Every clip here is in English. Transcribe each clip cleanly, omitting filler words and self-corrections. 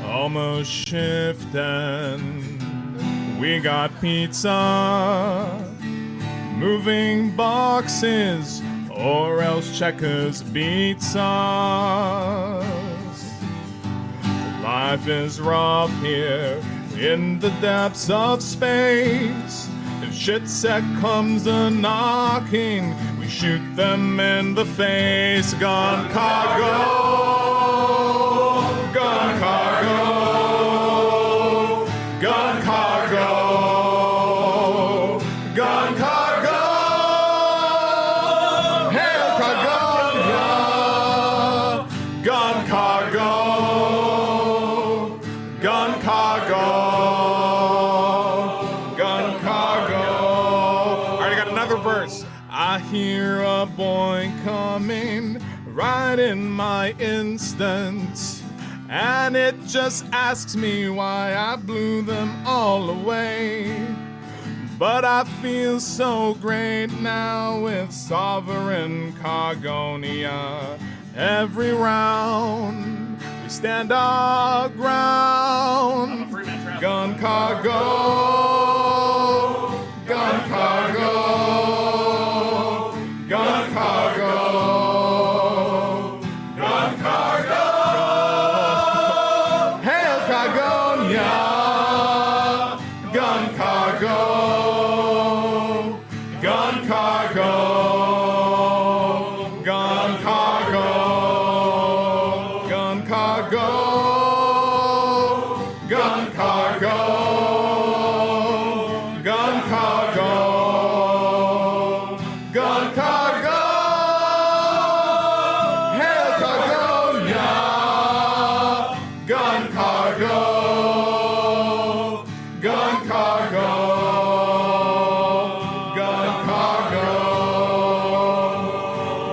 Almost shifting. We got pizza. Moving boxes, or else Checkers beats us. Life is rough here in the depths of space. If shit set comes a knocking, we shoot them in the face. Gun cargo, gun cargo, gun cargo, gun cargo. Hail Cargonia, gun cargo, gun cargo, gun cargo. Alright, I got another verse. I hear a boy coming right in my instance, and it just asks me why I blew them all away. But I feel so great now with sovereign Cargonia. Every round we stand our ground. Gun cargo, gun cargo, gun cargo, gun cargo. Hail Cargonia, gun cargo. Gun cargo, gun cargo, gun cargo, gun cargo, gun cargo, gun cargo. Hail Cargonia, gun cargo, gun cargo.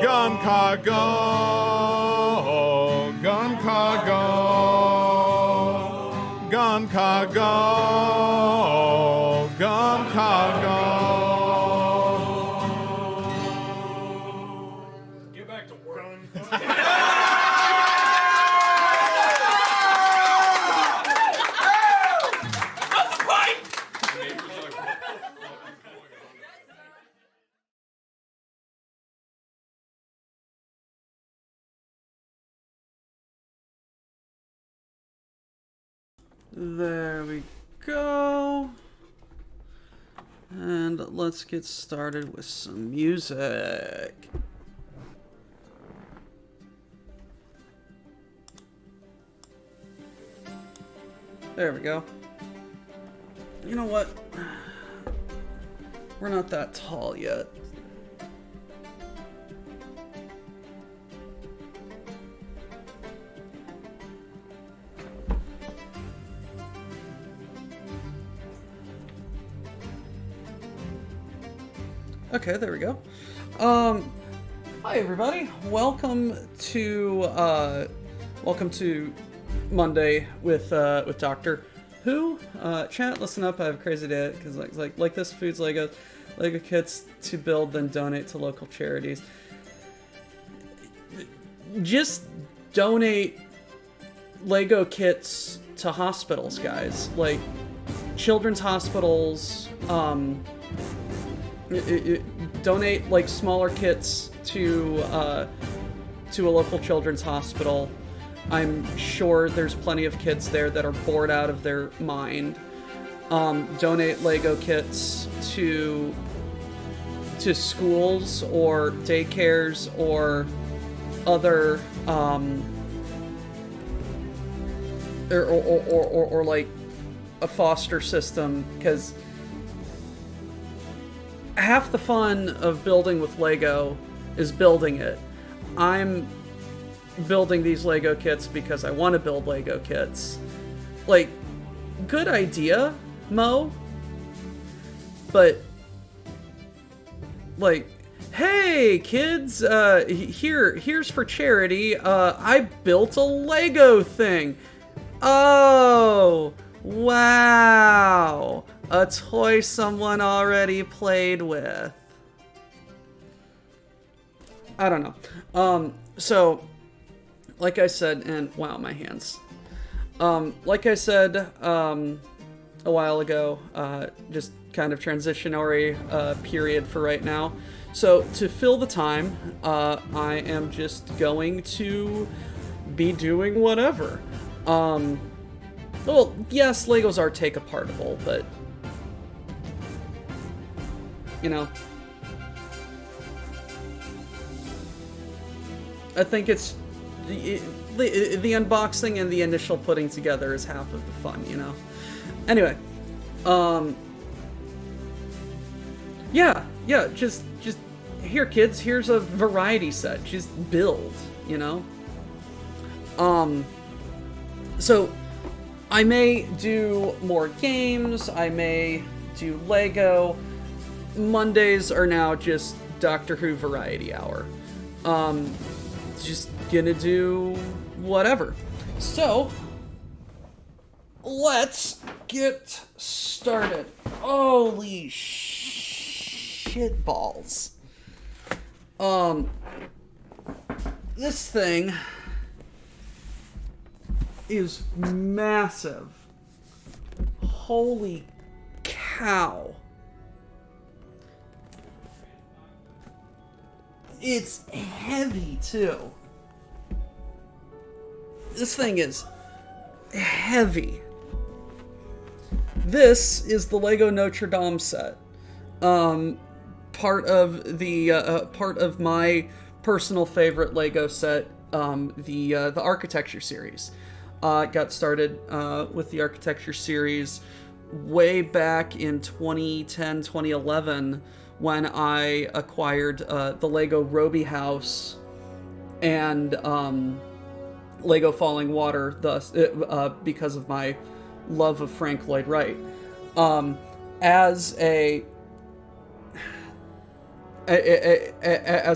Gun cargo, gun cargo, gun cargo, gun cargo. Get back to work. There we go. And let's get started with some music. There we go. You know what? We're not that tall yet. Okay, there we go. Hi everybody. Welcome to Monday with Doctor Who. Chat, listen up. I have a crazy day because like this food's Lego kits to build, then donate to local charities. Just donate Lego kits to hospitals, guys. Like children's hospitals. Donate like smaller kits to a local children's hospital. I'm sure there's plenty of kids there that are bored out of their mind. Donate Lego kits to schools or daycares or other or like a foster system, because half the fun of building with Lego is building it. I'm building these Lego kits because I want to build Lego kits. Like, good idea, Mo. But, like, hey, kids, here's for charity. I built a Lego thing. Oh, wow. A toy someone already played with. I don't know. So, like I said, and wow, my hands. Like I said a while ago, just kind of transitionary period for right now. So to fill the time, I am just going to be doing whatever. Well, yes, Legos are take-apartable, but you know, I think it's the unboxing and the initial putting together is half of the fun, you know. Anyway, yeah, just here, kids. Here's a variety set. Just build, you know. So I may do more games. I may do Lego. Mondays are now just Doctor Who Variety Hour. Just gonna do whatever. So, let's get started. Holy shit balls. This thing is massive. Holy cow. It's heavy, too. This thing is heavy. This is the Lego Notre-Dame set. Part of my personal favorite Lego set, the architecture series. Got started with the architecture series way back in 2010, 2011, when I acquired the Lego Roby House and Lego Falling Water, thus because of my love of Frank Lloyd Wright. As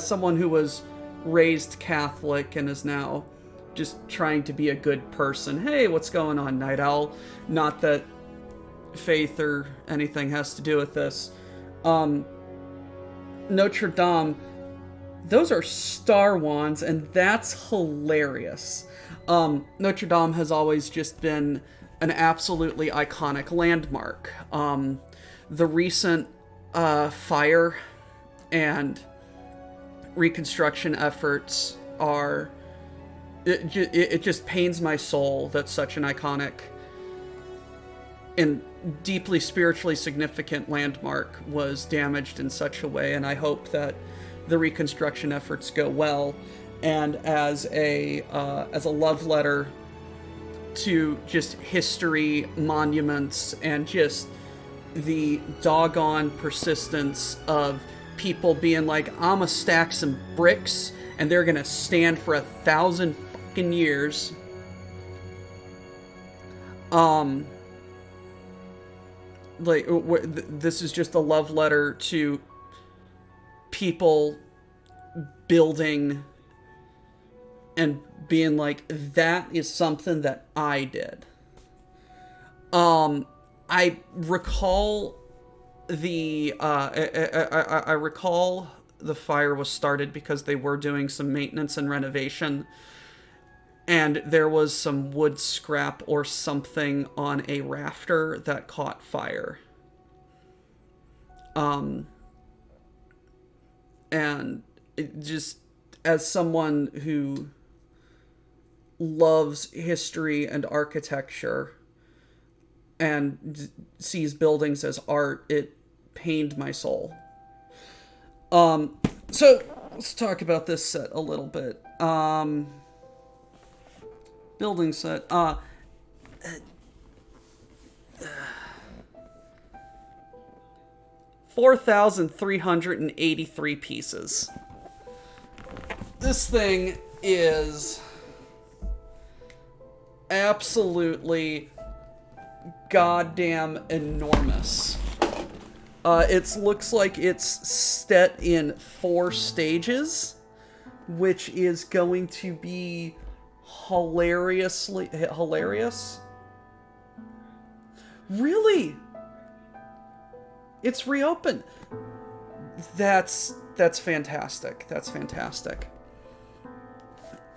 someone who was raised Catholic and is now just trying to be a good person, hey, what's going on, Night Owl? Not that faith or anything has to do with this. Notre-Dame, those are Star Wands, and that's hilarious. Notre-Dame has always just been an absolutely iconic landmark. The recent fire and reconstruction efforts are... It just pains my soul that such an iconic and deeply spiritually significant landmark was damaged in such a way, and I hope that the reconstruction efforts go well. And as a love letter to just history, monuments, and just the doggone persistence of people being like, I'm gonna stack some bricks and they're gonna stand for 1,000 fucking years. This is just a love letter to people building and being like, that is something that I did. I recall I recall the fire was started because they were doing some maintenance and renovation, and there was some wood scrap or something on a rafter that caught fire. And it just, as someone who loves history and architecture and sees buildings as art, it pained my soul. So let's talk about this set a little bit. Building set. 4,383 pieces. This thing is absolutely goddamn enormous. It looks like it's set in 4 stages, which is going to be hilarious. Really? It's reopened. That's fantastic. That's fantastic.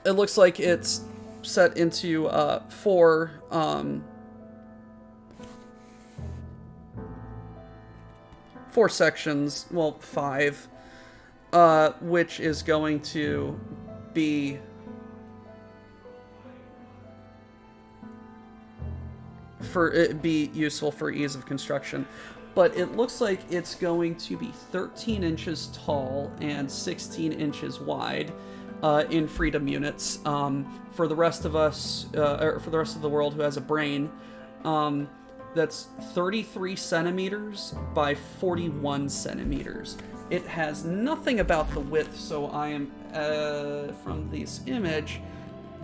It looks like it's set into four sections, well, five, which is going to be useful for ease of construction. But it looks like it's going to be 13 inches tall and 16 inches wide in freedom units. For the rest of us, or for the rest of the world who has a brain, that's 33 centimeters by 41 centimeters. It has nothing about the width, so I am, from this image,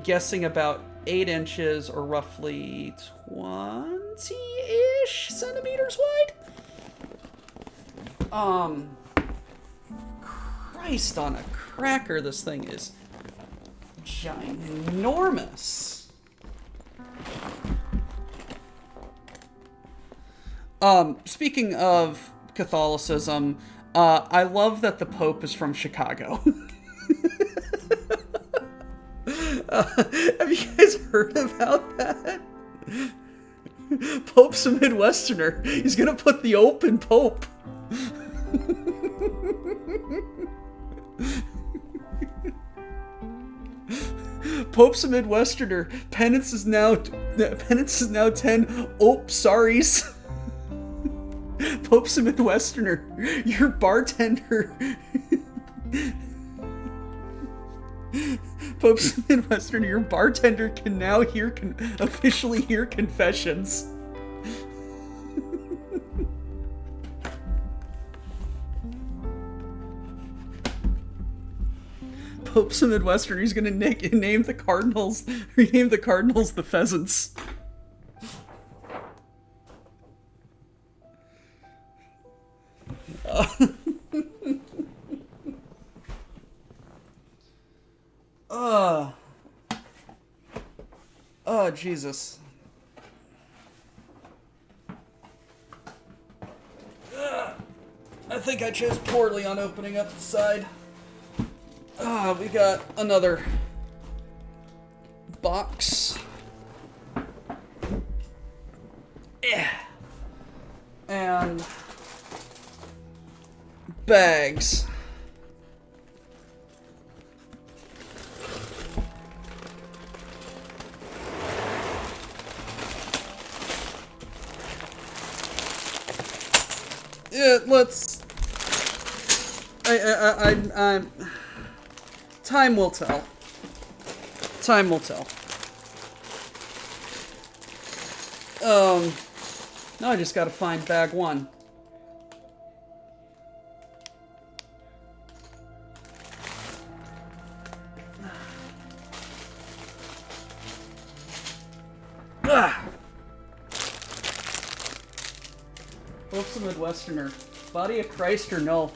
guessing about 8 inches or roughly 20-ish centimeters wide. Christ on a cracker, this thing is ginormous. Speaking of Catholicism, I love that the Pope is from Chicago. Have you guys heard about that? Pope's a Midwesterner. He's gonna put the open Pope. Pope's a Midwesterner. Penance is now 10. Oh, sorries. Pope's a Midwesterner. Your bartender. Pope's a Midwesterner. Your bartender can now officially hear confessions. Pope's a Midwesterner. He's gonna name the Cardinals the Pheasants. Oh, Jesus. I think I chose poorly on opening up the side. We got another box. And bags. Yeah, let's. I'm. Time will tell. Time will tell. Now I just gotta find bag one. Pope's a Midwesterner. Body of Christ or no?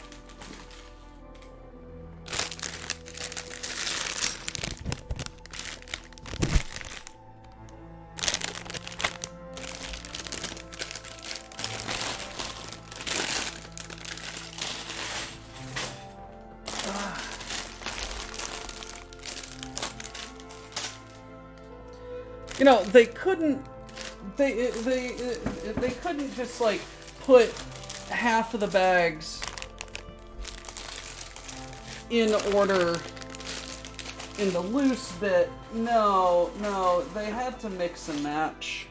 You know, they couldn't just like put half of the bags in order in the loose bit. No, they had to mix and match.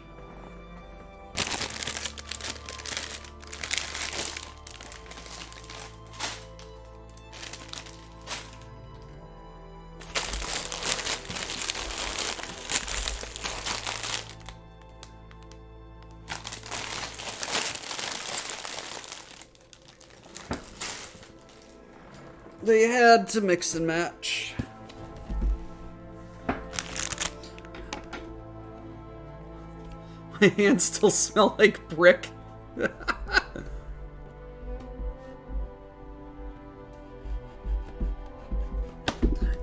They had to mix and match. My hands still smell like brick.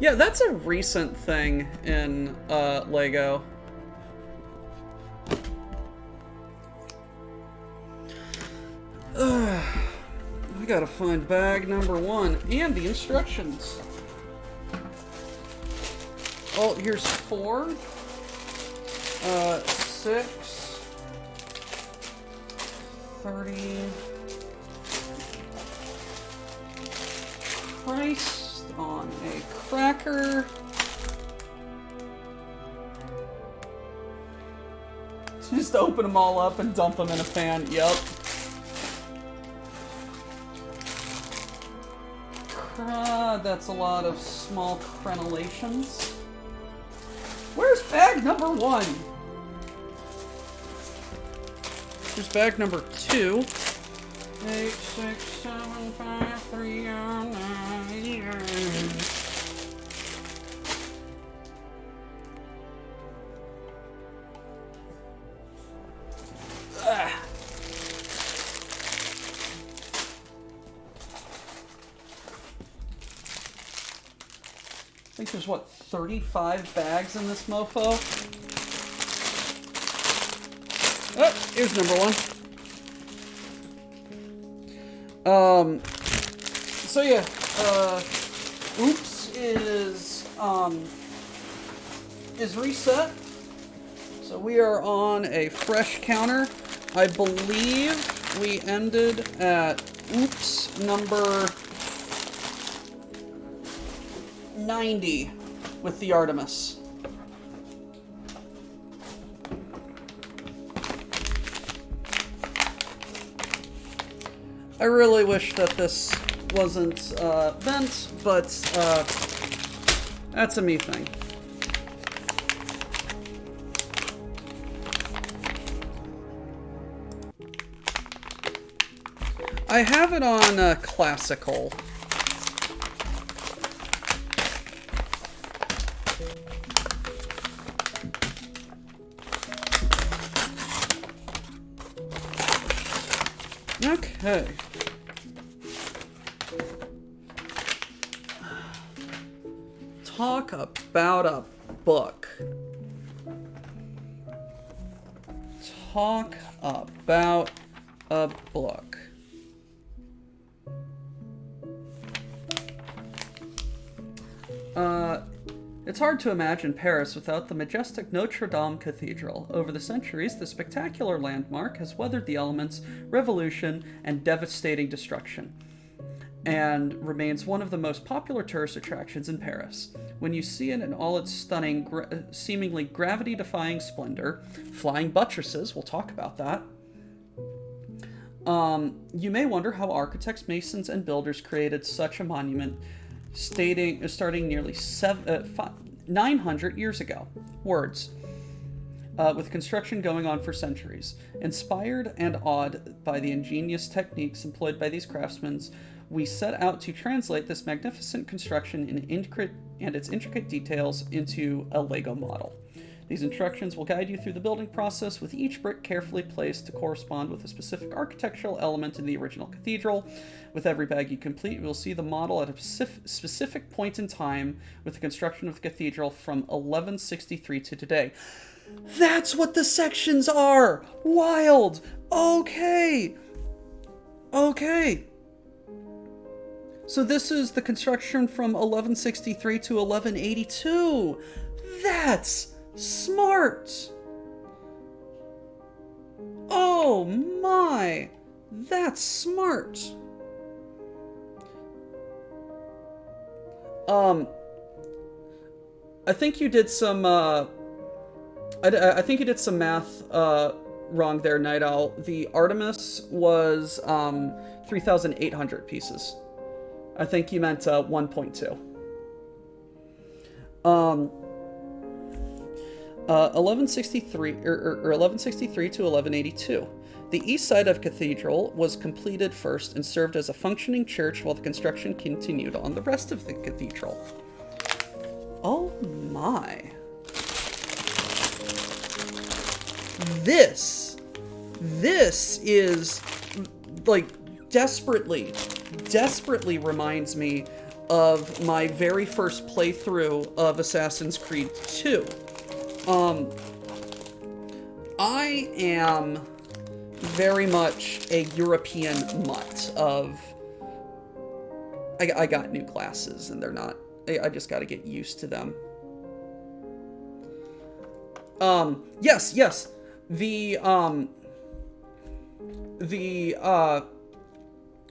Yeah, that's a recent thing in Lego. We gotta find bag number one and the instructions. Oh, here's 4. 6. 30. Christ on a cracker. Just open them all up and dump them in a pan. Yep. That's a lot of small crenellations. Where's bag number 1? Here's bag number 2. 8, 6, 7, 5, 3, 9. I think there's, 35 bags in this mofo? Oh, here's number 1. So yeah, Oops is reset. So we are on a fresh counter. I believe we ended at Oops number 90 with the Artemis. I really wish that this wasn't bent, but that's a me thing. I have it on classical. Okay. Talk about a book. Talk about a book. It's hard to imagine Paris without the majestic Notre-Dame Cathedral. Over the centuries, the spectacular landmark has weathered the elements, revolution, and devastating destruction, and remains one of the most popular tourist attractions in Paris. When you see it in all its stunning, seemingly gravity-defying splendor, flying buttresses, we'll talk about that, you may wonder how architects, masons, and builders created such a monument starting nearly 900 years ago. Words. With construction going on for centuries. Inspired and awed by the ingenious techniques employed by these craftsmen, we set out to translate this magnificent construction and its intricate details into a Lego model. These instructions will guide you through the building process, with each brick carefully placed to correspond with a specific architectural element in the original cathedral. With every bag you complete, you will see the model at a specific point in time with the construction of the cathedral from 1163 to today. That's what the sections are! Wild! Okay! So this is the construction from 1163 to 1182. That's smart! Oh my! That's smart! I think you did some, I think you did some math, wrong there, Night Owl. The Artemis was, 3,800 pieces. I think you meant, 1.2. 1163 or 1163 to 1182. The east side of cathedral was completed first and served as a functioning church while the construction continued on the rest of the cathedral. Oh my. This is like desperately reminds me of my very first playthrough of Assassin's Creed 2. I am very much a European mutt of... I got new glasses, and they're not... I just gotta get used to them. Yes. The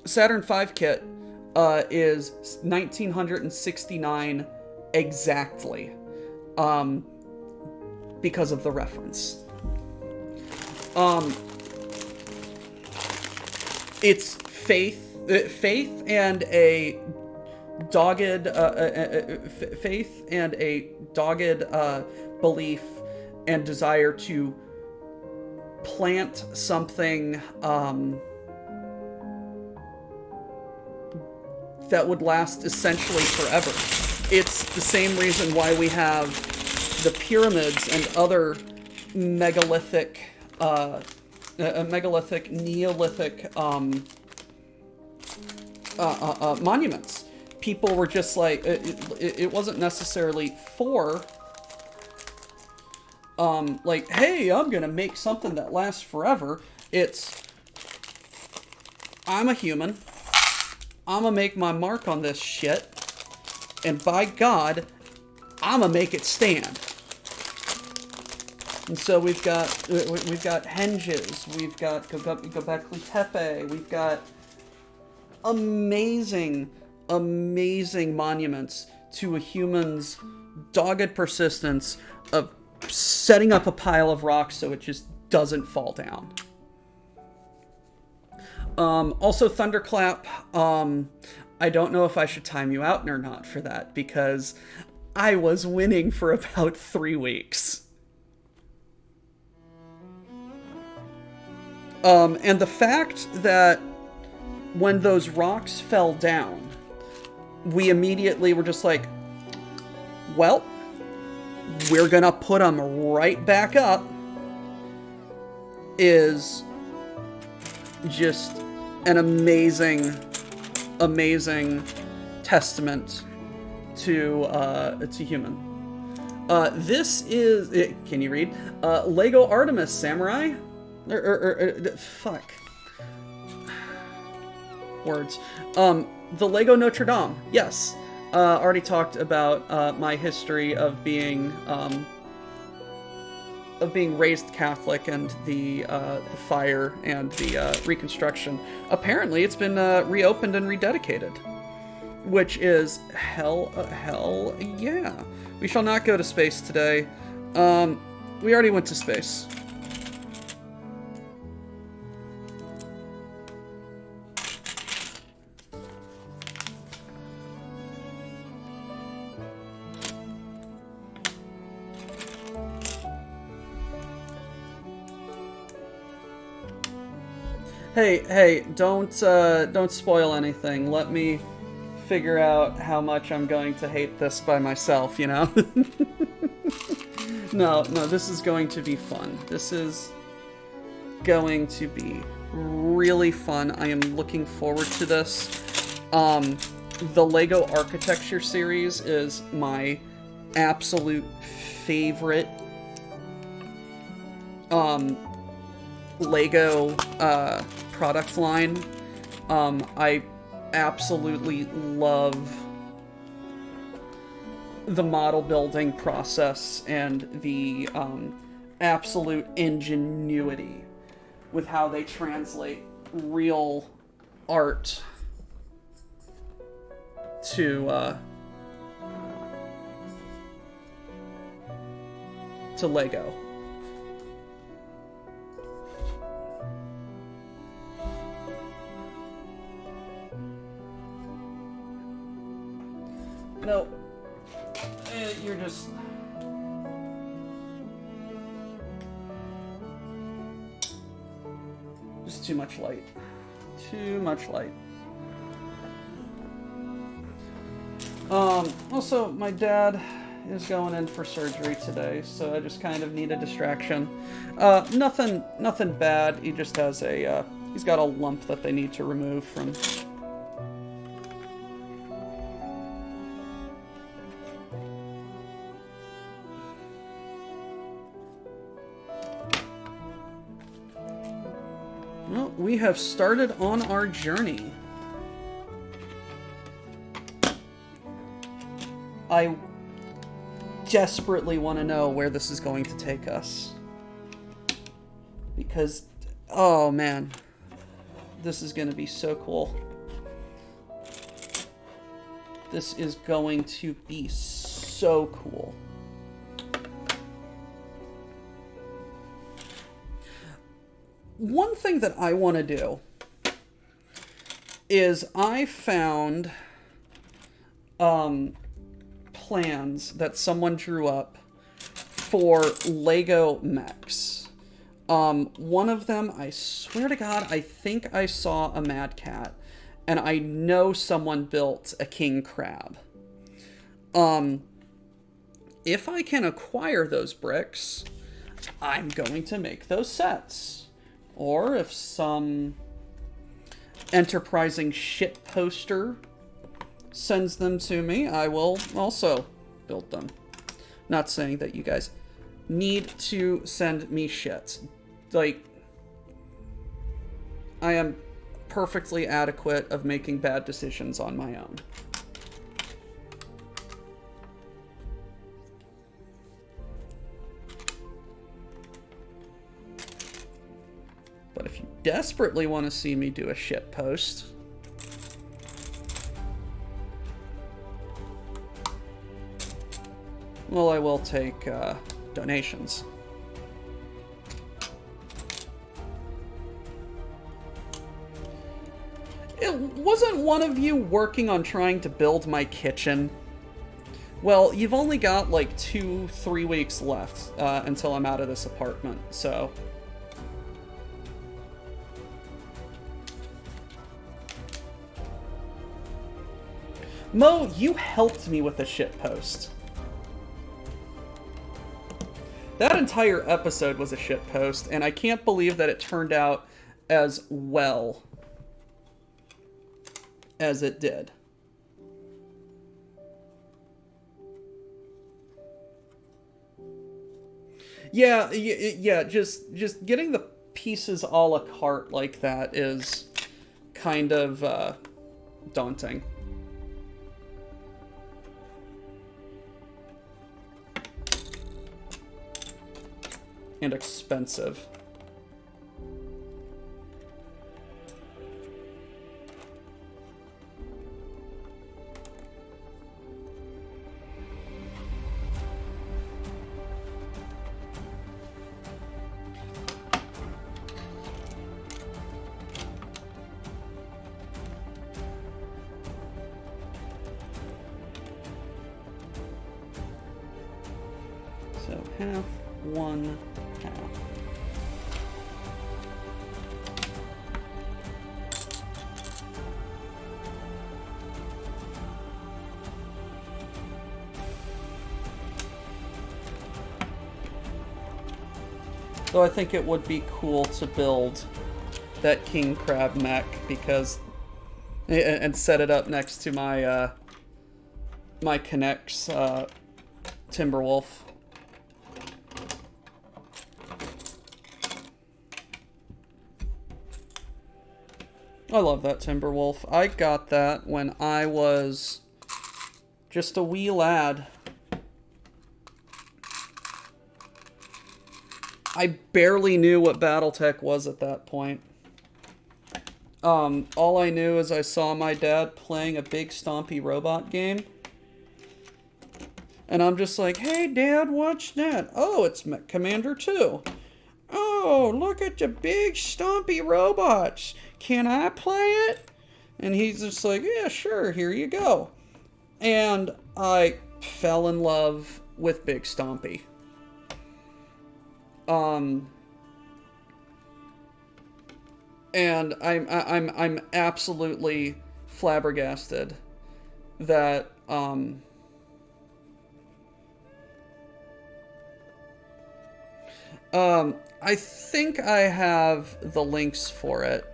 Saturn V kit is 1969 exactly, because of the reference. It's faith and a dogged belief and desire to plant something that would last essentially forever. It's the same reason why we have the pyramids and other megalithic, Neolithic monuments. People were just like, it wasn't necessarily for, like, hey, I'm gonna make something that lasts forever. It's, I'm a human. I'm gonna make my mark on this shit, and by God, I'm gonna make it stand. And so we've got henges, we've got Göbekli Tepe, we've got amazing monuments to a human's dogged persistence of setting up a pile of rocks so it just doesn't fall down. Also, Thunderclap, I don't know if I should time you out or not for that, because I was winning for about 3 weeks. And the fact that when those rocks fell down, we immediately were just like, well, we're gonna put them right back up, is just an amazing testament to human. This is, can you read? Lego Artemis Samurai? Fuck. Words. The Lego Notre-Dame. Yes. Already talked about my history of being raised Catholic and the fire and the reconstruction. Apparently, it's been reopened and rededicated, which is hell yeah. We shall not go to space today. We already went to space. Hey, don't spoil anything. Let me figure out how much I'm going to hate this by myself, you know? No, this is going to be fun. This is going to be really fun. I am looking forward to this. The Lego Architecture series is my absolute favorite Lego product line. I absolutely love the model building process and the absolute ingenuity with how they translate real art to Lego. No, you're just... Just too much light. Too much light. Also, my dad is going in for surgery today, so I just kind of need a distraction. Nothing bad. He just has a, he's got a lump that they need to remove from... Well, we have started on our journey. desperately want to know where this is going to take us. Because, oh man, this is going to be so cool. This is going to be so cool. One thing that I want to do is I found plans that someone drew up for Lego mechs. One of them, I swear to God, I think I saw a Mad Cat, and I know someone built a king crab. If I can acquire those bricks, I'm going to make those sets. Or if some enterprising shit poster sends them to me, I will also build them. Not saying that you guys need to send me shit. Like, I am perfectly adequate of making bad decisions on my own. But if you desperately want to see me do a shit post, well, I will take donations. It wasn't one of you working on trying to build my kitchen? Well, you've only got like 2-3 weeks left until I'm out of this apartment, so... Mo, you helped me with the shitpost. That entire episode was a shitpost, and I can't believe that it turned out as well as it did. Yeah, just getting the pieces a la carte like that is kind of daunting. And expensive. So half, 1, half. So I think it would be cool to build that king crab mech because, and set it up next to my my Connects Timberwolf. I love that Timberwolf. I got that when I was just a wee lad. I barely knew what Battletech was at that point. All I knew is I saw my dad playing a big stompy robot game. And I'm just like, hey Dad, what's that? Oh, it's Mech Commander 2. Oh, look at the big stompy robots. Can I play it? And he's just like, yeah, sure, here you go. And I fell in love with Big Stompy. And I'm absolutely flabbergasted that I think I have the links for it.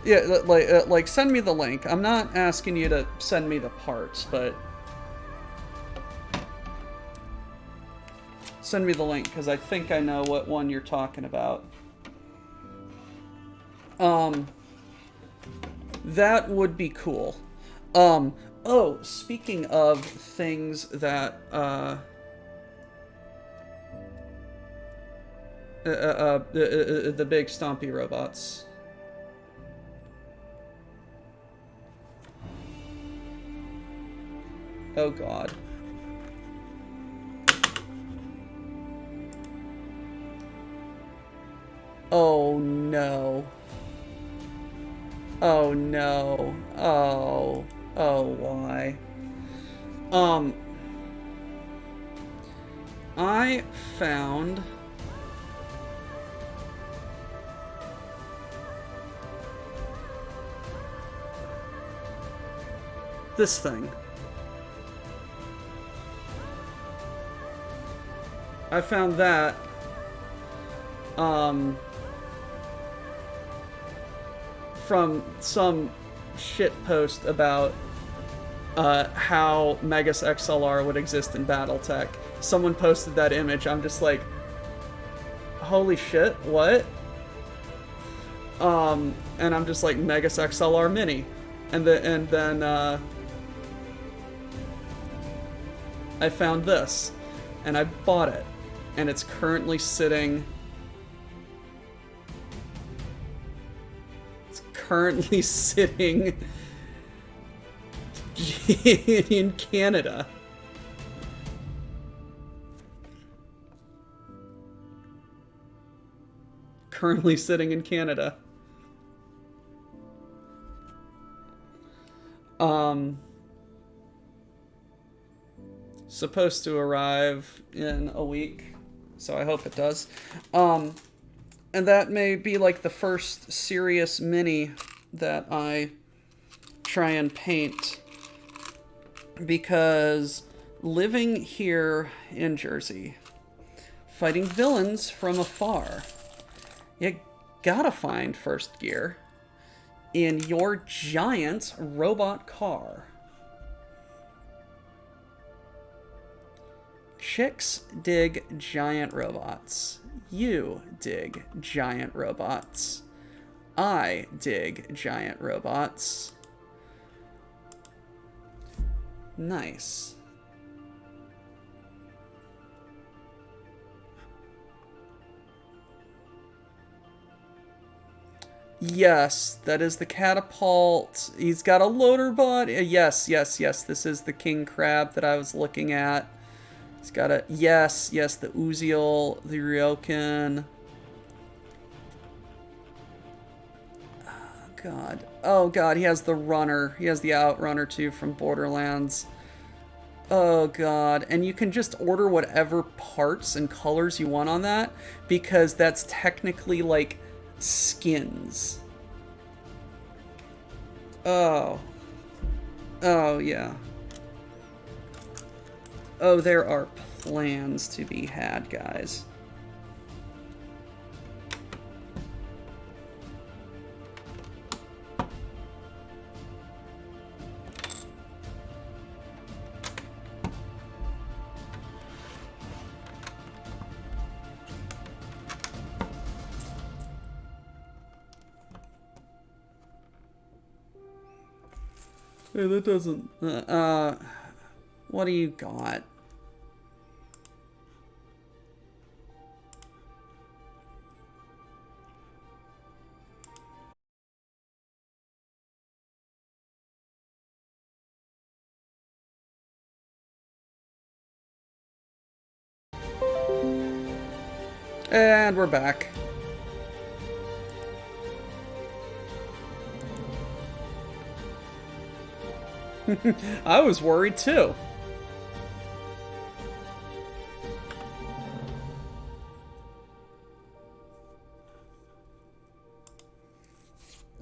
Yeah, like send me the link. I'm not asking you to send me the parts, but Send me the link, because I think I know what one you're talking about. That would be cool. Oh, speaking of things that, the big stompy robots. Oh god. Oh no. Oh no. Oh. Oh, why? I found this thing. I found that from some shit post about how Megas XLR would exist in BattleTech. Someone posted that image. I'm just like, holy shit, what? And I'm just like, Megas XLR Mini, and then I found this, and I bought it, and it's currently sitting. It's currently sitting in Canada. Currently sitting in Canada. Supposed to arrive in a week, so I hope it does. And that may be like the first serious mini that I try and paint, because living here in Jersey, fighting villains from afar, you gotta find first gear in your giant robot car. Chicks dig giant robots. You dig giant robots. I dig giant robots. Nice. Yes, that is the catapult. He's got a loader bot. Yes, yes, yes. This is the king crab that I was looking at. He's got a... Yes, yes, the Uziel, the Ryokan. Oh, God. Oh, God, he has the runner. He has the outrunner, too, from Borderlands. Oh, God. And you can just order whatever parts and colors you want on that, because that's technically, like, skins. Oh. Oh, yeah. Oh, there are plans to be had, guys. Hey, that doesn't... what do you got? And we're back. I was worried too.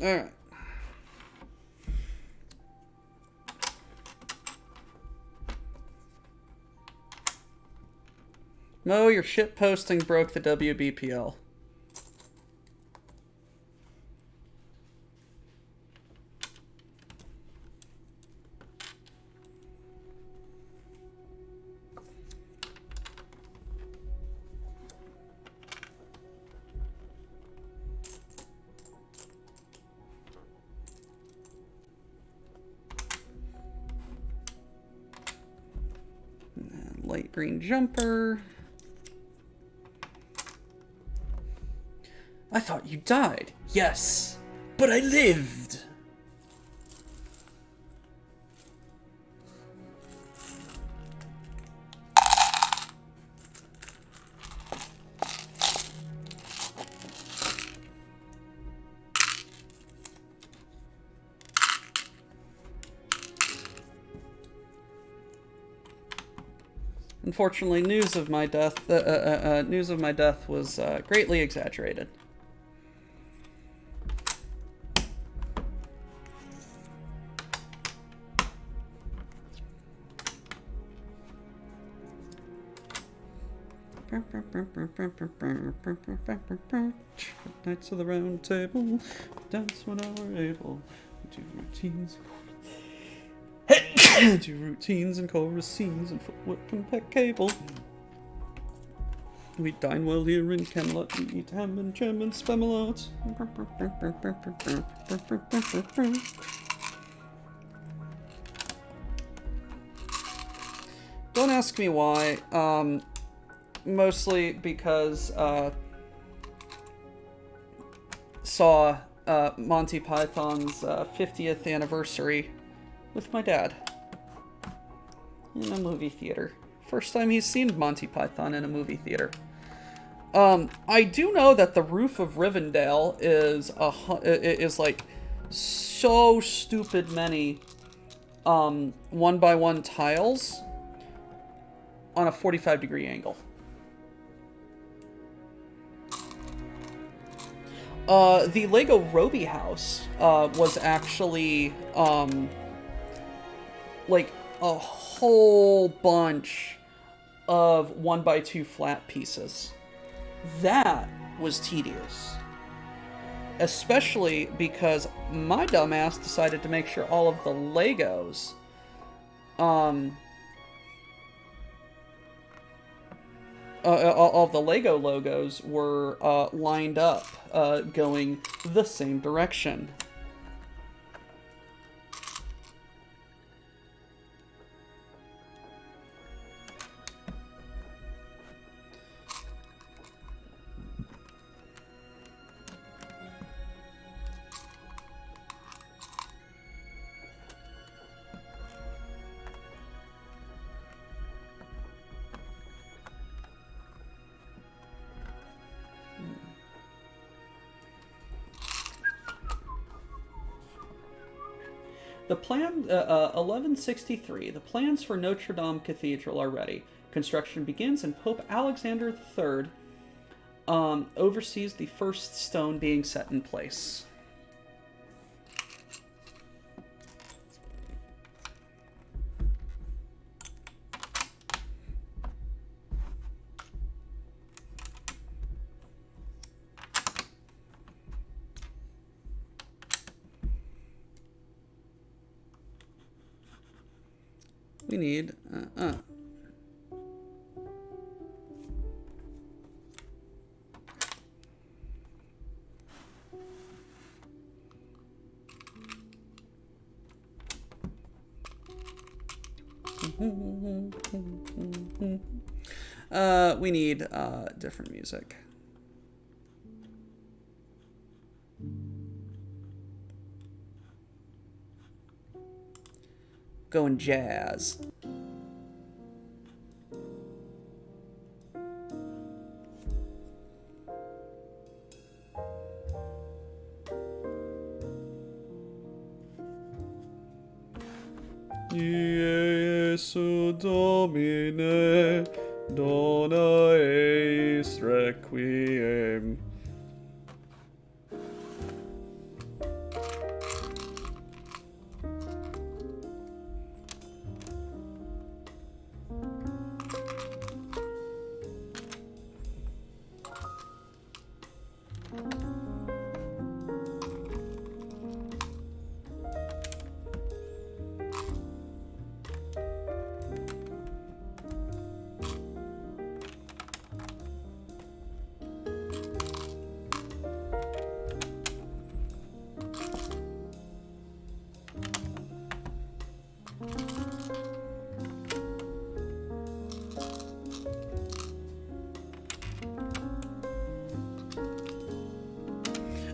Alright. Mo, your shit posting broke the WBPL. light green jumper. I thought you died. Yes, but I lived. Unfortunately, news of my death was greatly exaggerated. Knights of the Round Table, dance whenever able, do routines. Do routines and chorus scenes and footwork impeccable. We dine well here in Camelot and eat ham and jam and spamalot. Don't ask me why. Mostly because saw Monty Python's 50th anniversary with my dad in a movie theater. First time he's seen Monty Python in a movie theater. I do know that the roof of Rivendell is like so stupid many 1x1 tiles on a 45-degree angle. The Lego Roby house was actually like a whole bunch of 1x2 flat pieces. That was tedious. Especially because my dumbass decided to make sure all of the Legos all of the Lego logos were lined up, going the same direction. The plan, 1163, the plans for Notre-Dame Cathedral are ready. Construction begins and Pope Alexander III oversees the first stone being set in place. We need, we need, different music. Going jazz. Iesu Domine, dona eis requiem.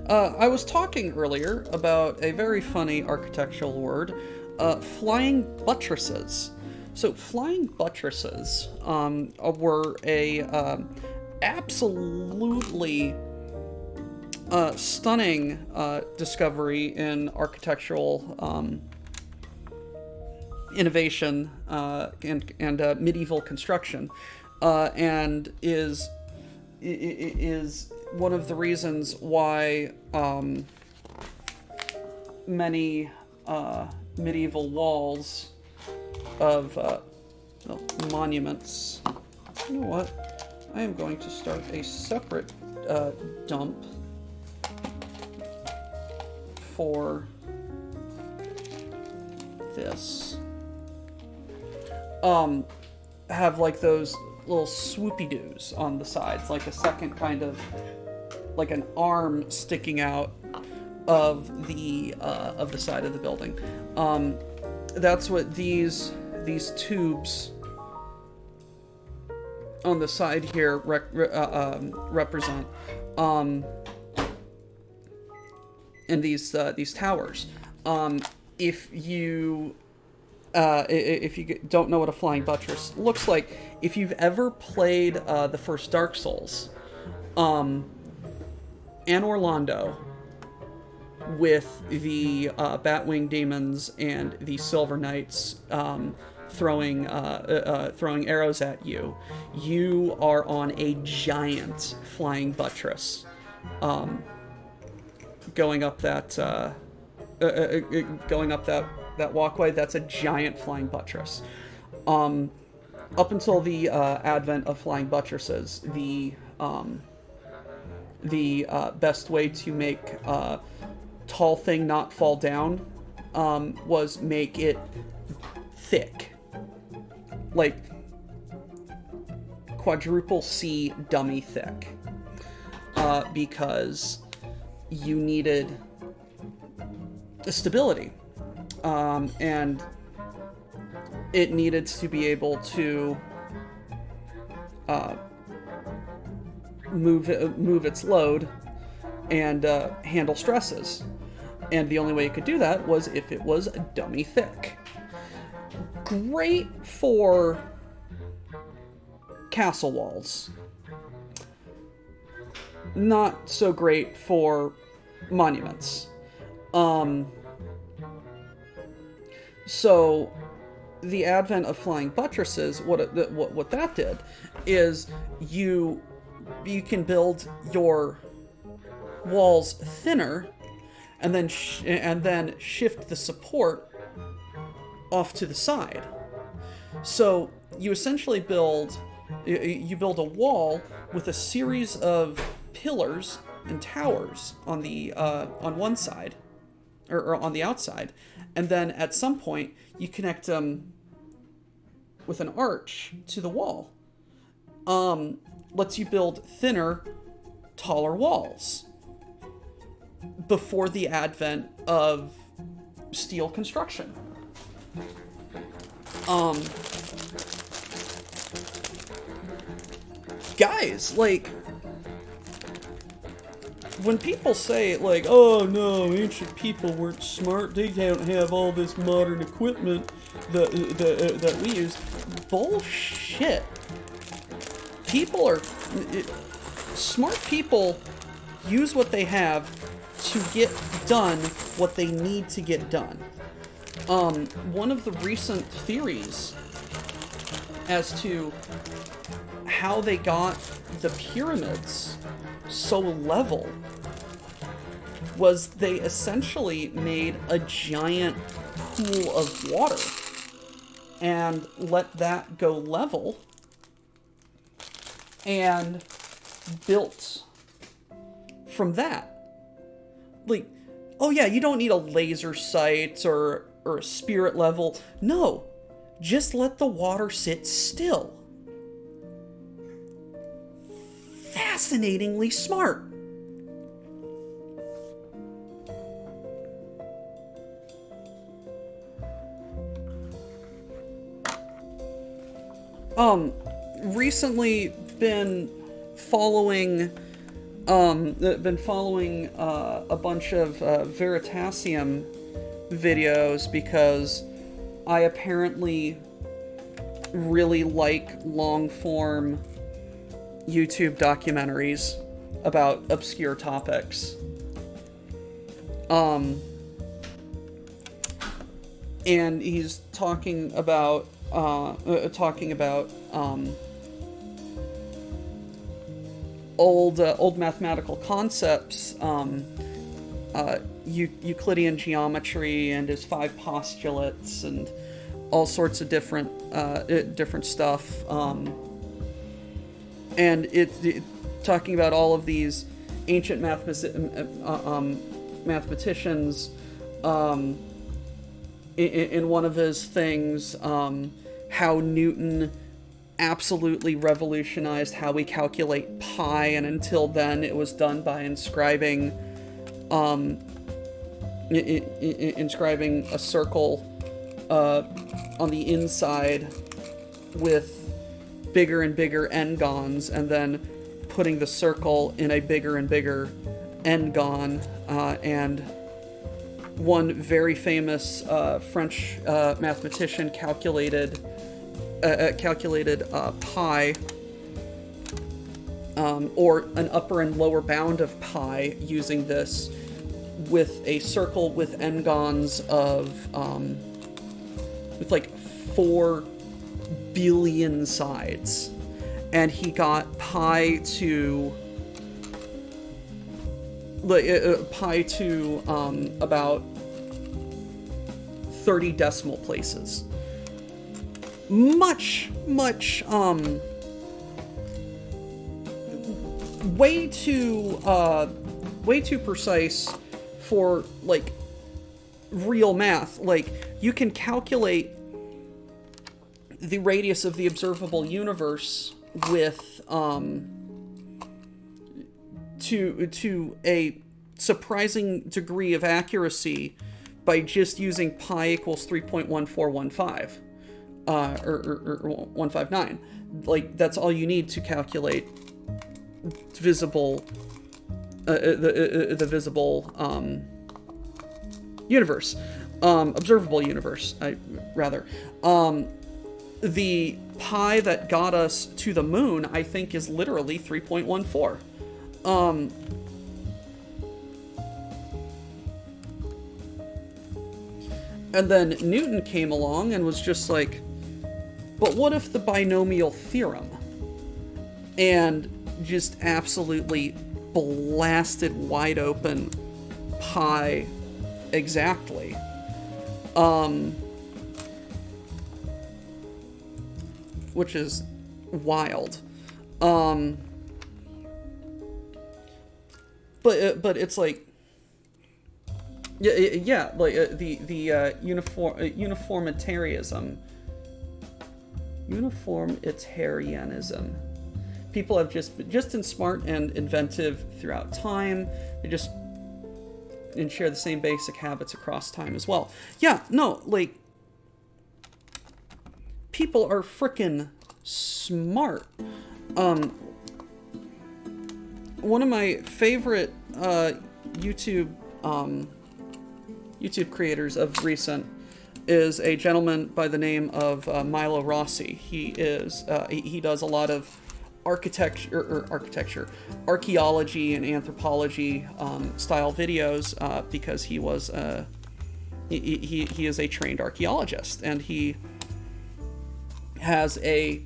I was talking earlier about a very funny architectural word, flying buttresses. So flying buttresses were a absolutely stunning discovery in architectural innovation and medieval construction, and is one of the reasons why many medieval walls of monuments. You know what? I am going to start a separate dump for this. Have like those little swoopy doos on the sides, like a second kind of like an arm sticking out of the side of the building. That's what these tubes on the side here represent, and these towers. If you don't know what a flying buttress looks like, if you've ever played the first Dark Souls, Anne Orlando with the Batwing demons and the Silver Knights throwing arrows at you, you are on a giant flying buttress, going up that walkway. That's a giant flying buttress. Up until the advent of flying buttresses, the best way to make a tall thing not fall down was make it thick, like quadruple C dummy thick, because you needed stability, and it needed to be able to move its load and handle stresses. And the only way it could do that was if it was dummy thick. Great for castle walls. Not so great for monuments. So the advent of flying buttresses, what that did is you can build your walls thinner, and then shift the support off to the side. So you essentially build a wall with a series of pillars and towers on the on one side, or on the outside, and then at some point you connect them with an arch to the wall. Lets you build thinner, taller walls before the advent of steel construction. Guys, like, when people say, like, oh no, ancient people weren't smart, they don't have all this modern equipment that we use, bullshit. Smart people use what they have to get done what they need to get done. One of the recent theories as to how they got the pyramids so level was they essentially made a giant pool of water and let that go level and built from that. Like, oh yeah, you don't need a laser sight or a spirit level. No, just let the water sit still. Fascinatingly smart. Recently been following Been following a bunch of Veritasium videos because I apparently really like long-form YouTube documentaries about obscure topics. And he's talking about old mathematical concepts, Euclidean geometry and his 5 postulates and all sorts of different stuff, and it talking about all of these ancient mathematicians. In one of his things, how Newton absolutely revolutionized how we calculate pi, and until then it was done by inscribing a circle on the inside with bigger and bigger n-gons, and then putting the circle in a bigger and bigger n-gon, and one very famous French mathematician calculated pi, or an upper and lower bound of pi, using this with a circle with n-gons of with like 4 billion sides, and he got pi to about 30 decimal places. Much way too precise for like real math. Like, you can calculate the radius of the observable universe with to a surprising degree of accuracy by just using pi equals 3.1415 or 159. Like, that's all you need to calculate visible the visible universe, observable universe, the pi that got us to the moon, I think, is literally 3.14. And then Newton came along and was just like, but what if the binomial theorem? And just absolutely blasted wide open pi exactly. Which is wild. But it's like, like the uniformitarianism. People have just been smart and inventive throughout time. They just and share the same basic habits across time as well. Yeah, no, like, people are frickin' smart. One of my favorite YouTube creators of recent is a gentleman by the name of Milo Rossi. He does a lot of archaeology and anthropology style videos because he is a trained archaeologist, and he has a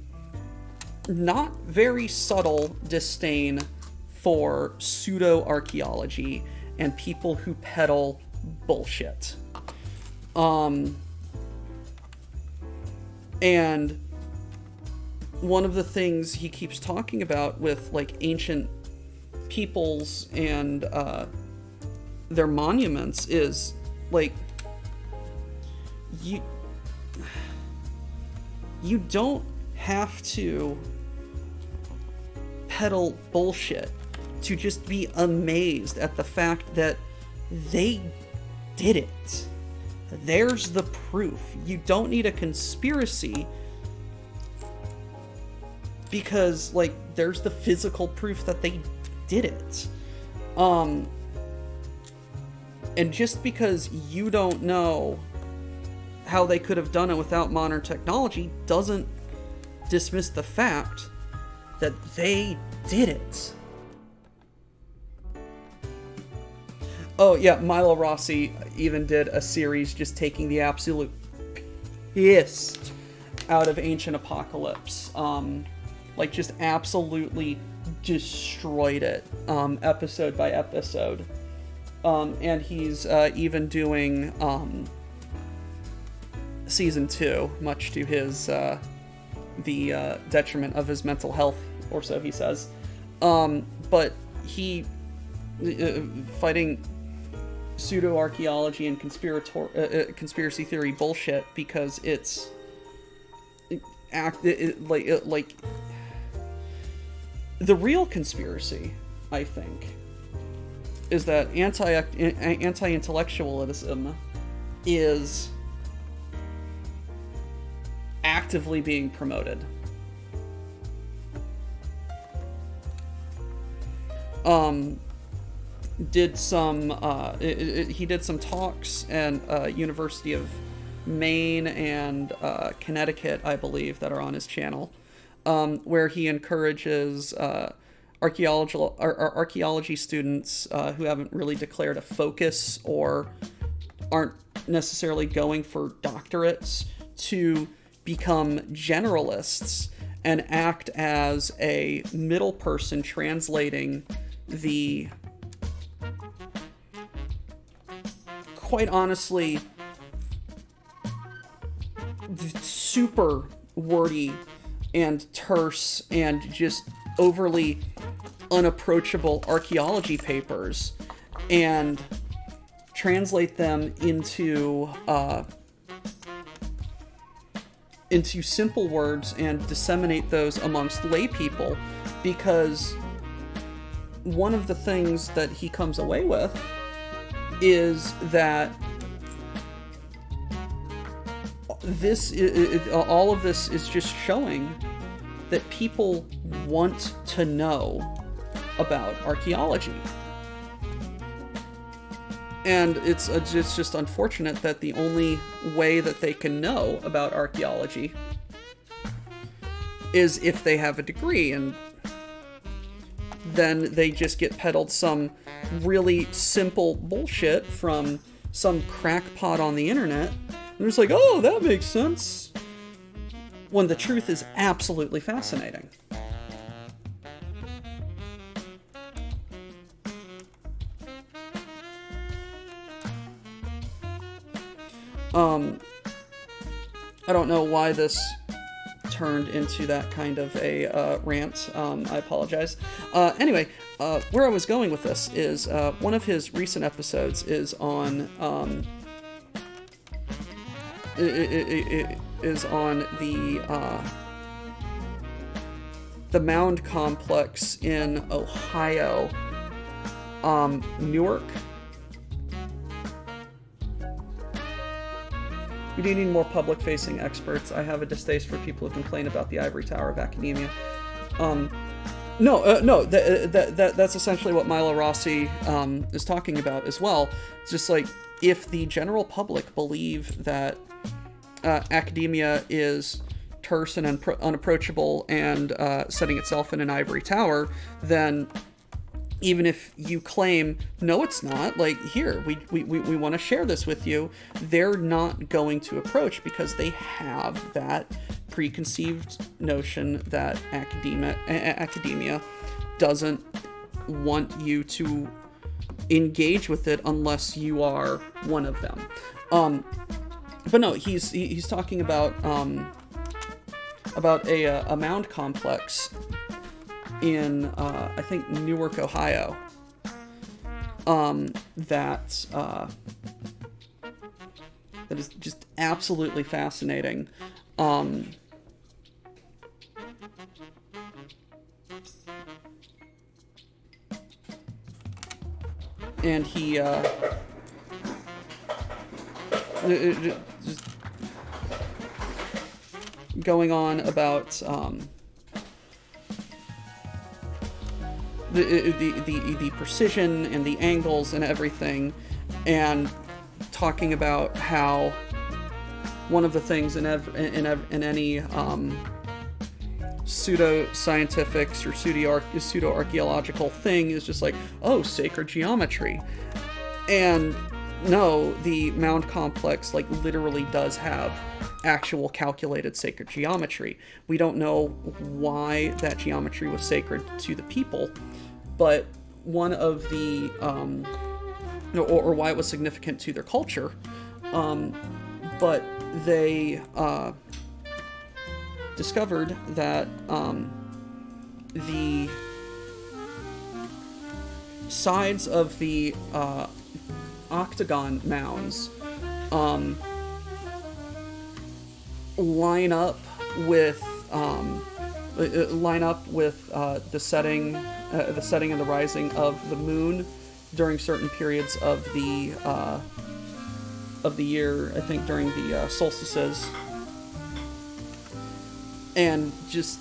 not very subtle disdain for pseudo-archaeology and people who peddle bullshit. And one of the things he keeps talking about with, like, ancient peoples and their monuments is, like, you don't have to peddle bullshit to just be amazed at the fact that they did it. There's the proof. You don't need a conspiracy because, like, there's the physical proof that they did it. And just because you don't know how they could have done it without modern technology doesn't dismiss the fact that they did it. Oh yeah, Milo Rossi even did a series just taking the absolute piss out of Ancient Apocalypse. Like just absolutely destroyed it, episode by episode. And he's even doing season 2, much to his the detriment of his mental health, or so he says. But he fighting pseudo-archaeology and conspiracy theory bullshit because it's like the real conspiracy, I think, is that anti-intellectualism is actively being promoted. He did some talks at University of Maine and Connecticut, I believe, that are on his channel, where he encourages archaeology students who haven't really declared a focus or aren't necessarily going for doctorates to become generalists and act as a middle person translating the, quite honestly, super wordy and terse and just overly unapproachable archaeology papers and translate them into simple words and disseminate those amongst lay people, because one of the things that he comes away with is that all of this is just showing that people want to know about archaeology. And it's just unfortunate that the only way that they can know about archaeology is if they have a degree, and then they just get peddled some really simple bullshit from some crackpot on the internet, and it's like, oh, that makes sense, when the truth is absolutely fascinating. I don't know why this turned into that kind of a rant. I apologize. Anyway, where I was going with this is one of his recent episodes is on the mound complex in Ohio, Newark. We do need more public-facing experts. I have a distaste for people who complain about the ivory tower of academia. That's essentially what Milo Rossi is talking about as well. It's just like, if the general public believe that academia is terse and unapproachable and setting itself in an ivory tower, then even if you claim, no, it's not, like, here, we want to share this with you, they're not going to approach, because they have that preconceived notion that academia doesn't want you to engage with it unless you are one of them. But no, he's talking about a mound complex in I think Newark, Ohio, that is just absolutely fascinating. And he just going on about the precision and the angles and everything, and talking about how one of the things in any pseudo-scientific or pseudo-archaeological thing is just like, oh, sacred geometry. And no, the mound complex like literally does have actual calculated sacred geometry. We don't know why that geometry was sacred to the people, but one of the or why it was significant to their culture, but they discovered that the sides of the octagon mounds line up with the setting and the rising of the moon during certain periods of the year. I think during the solstices, and just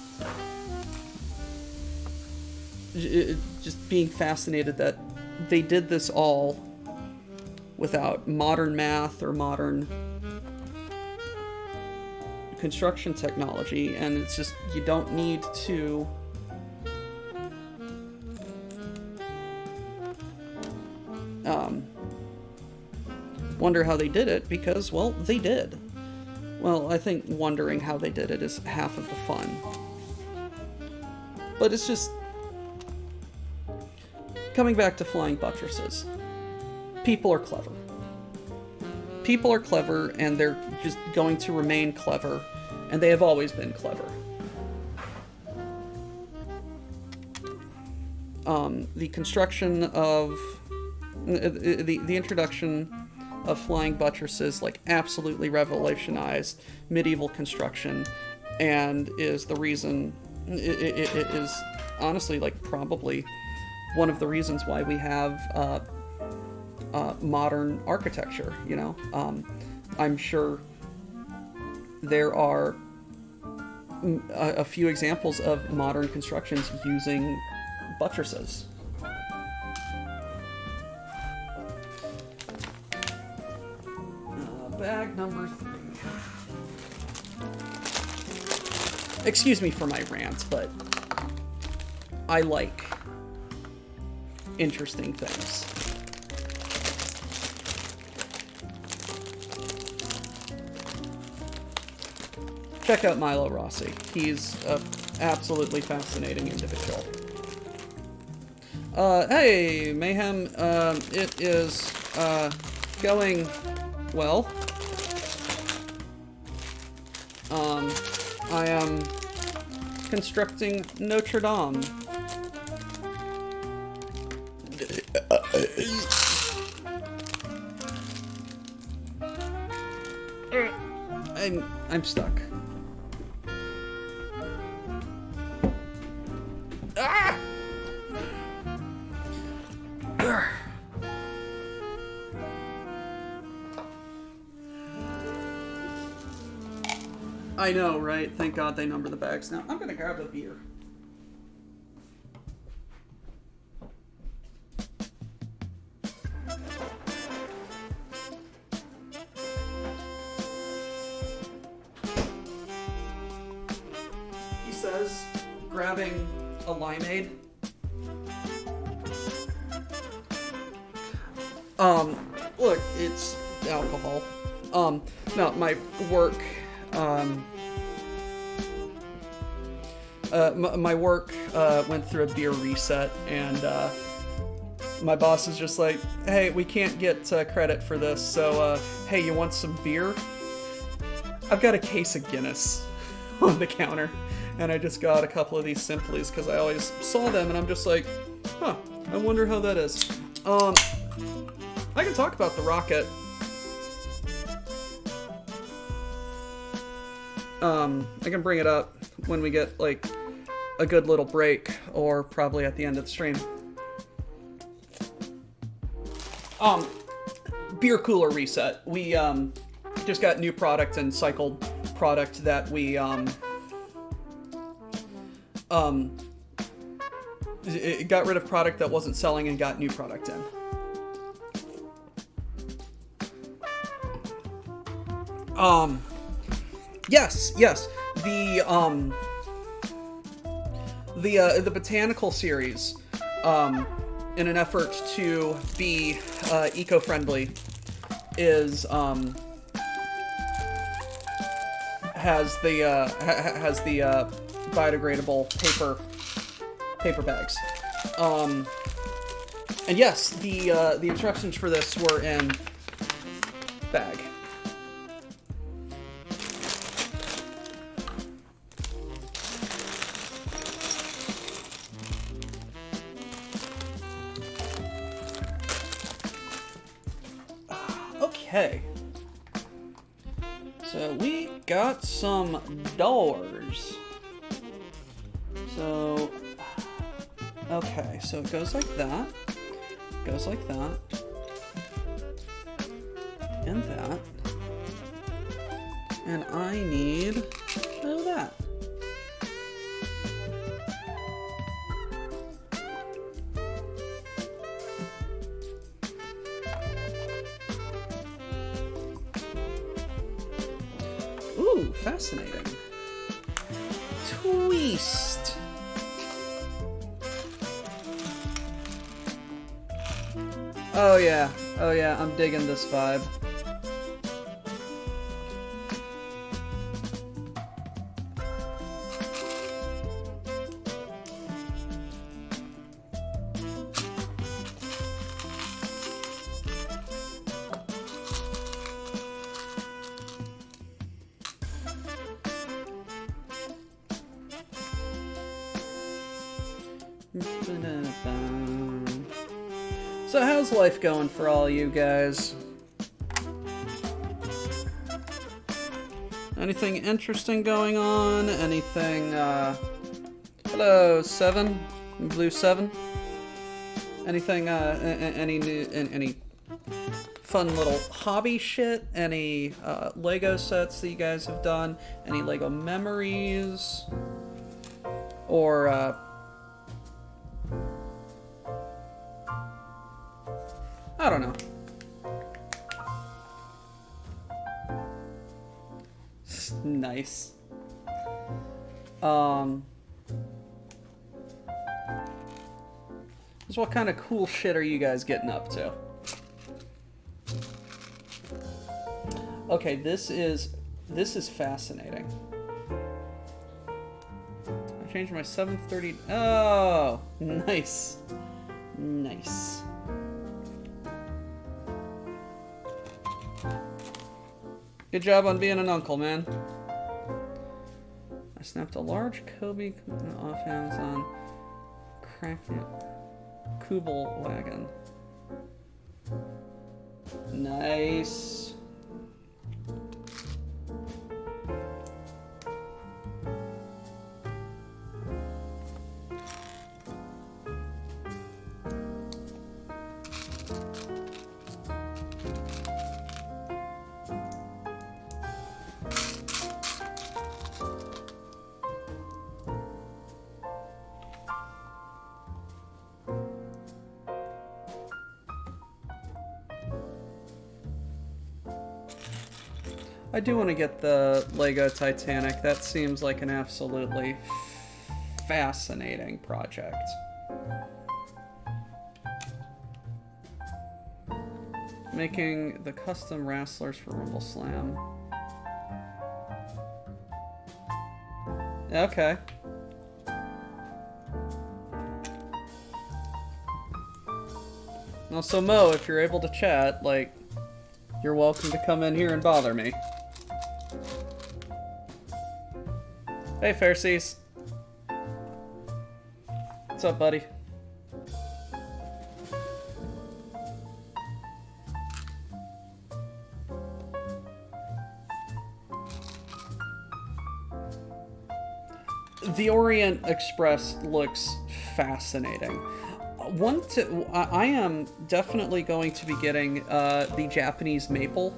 being fascinated that they did this all without modern math or modern construction technology. And it's just, you don't need to wonder how they did it, because, well, they did. Well, I think wondering how they did it is half of the fun. But it's just coming back to flying buttresses. People are clever. People are clever, and they're just going to remain clever, and they have always been clever. The construction of the introduction of flying buttresses like absolutely revolutionized medieval construction, and is the reason it is honestly like probably one of the reasons why we have modern architecture. You know, I'm sure there are a few examples of modern constructions using buttresses. Bag number 3. Excuse me for my rants, but I like interesting things. Check out Milo Rossi. He's an absolutely fascinating individual. Hey, Mayhem, it is going well. I am constructing Notre-Dame. I'm stuck. Ah! I know, right? Thank God they number the bags now. I'm gonna grab a beer. He says, grabbing a limeade. Look, it's alcohol. No, my work, my work went through a beer reset, and my boss is just like, hey, we can't get credit for this, so hey, you want some beer? I've got a case of Guinness on the counter, and I just got a couple of these Simplies because I always saw them, and I'm just like, huh, I wonder how that is. I can talk about the rocket. I can bring it up when we get, like, a good little break, or probably at the end of the stream. Beer cooler reset. We, just got new product and cycled product that we, It got rid of product that wasn't selling and got new product in. Yes. The botanical series, in an effort to be eco-friendly, has the biodegradable paper bags. And yes, the instructions for this were in bag. Okay. So we got some doors. So, okay, so it goes like that, goes like that, and that, and I need that. Ooh, fascinating. Twist. Oh yeah, I'm digging this vibe. So how's life going for all you guys? Anything interesting going on? Anything, hello, 7? Blue 7? Anything, any new, any fun little hobby shit? Any, Lego sets that you guys have done? Any Lego memories? Or, I don't know. Nice. So what kind of cool shit are you guys getting up to? Okay, this is fascinating. I changed my 7:30. Oh, nice. Nice. Good job on being an uncle, man. I snapped a large Kobe off Amazon. Cracked it. Kubel wagon. Nice. I do want to get the Lego Titanic. That seems like an absolutely fascinating project. Making the custom wrestlers for Rumble Slam. Okay. Also, Mo, if you're able to chat, like, you're welcome to come in here and bother me. Hey, Fairseas. What's up, buddy? The Orient Express looks fascinating. I am definitely going to be getting the Japanese maple.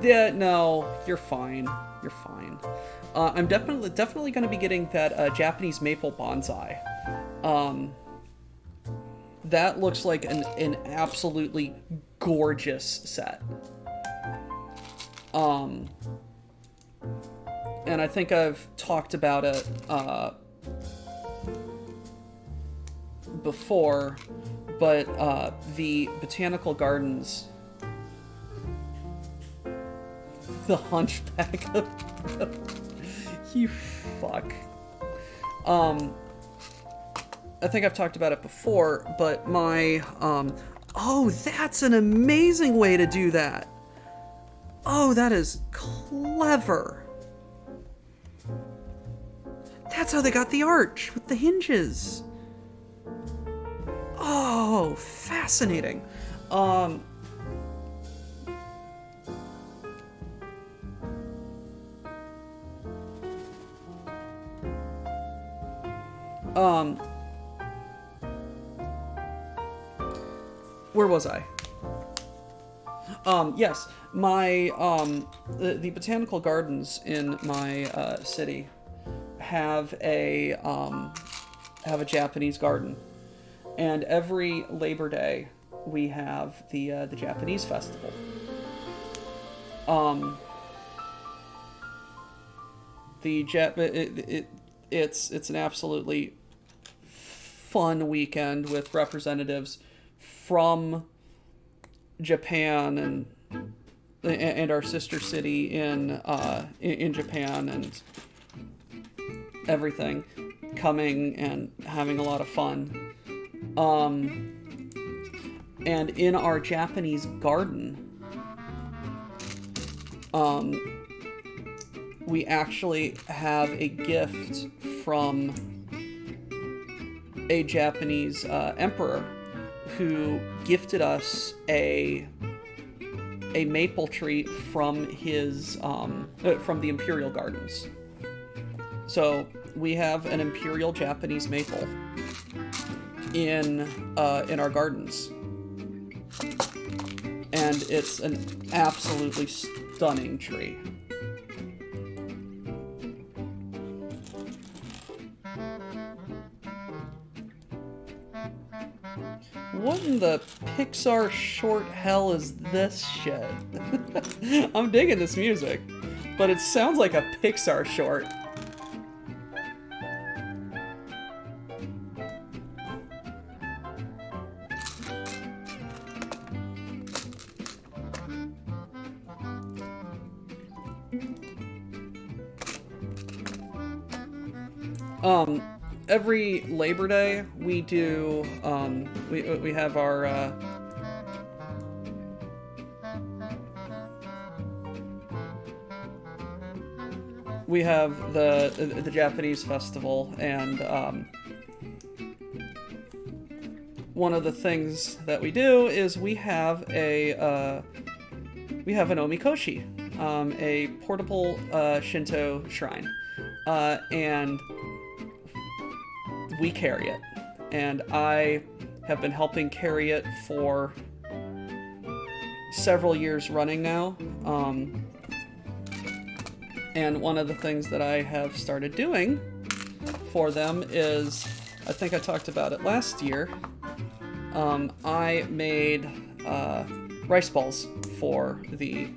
Yeah, no, you're fine. You're fine. I'm definitely going to be getting that Japanese maple bonsai. That looks like an absolutely gorgeous set. And I think I've talked about it before, but the botanical gardens, the hunchback of you fuck. I think I've talked about it before, but my oh, that's an amazing way to do that. Oh, that is clever. That's how they got the arch with the hinges. Oh, fascinating. Where was I? Yes, my the botanical gardens in my city have a Japanese garden, and every Labor Day we have the Japanese festival. It's an absolutely fun weekend with representatives from Japan and our sister city in Japan and everything coming and having a lot of fun. And in our Japanese garden, we actually have a gift from a Japanese emperor who gifted us a maple tree from his from the Imperial Gardens. So we have an Imperial Japanese maple in our gardens, and it's an absolutely stunning tree. What in the Pixar short hell is this shit? I'm digging this music, but it sounds like a Pixar short. Every Labor Day we do we have our we have the Japanese festival, and one of the things that we do is we have an omikoshi, a portable Shinto shrine, and we carry it, and I have been helping carry it for several years running now. And one of the things that I have started doing for them is, I think I talked about it last year, I made rice balls for the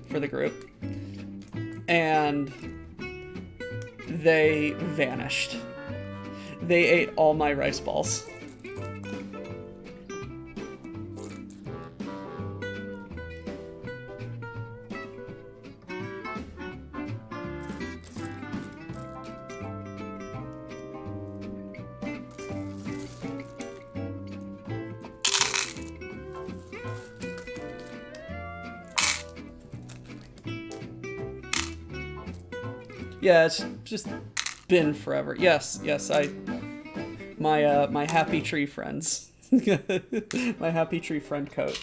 group, and they vanished. They ate all my rice balls. Yeah, it's just been forever. Yes, my happy tree friends. My happy tree friend coat.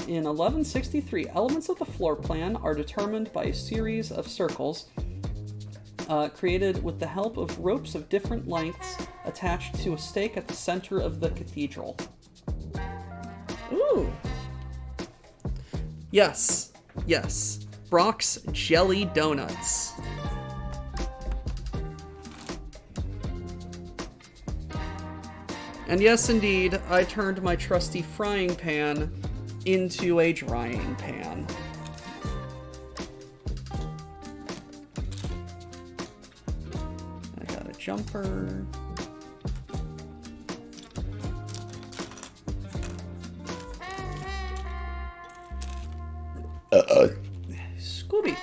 In 1163, elements of the floor plan are determined by a series of circles created with the help of ropes of different lengths attached to a stake at the center of the cathedral. Ooh. Yes. Yes. Brock's Jelly Donuts. And yes, indeed, I turned my trusty frying pan into a drying pan. I got a jumper. Scooby.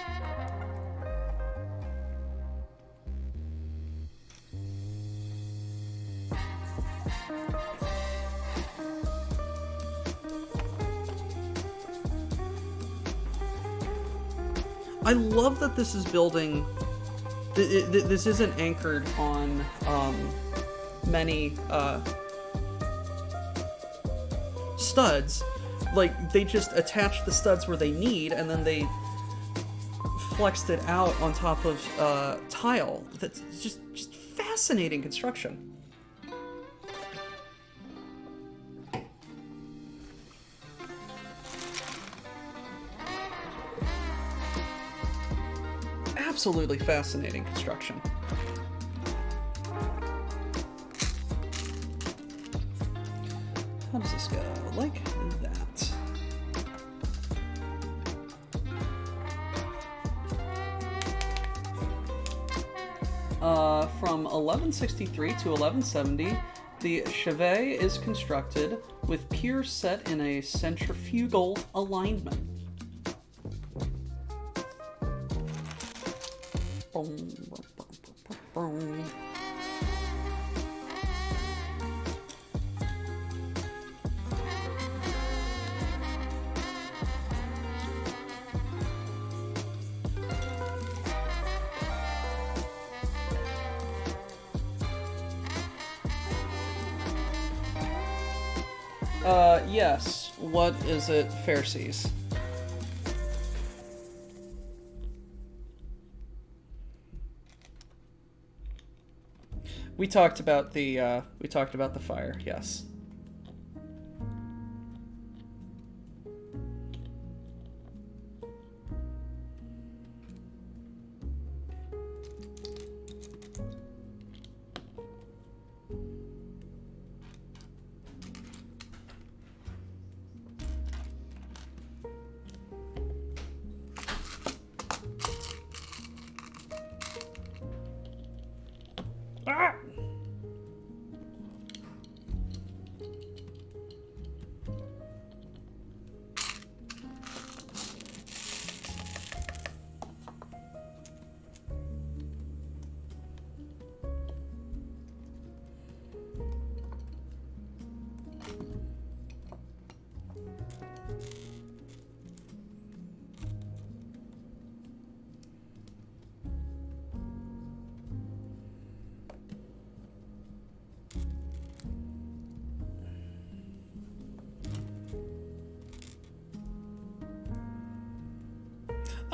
I love that this is building. This isn't anchored on many studs. Like, they just attach the studs where they need, and then they flexed it out on top of tile. That's just fascinating construction. Absolutely fascinating construction. How does this go? Like that. From 1163 to 1170, the chevet is constructed with piers set in a centrifugal alignment. Yes. What is it, Pharisees? We talked about the fire, yes.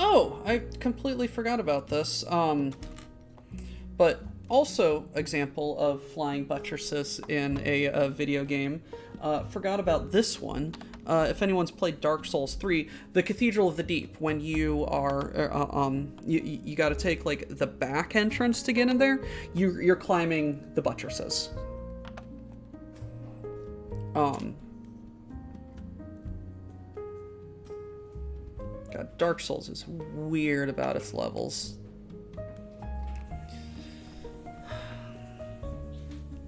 Oh, I completely forgot about this. But also example of flying buttresses in a video game. Forgot about this one. If anyone's played Dark Souls 3, the Cathedral of the Deep, when you are, you got to take like the back entrance to get in there. You're climbing the buttresses. God, Dark Souls is weird about its levels.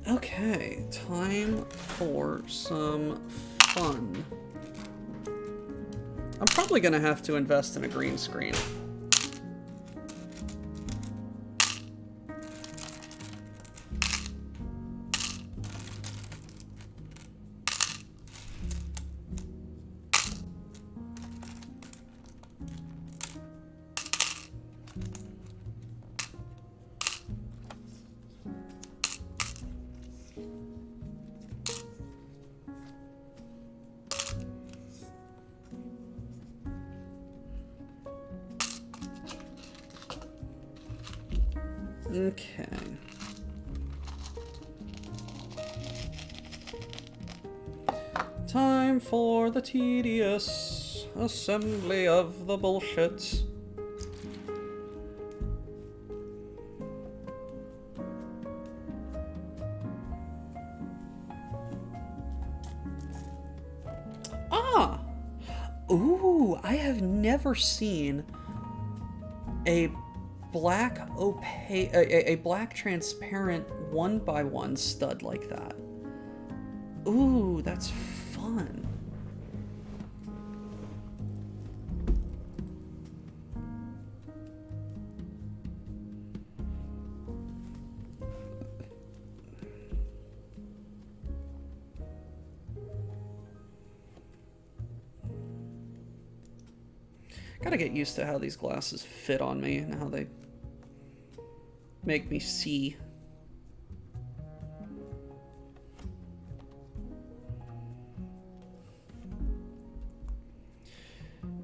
Okay, time for some fun. I'm probably gonna have to invest in a green screen. Okay. Time for the tedious assembly of the bullshit. Ah! Ooh, I have never seen a black opaque, a black transparent 1x1 stud like that. Ooh, that's fun. Gotta get used to how these glasses fit on me and how they make me see.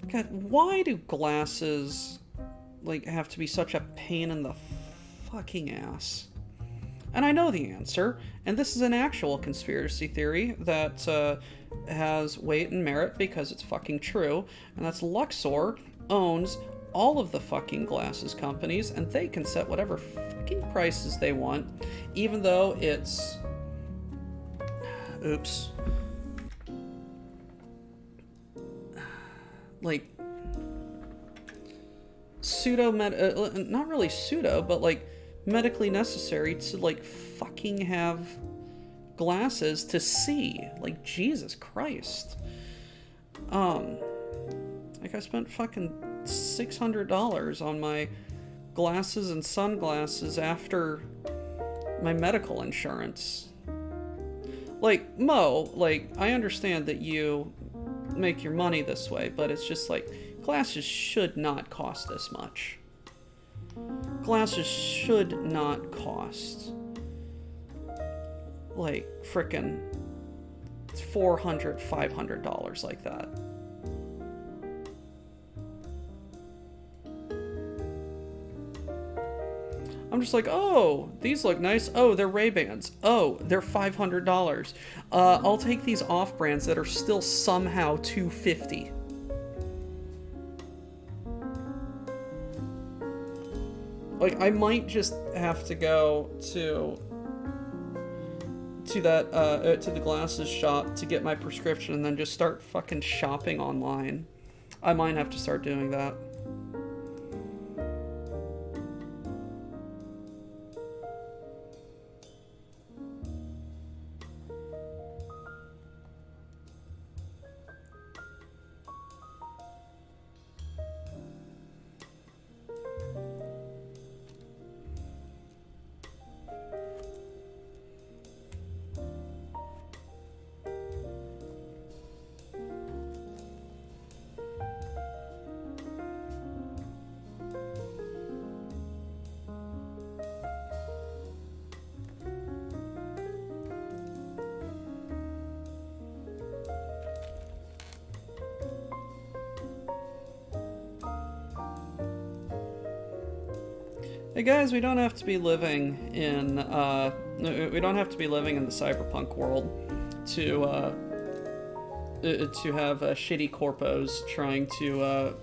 God, why do glasses, like, have to be such a pain in the fucking ass? And I know the answer, and this is an actual conspiracy theory that has weight and merit because it's fucking true, and that's Luxor owns all of the fucking glasses companies, and they can set whatever fucking prices they want, even though it's... Oops. Like, not really pseudo, but like medically necessary to like fucking have glasses to see. Like, Jesus Christ. Like, I spent fucking $600 on my glasses and sunglasses after my medical insurance. Like, Mo, like, I understand that you make your money this way, but it's just like, glasses should not cost this much. Glasses should not cost like frickin' $400, $500 like that. I'm just like, oh, these look nice. Oh, they're Ray-Bans. Oh, they're $500. I'll take these off-brands that are still somehow $250. Like, I might just have to go to the glasses shop to get my prescription and then just start fucking shopping online. I might have to start doing that. Hey guys, we don't have to be living in the cyberpunk world to have shitty corpos trying to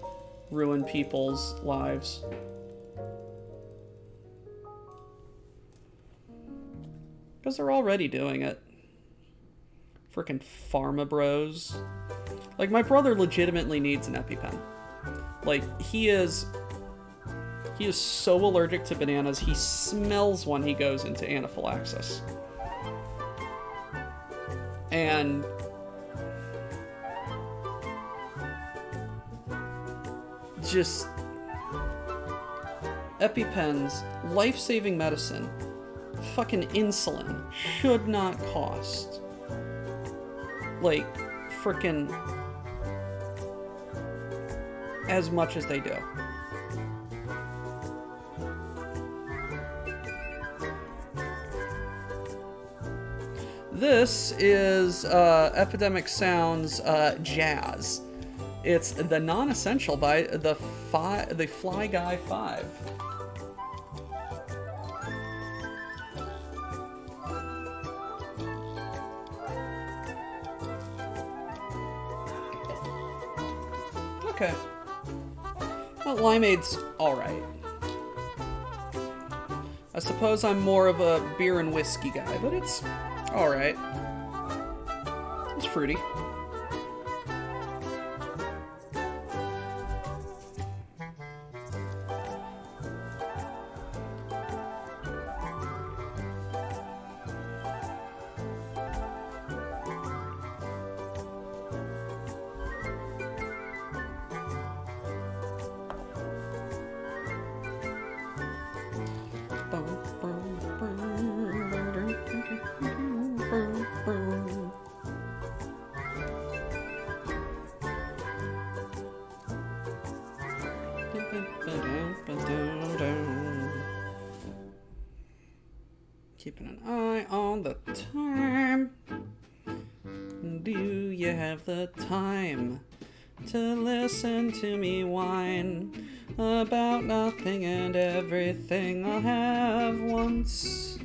ruin people's lives. Because they're already doing it. Frickin' pharma bros. Like, my brother legitimately needs an EpiPen. Like, he is so allergic to bananas, he smells one, he goes into anaphylaxis. And just EpiPens, life-saving medicine, fucking insulin should not cost like frickin' as much as they do. This is Epidemic Sound's Jazz. It's the non-essential by the Fly Guy 5. Okay. Well, limeade's alright. I suppose I'm more of a beer and whiskey guy, but it's alright. It's fruity. Keeping an eye on the time. Do you have the time to listen to me whine about nothing and everything I'll have once?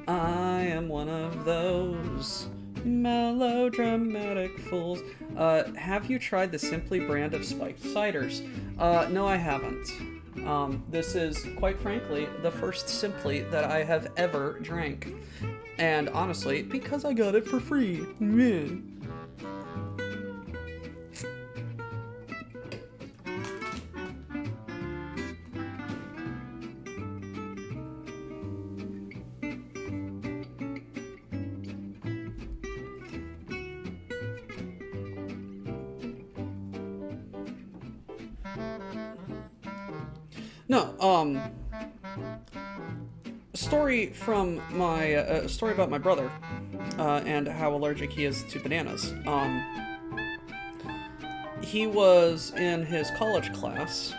I am one of those melodramatic fools. Have you tried the Simply brand of spiked ciders? No, I haven't. This is, quite frankly, the first Simply that I have ever drank. And honestly, because I got it for free. Meh. No, story from my story about my brother and how allergic he is to bananas. He was in his college class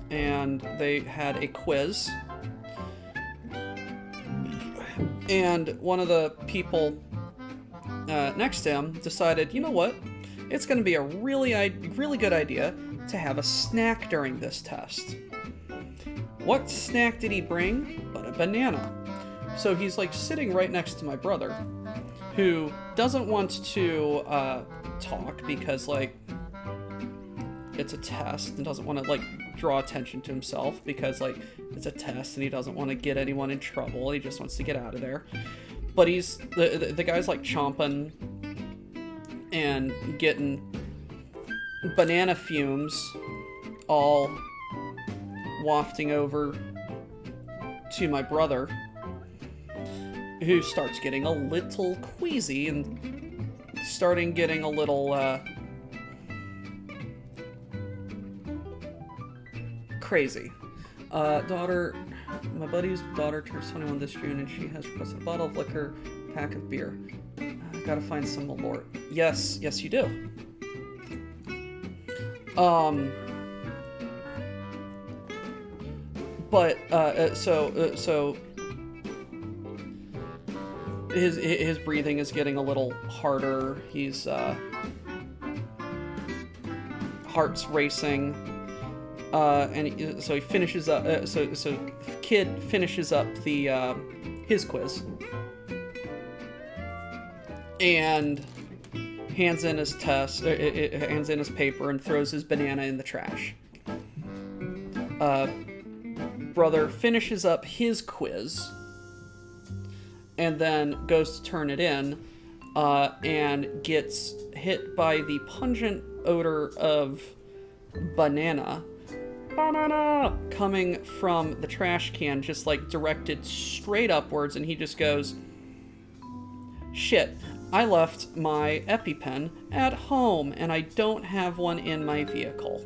and they had a quiz, and one of the people next to him decided, you know what, it's going to be a really good idea to have a snack during this test. What snack did he bring but a banana? So he's like sitting right next to my brother, who doesn't want to talk because like it's a test, and doesn't want to like draw attention to himself because like it's a test and he doesn't want to get anyone in trouble. He just wants to get out of there. But he's the guy's like chomping and getting banana fumes all wafting over to my brother, who starts getting a little queasy and starting getting a little crazy. My buddy's daughter turns 21 this June, and she has requested a bottle of liquor, pack of beer. I gotta find some Malort. Yes, you do. But so his breathing is getting a little harder. He's heart's racing, and so he finishes up. So the kid finishes up the his quiz and hands in his test, hands in his paper, and throws his banana in the trash. Brother finishes up his quiz and then goes to turn it in and gets hit by the pungent odor of banana coming from the trash can, just like directed straight upwards, and he just goes, shit, I left my EpiPen at home and I don't have one in my vehicle.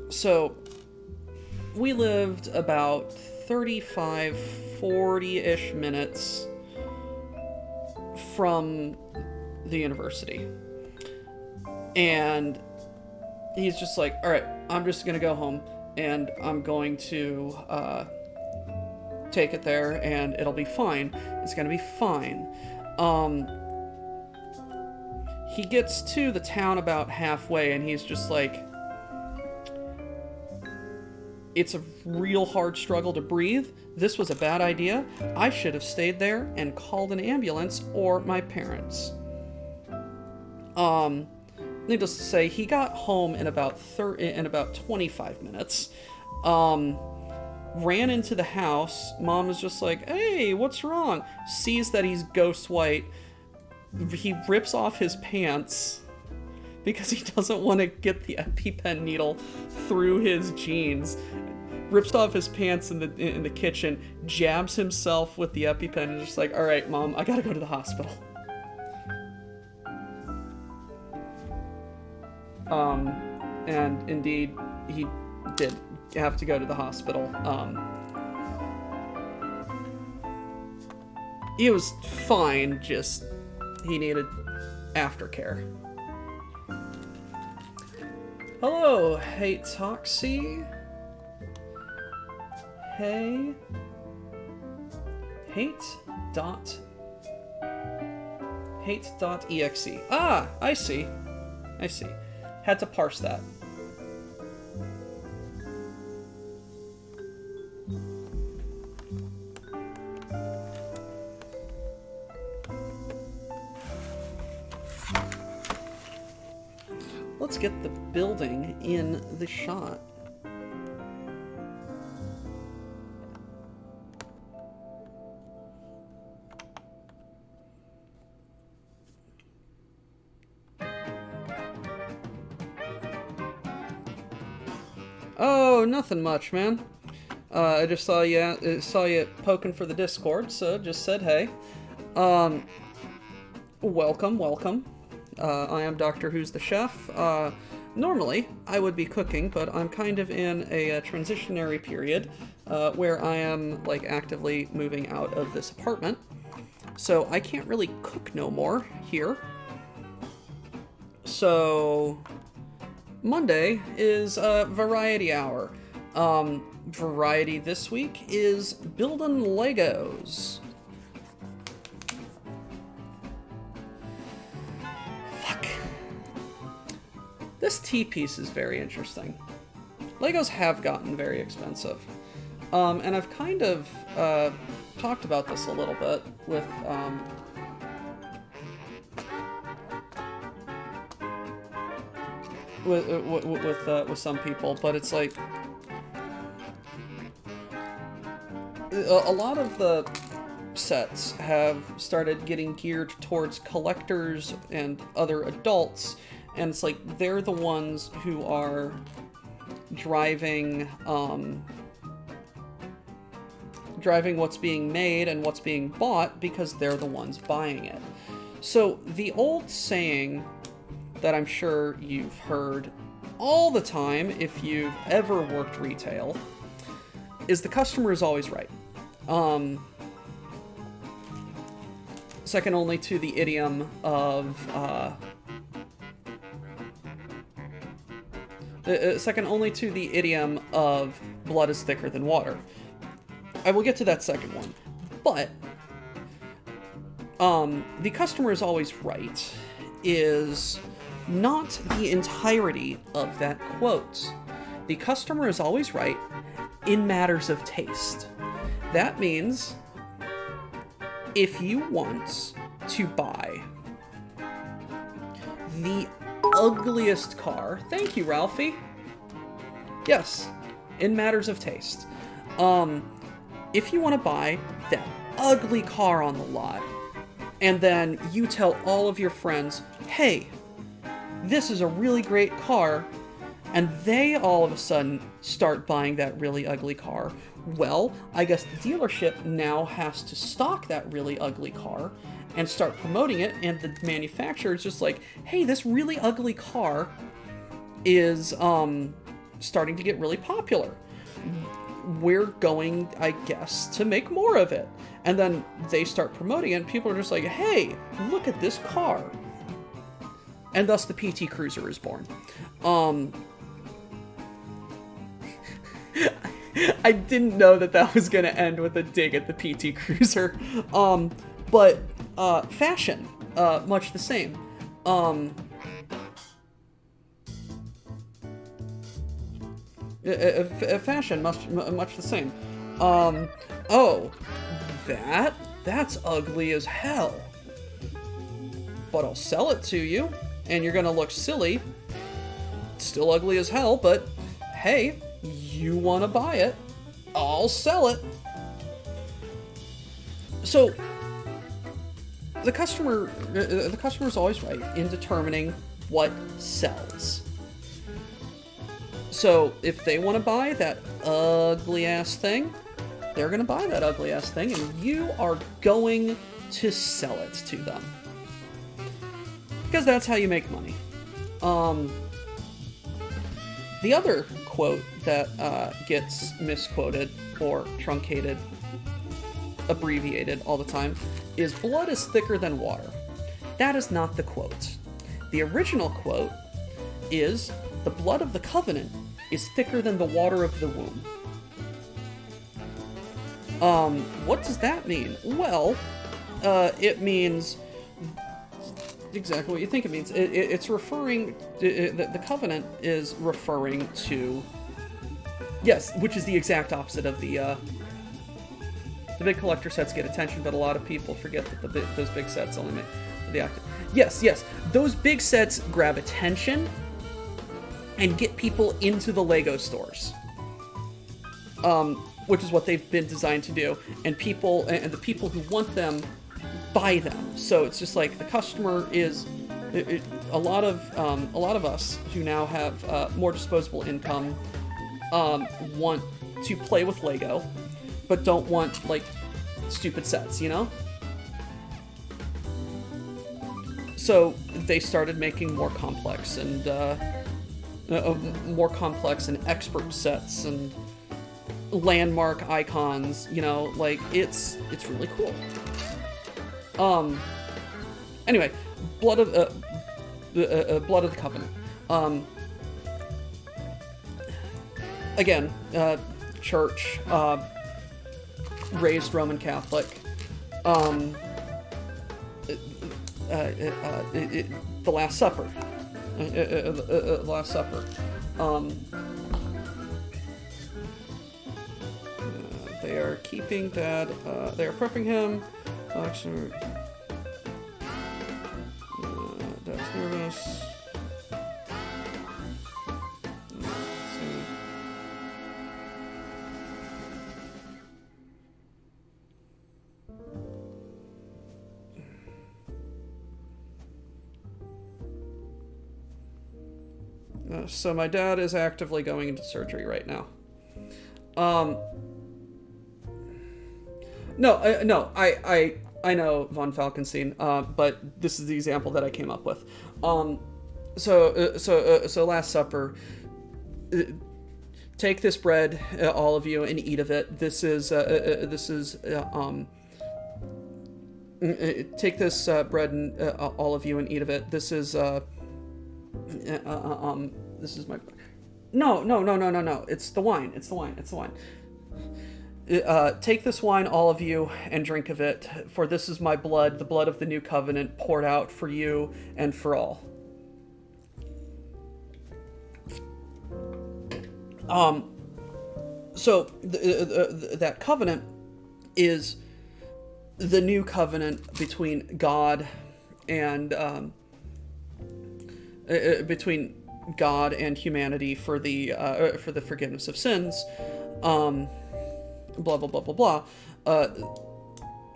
So we lived about 35, 40-ish minutes from the university. And he's just like, all right, I'm just going to go home and I'm going to take it there and it'll be fine. It's going to be fine. He gets to the town about halfway and he's just like, it's a real hard struggle to breathe. This was a bad idea. I should have stayed there and called an ambulance or my parents. needless to say, he got home in about 25 minutes. Ran into the house. Mom was just like, "Hey, what's wrong?" Sees that he's ghost white. He rips off his pants because he doesn't want to get the EpiPen needle through his jeans. Rips off his pants in the kitchen, jabs himself with the EpiPen, and is just like, "All right, Mom, I gotta go to the hospital." And indeed, he did have to go to the hospital. He was fine, just he needed aftercare. Hello, Hey Toxie. Hey. Hate.exe. Ah, I see. Had to parse that. Let's get the building in the shot. Oh, nothing much, man. I just saw you poking for the Discord, so just said hey. Welcome. I am Doctor Who's the Chef. Normally, I would be cooking, but I'm kind of in a transitionary period where I am like actively moving out of this apartment. So I can't really cook no more here. So Monday is variety hour. Variety this week is building Legos. Fuck. This tea piece is very interesting. Legos have gotten very expensive. And I've kind of talked about this a little bit with some people, but it's like a lot of the sets have started getting geared towards collectors and other adults, and it's like they're the ones who are driving what's being made and what's being bought because they're the ones buying it. So the old saying that I'm sure you've heard all the time if you've ever worked retail is the customer is always right. Second only to the idiom of blood is thicker than water. I will get to that second one, but the customer is always right is not the entirety of that quote. The customer is always right in matters of taste. That means if you want to buy the ugliest car, thank you, Ralphie. Yes, in matters of taste. If you want to buy that ugly car on the lot, and then you tell all of your friends, hey, this is a really great car, and they all of a sudden start buying that really ugly car, well, I guess the dealership now has to stock that really ugly car and start promoting it, and the manufacturer is just like, hey, this really ugly car is starting to get really popular. We're going, I guess, to make more of it. And then they start promoting it, and people are just like, hey, look at this car. And thus the PT Cruiser is born. I didn't know that was going to end with a dig at the PT Cruiser. But fashion, much the same. Fashion, much the same. Oh, that's ugly as hell. But I'll sell it to you, and you're gonna look silly, still ugly as hell, but hey, you want to buy it, I'll sell it. So the customer's always right in determining what sells. So if they want to buy that ugly ass thing, they're going to buy that ugly ass thing, and you are going to sell it to them. Because that's how you make money. The other quote that gets misquoted or truncated, abbreviated all the time, is "blood is thicker than water." That is not the quote. The original quote is "the blood of the covenant is thicker than the water of the womb." What does that mean? Well, it means exactly what you think it means. It's referring, the covenant is referring to, yes, which is the exact opposite of the big collector sets get attention, but a lot of people forget that those big sets only make the active. Yes, those big sets grab attention and get people into the Lego stores. Which is what they've been designed to do, and the people who want them buy them. So it's just like the customer is a lot of us who now have more disposable income want to play with Lego, but don't want like stupid sets, you know? So they started making more complex and expert sets and landmark icons, you know, like it's really cool. Anyway, blood of the covenant. Again, church, raised Roman Catholic. The Last Supper. The Last Supper. They are keeping that. They are prepping him. Actually, Dad's nervous. So my dad is actively going into surgery right now. No, I know von Falkenstein, but this is the example that I came up with. So Last Supper. Take this bread, all of you, and eat of it. Take this bread and all of you and eat of it. This is my. No. It's the wine. Take this wine, all of you, and drink of it, for this is my blood, the blood of the new covenant, poured out for you and for all. So that covenant is the new covenant between God and humanity for the forgiveness of sins. Blah blah blah blah blah.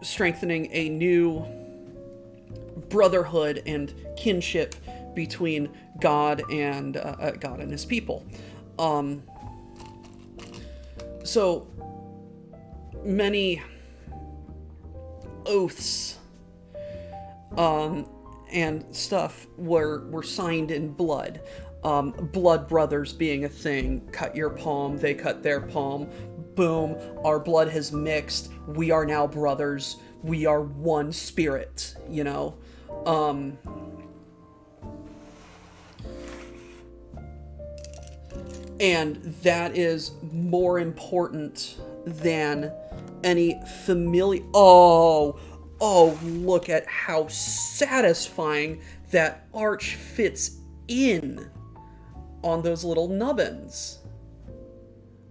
Strengthening a new brotherhood and kinship between God and His people. So many oaths and stuff were signed in blood. Blood brothers being a thing. Cut your palm, they cut their palm. Boom, our blood has mixed. We are now brothers. We are one spirit, you know? And that is more important than any familiar... Oh, look at how satisfying that arch fits in on those little nubbins.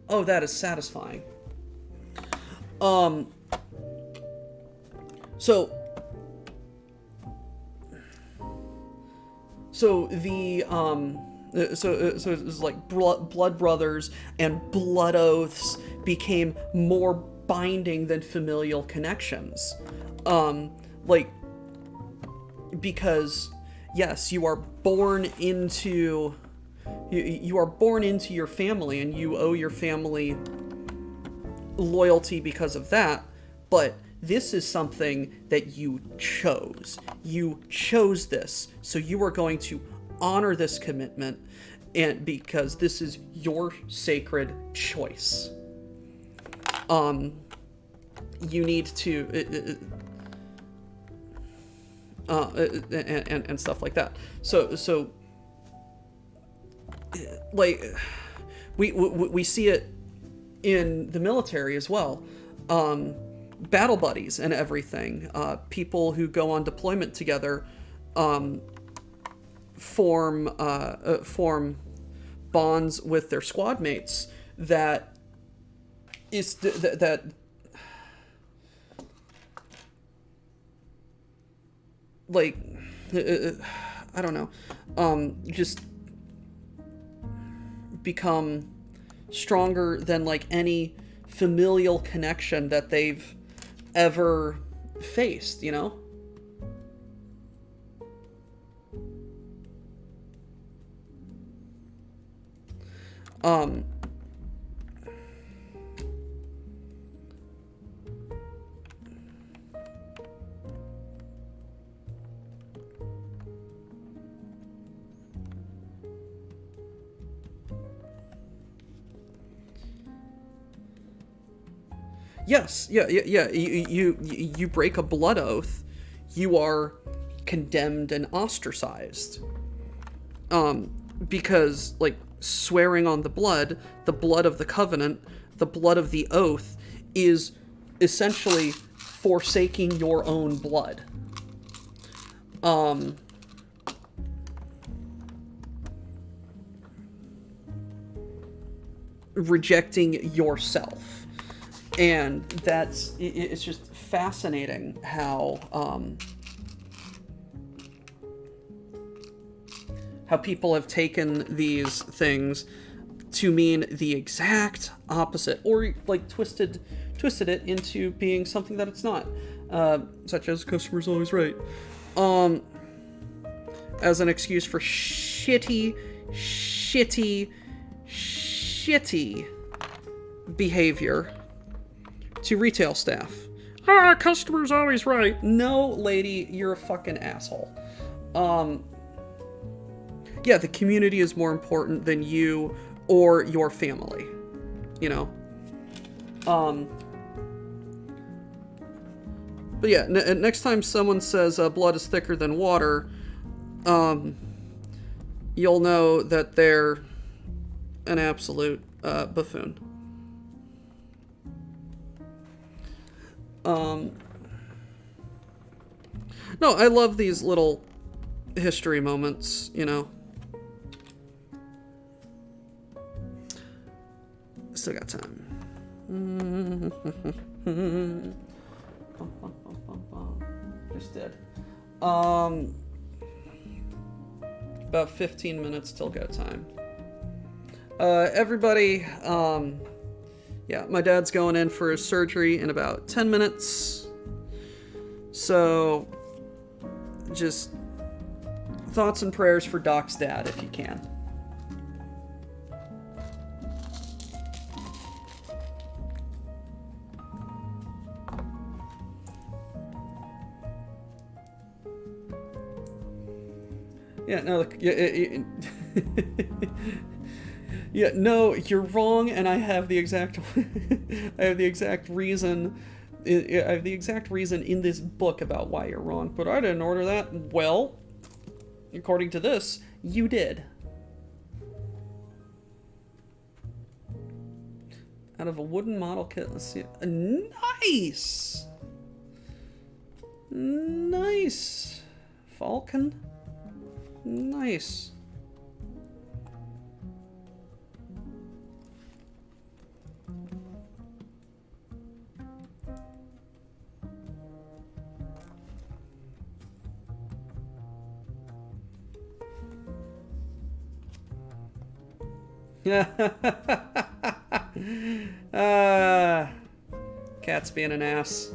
Oh, that is satisfying. So so it was like blood brothers and blood oaths became more binding than familial connections. Like, because yes, you are born into you are born into your family, and you owe your family loyalty because of that, but this is something that you chose. You chose this, so you are going to honor this commitment, and because this is your sacred choice. You need to and stuff like that. So like we see it in the military as well. Battle buddies and everything. People who go on deployment together form bonds with their squad mates that like I don't know, just become stronger than like any familial connection that they've ever faced, you know? Yes, yeah. You break a blood oath, you are condemned and ostracized. Because like swearing on the blood of the covenant, the blood of the oath is essentially forsaking your own blood. Rejecting yourself. And it's just fascinating how people have taken these things to mean the exact opposite, or like twisted it into being something that it's not, such as customer's always right, as an excuse for shitty behavior to retail staff. Customer's always right. No, lady, you're a fucking asshole. Yeah, the community is more important than you or your family, you know? But yeah, next time someone says blood is thicker than water, you'll know that they're an absolute buffoon. No, I love these little history moments, you know. Still got time. Just did. About 15 minutes till go time. Everybody, yeah, my dad's going in for his surgery in about 10 minutes. So, just thoughts and prayers for Doc's dad if you can. Yeah, no, look, yeah, no, you're wrong, and I have the exact, I have the exact reason in this book about why you're wrong, but I didn't order that. Well, according to this, you did. Out of a wooden model kit, let's see. Nice! Nice. Falcon? Nice. Cat's being an ass.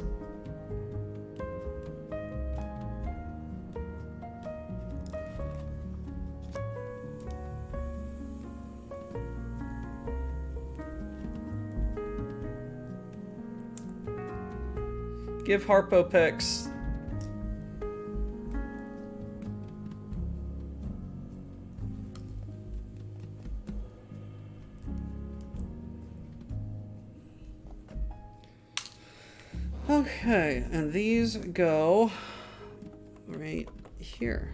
Give Harpo pics. Okay, and these go right here.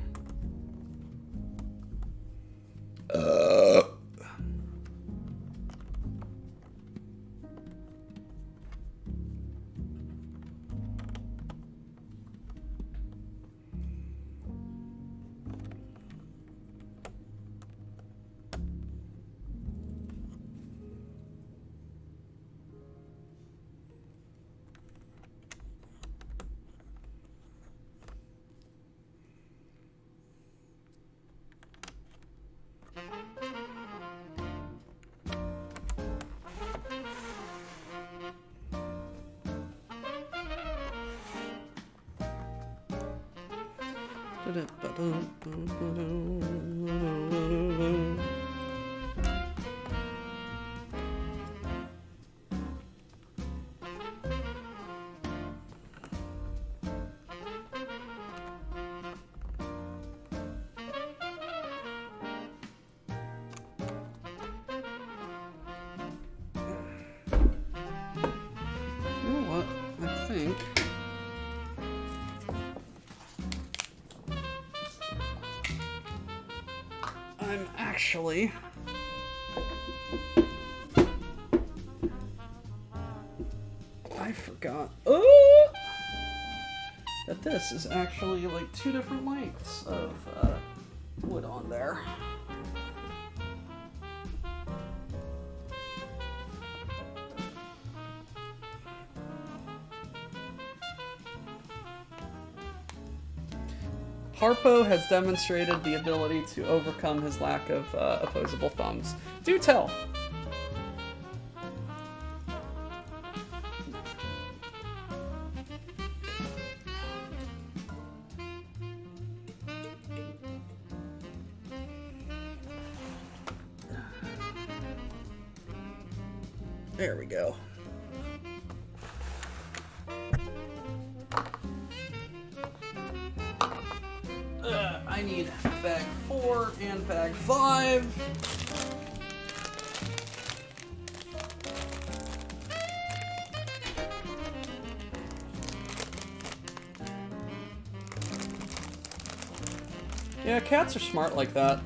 Actually, I forgot that this is actually like 2 different lengths of wood on there. Harpo has demonstrated the ability to overcome his lack of opposable thumbs. Do tell! There we go. I need bag 4 and bag 5. Yeah, cats are smart like that.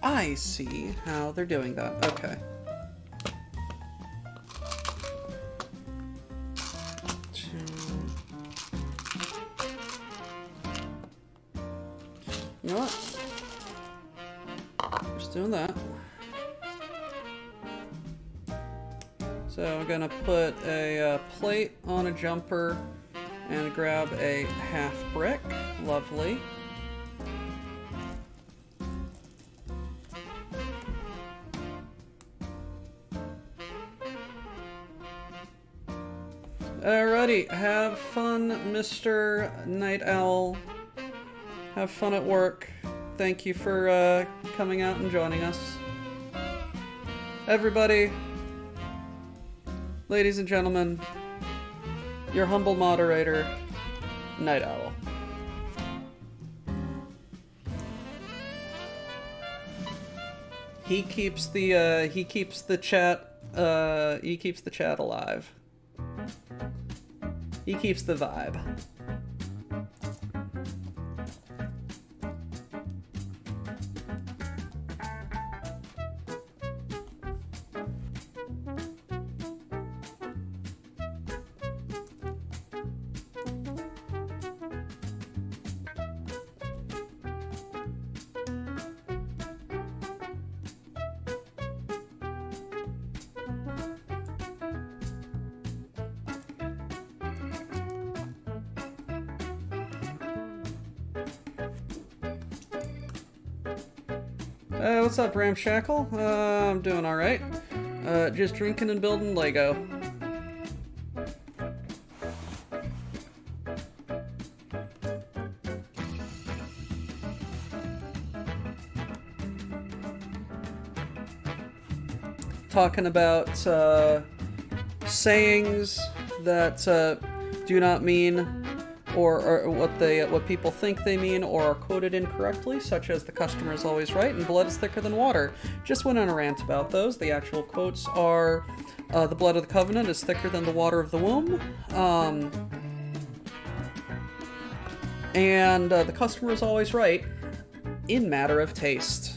I see how they're doing that. Okay. You know what? Just doing that. So I'm gonna put a plate on a jumper and grab a half brick. Lovely. Alrighty, have fun, Mr. Night Owl. Have fun at work. Thank you for coming out and joining us. Everybody, ladies and gentlemen, your humble moderator, Night Owl. He keeps the chat alive. He keeps the vibe. What's up, Ramshackle? I'm doing alright. Just drinking and building Lego. Talking about sayings that do not mean or what people think they mean or are quoted incorrectly, such as "the customer is always right" and "blood is thicker than water." Just went on a rant about those. The actual quotes are "the blood of the covenant is thicker than the water of the womb," and "the customer is always right" in matter of taste.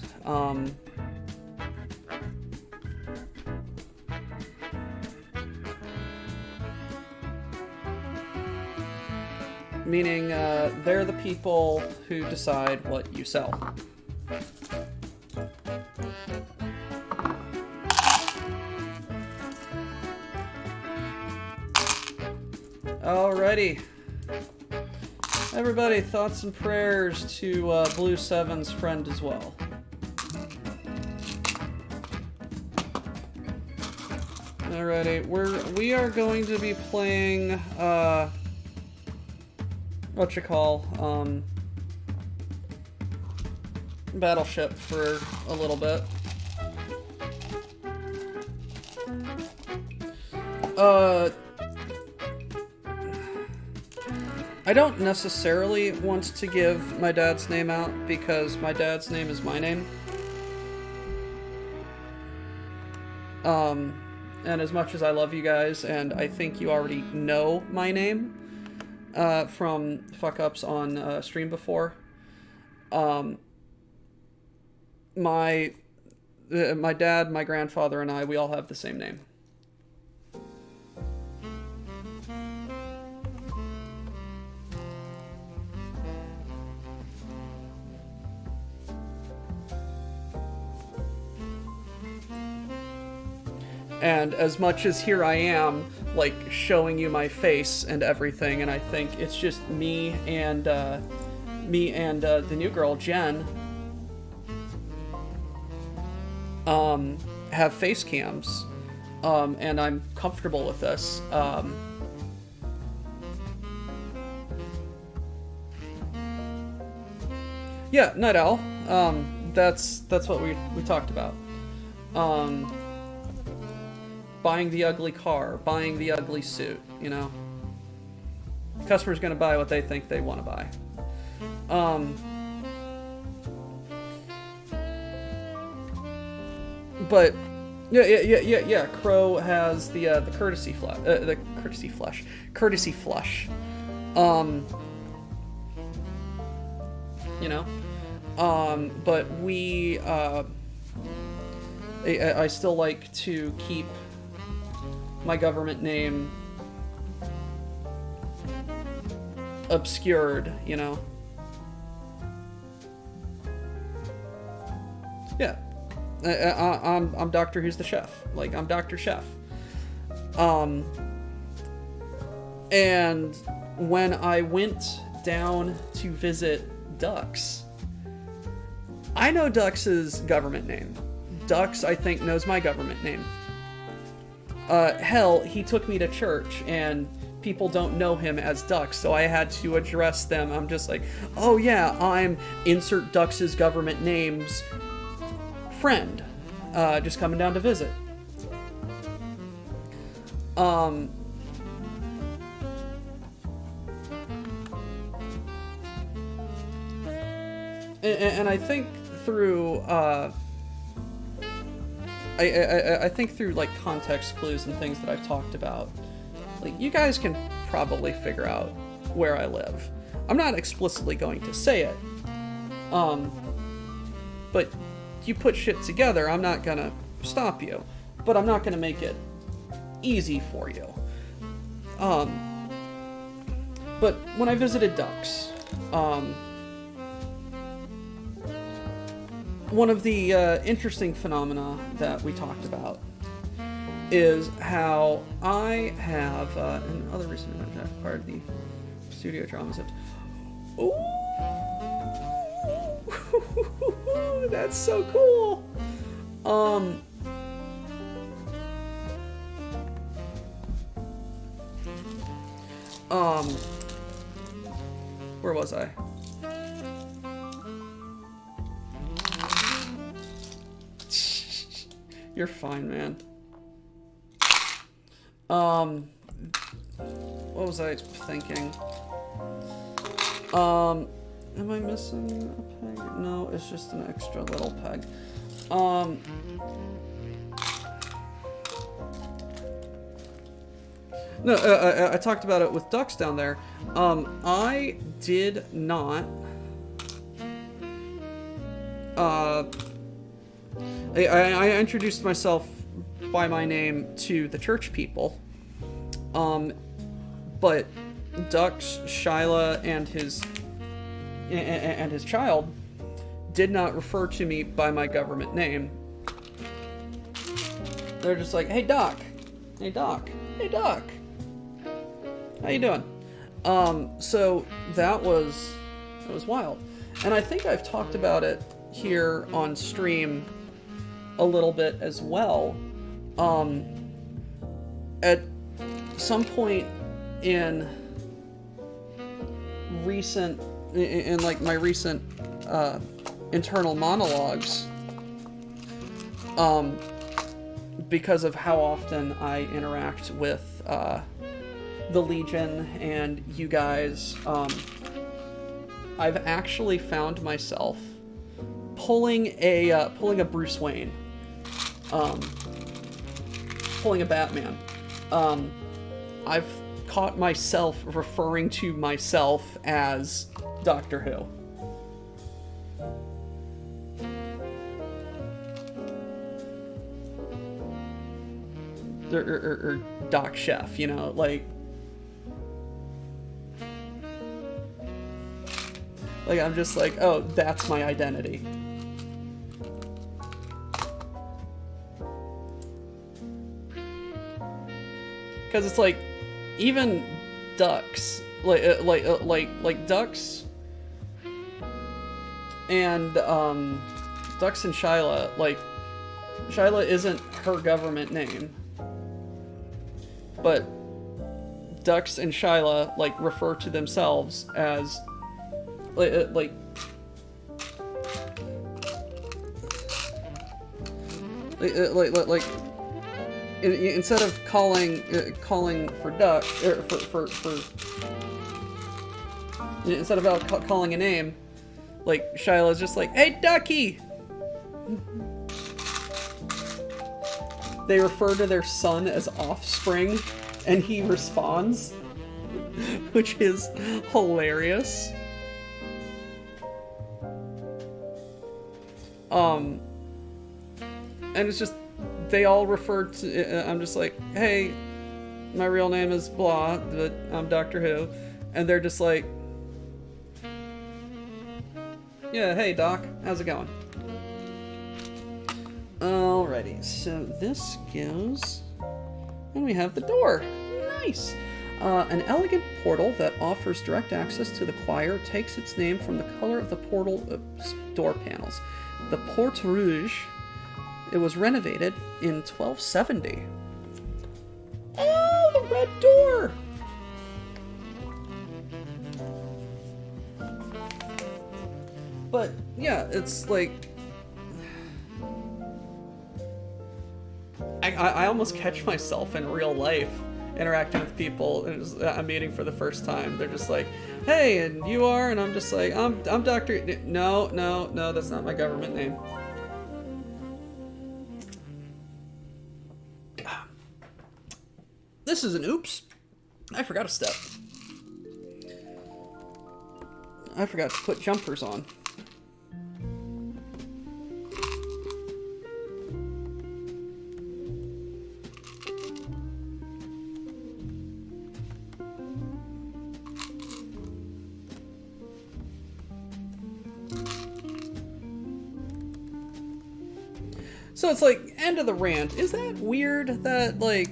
Meaning they're the people who decide what you sell. Alrighty. Everybody, thoughts and prayers to Blue Seven's friend as well. Alrighty, we are going to be playing Battleship for a little bit. I don't necessarily want to give my dad's name out because my dad's name is my name. And as much as I love you guys, and I think you already know my name, from fuck-ups on stream before. My dad, my grandfather, and I, we all have the same name. And as much as here I am, like, showing you my face and everything, and I think it's just me and the new girl, Jen, have face cams, and I'm comfortable with this. Yeah, Night Owl. That's what we talked about. Buying the ugly car, buying the ugly suit, you know. The customer's gonna buy what they think they want to buy. But yeah. Crow has the courtesy flush, courtesy flush. You know. But we I still like to keep my government name obscured, you know. Yeah, I'm Doctor Who's the Chef. Like, I'm Dr. Chef. And when I went down to visit Dux, I know Dux's government name. Dux, I think, knows my government name. Hell, he took me to church, and people don't know him as Dux, so I had to address them. I'm just like, oh yeah, I'm insert Dux's government name's friend, just coming down to visit. And I think through, I think through, like, context clues and things that I've talked about, like, you guys can probably figure out where I live. I'm not explicitly going to say it, but you put shit together, I'm not gonna stop you, but I'm not gonna make it easy for you. But when I visited Dux, one of the interesting phenomena that we talked about is how I have, and other recent events that acquired the studio dramas of, ooh, That's so cool. Where was I? You're fine, man. What was I thinking? Am I missing a peg? No, it's just an extra little peg. No, I talked about it with ducks down there. I did not. I introduced myself by my name to the church people. But Dux, Shyla, and his child did not refer to me by my government name. They're just like, "Hey Doc, hey Doc, hey Doc, how you doing?" So that was wild, and I think I've talked about it here on stream a little bit as well. At some point in like my recent internal monologues, because of how often I interact with the Legion and you guys, I've actually found myself pulling a Bruce Wayne, pulling a Batman. I've caught myself referring to myself as Doctor Who. Or Doc Chef, you know, like I'm just like, oh, that's my identity. Because it's like, even ducks, like ducks and Dux and Shyla, like Shyla isn't her government name, but Dux and Shyla like refer to themselves as like instead of calling for duck, or for instead of calling a name, like Shyla's just like, "Hey Ducky." They refer to their son as Offspring, and he responds, which is hilarious. And it's just, they all refer to, I'm just like, "Hey, my real name is blah, but I'm Doctor Who," and they're just like, "Yeah, hey Doc, how's it going?" Alrighty, so this goes, and we have the door. Nice! An elegant portal that offers direct access to the choir takes its name from the color of the portal door panels. The Porte Rouge. It was renovated in 1270. Oh, the red door! But yeah, it's like, I almost catch myself in real life interacting with people I'm meeting for the first time. They're just like, "Hey, and you are?" And I'm just like, I'm Dr. No, that's not my government name. This is an oops. I forgot a step. I forgot to put jumpers on. So it's like, end of the rant. Is that weird that, like,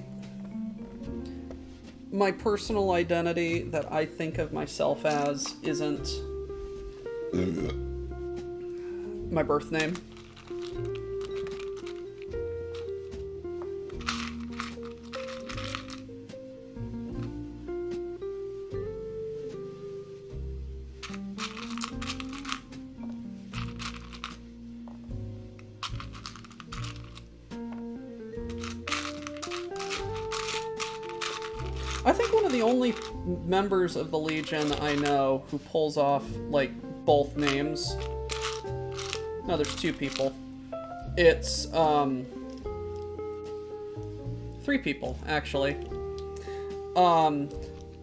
my personal identity that I think of myself as isn't My birth name. I think one of the only members of the Legion I know who pulls off, like, both names. No, there's two people. It's, 3 people, actually.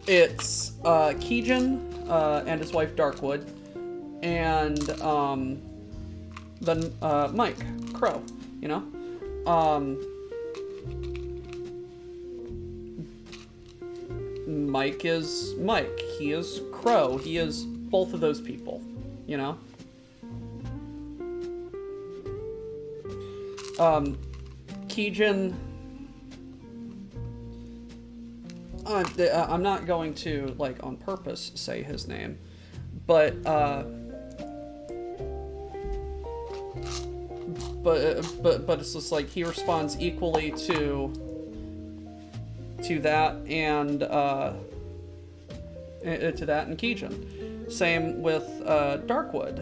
It's, Keegan, and his wife Darkwood, and, then, Mike Crow, you know? Mike is Mike. He is Crow. He is both of those people, you know? Keegan... I'm not going to, like, on purpose say his name, but it's just like he responds equally to that and Keegan. Same with Darkwood.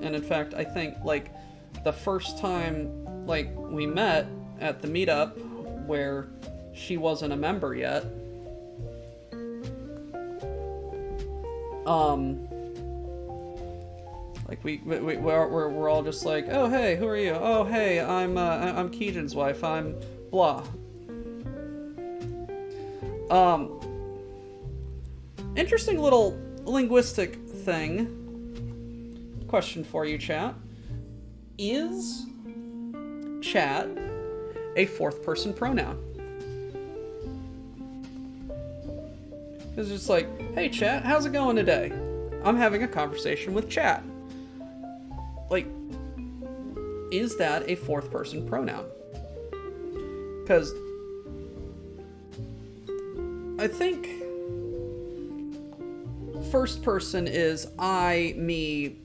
And in fact, I think like the first time like we met at the meetup where she wasn't a member yet, like we're all just like, oh hey, who are you? Oh hey, I'm Keegan's wife. I'm blah. Interesting little linguistic thing. Question for you, chat. Is chat a fourth person pronoun? It's just like, hey chat, how's it going today? I'm having a conversation with chat. Like, is that a fourth person pronoun? Because I think first person is I, me,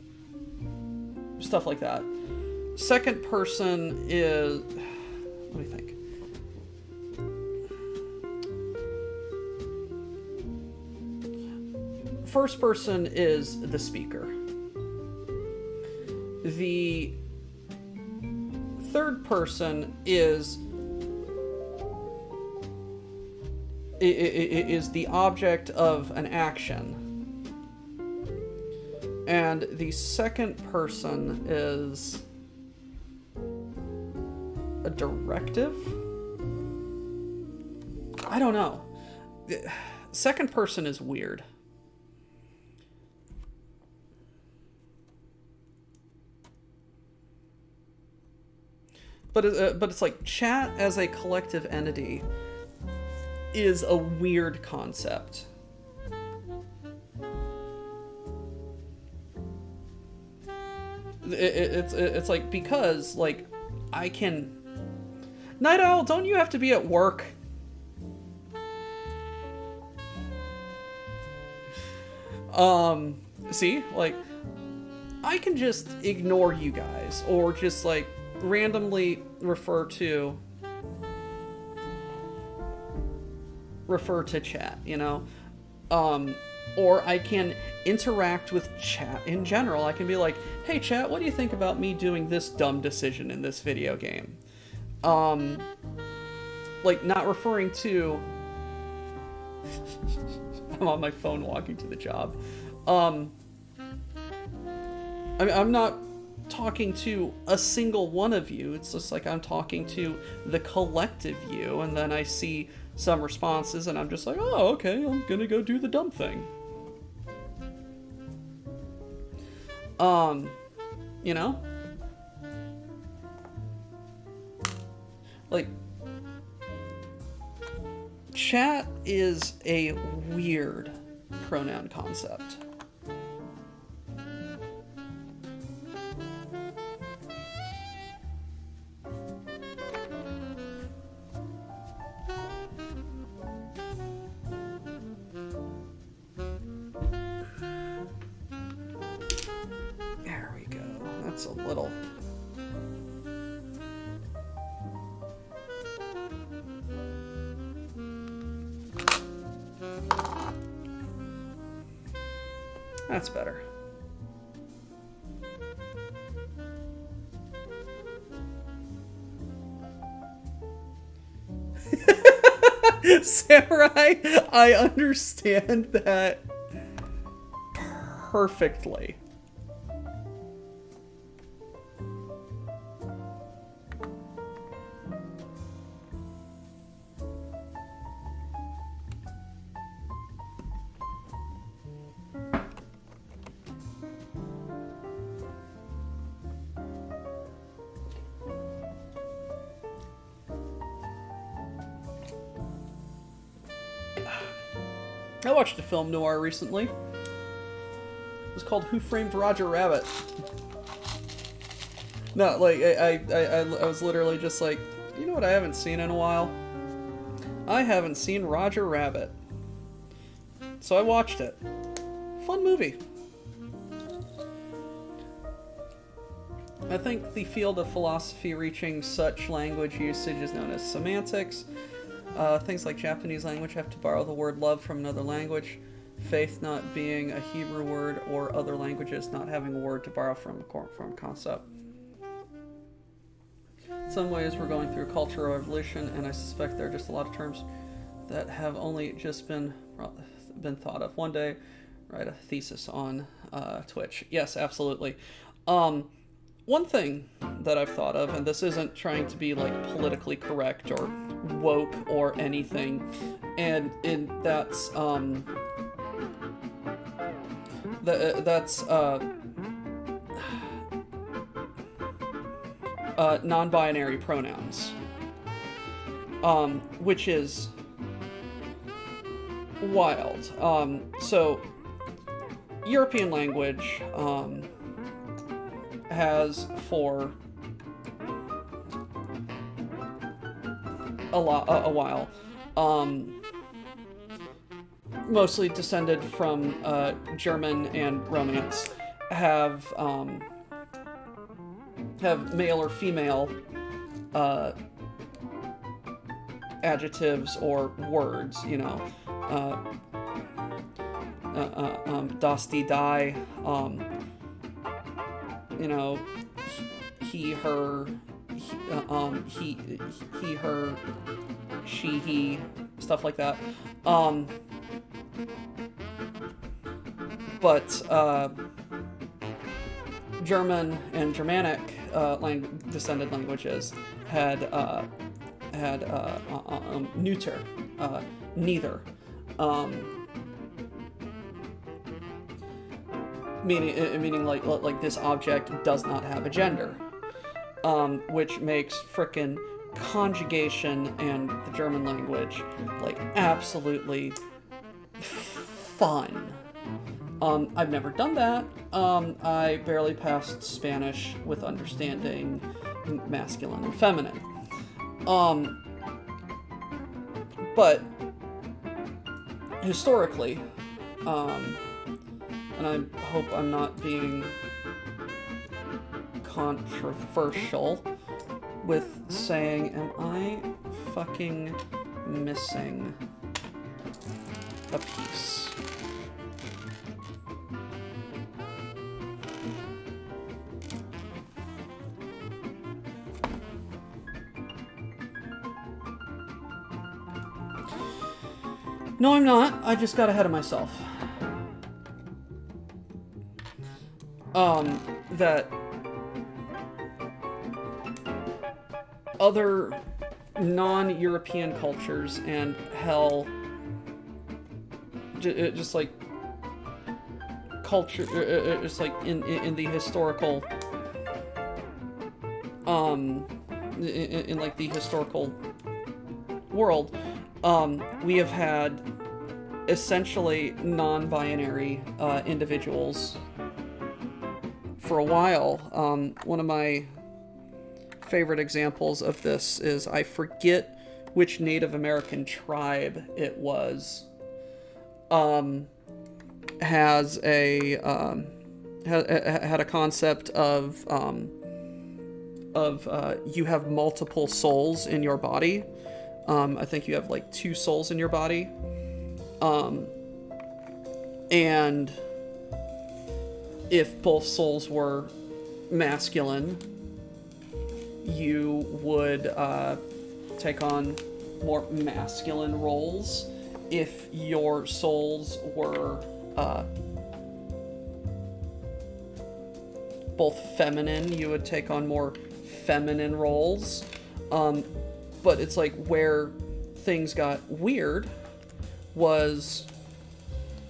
stuff like that. Second person is... Let me think. First person is the speaker. The third person is the object of an action. And the second person is a directive? I don't know. Second person is weird. But it's like chat as a collective entity is a weird concept. It's like, because like I can... Night Owl, don't you have to be at work? See, like I can just ignore you guys or just like randomly refer to chat, you know? Or I can interact with chat in general. I can be like, hey chat, what do you think about me doing this dumb decision in this video game? Like not referring to... I'm on my phone walking to the job. I'm not talking to a single one of you. It's just like I'm talking to the collective you, and then I see some responses and I'm just like, oh, okay, I'm gonna go do the dumb thing. You know? Like, chat is a weird pronoun concept. That's a little. That's better. Samurai, I understand that perfectly. I watched a film noir recently. It was called Who Framed Roger Rabbit. No, like, I was literally just like, you know what I haven't seen in a while? I haven't seen Roger Rabbit. So I watched it. Fun movie. I think the field of philosophy reaching such language usage is known as semantics. Things like Japanese language have to borrow the word love from another language. Faith not being a Hebrew word, or other languages not having a word to borrow from a concept. In some ways, we're going through a cultural revolution, and I suspect there are just a lot of terms that have only just been thought of. One day, write a thesis on Twitch. Yes, absolutely. One thing that I've thought of, and this isn't trying to be like politically correct or woke or anything, and that's non-binary pronouns, which is wild. So European language has for a while mostly descended from German and Romance, have male or female adjectives or words, you know, das, die, die, you know, he, her, he, her, she, he, stuff like that. But German and Germanic descended languages had neuter, neither, meaning like this object does not have a gender, which makes frickin' conjugation and the German language like absolutely fun. I've never done that. I barely passed Spanish with understanding masculine and feminine. But historically, and I hope I'm not being controversial with saying, am I fucking missing a piece? No, I'm not. I just got ahead of myself. That other non-European cultures and hell, just like culture, just like in the historical, in like the historical world, we have had essentially non-binary individuals for a while. One of my favorite examples of this is, I forget which Native American tribe it was, has a had a concept of you have multiple souls in your body. I think you have like 2 souls in your body. And if both souls were masculine, you would take on more masculine roles. If your souls were both feminine, you would take on more feminine roles. But it's like where things got weird was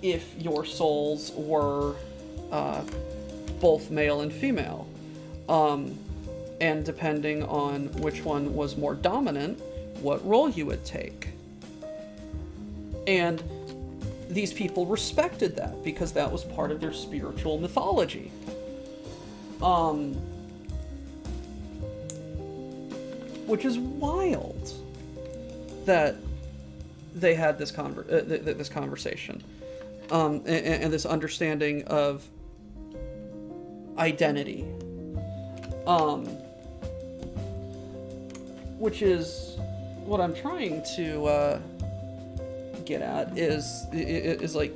if your souls were both male and female. And depending on which one was more dominant, what role you would take. And these people respected that because that was part of their spiritual mythology. Which is wild that they had this conversation, and this understanding of identity, which is what I'm trying to get at is like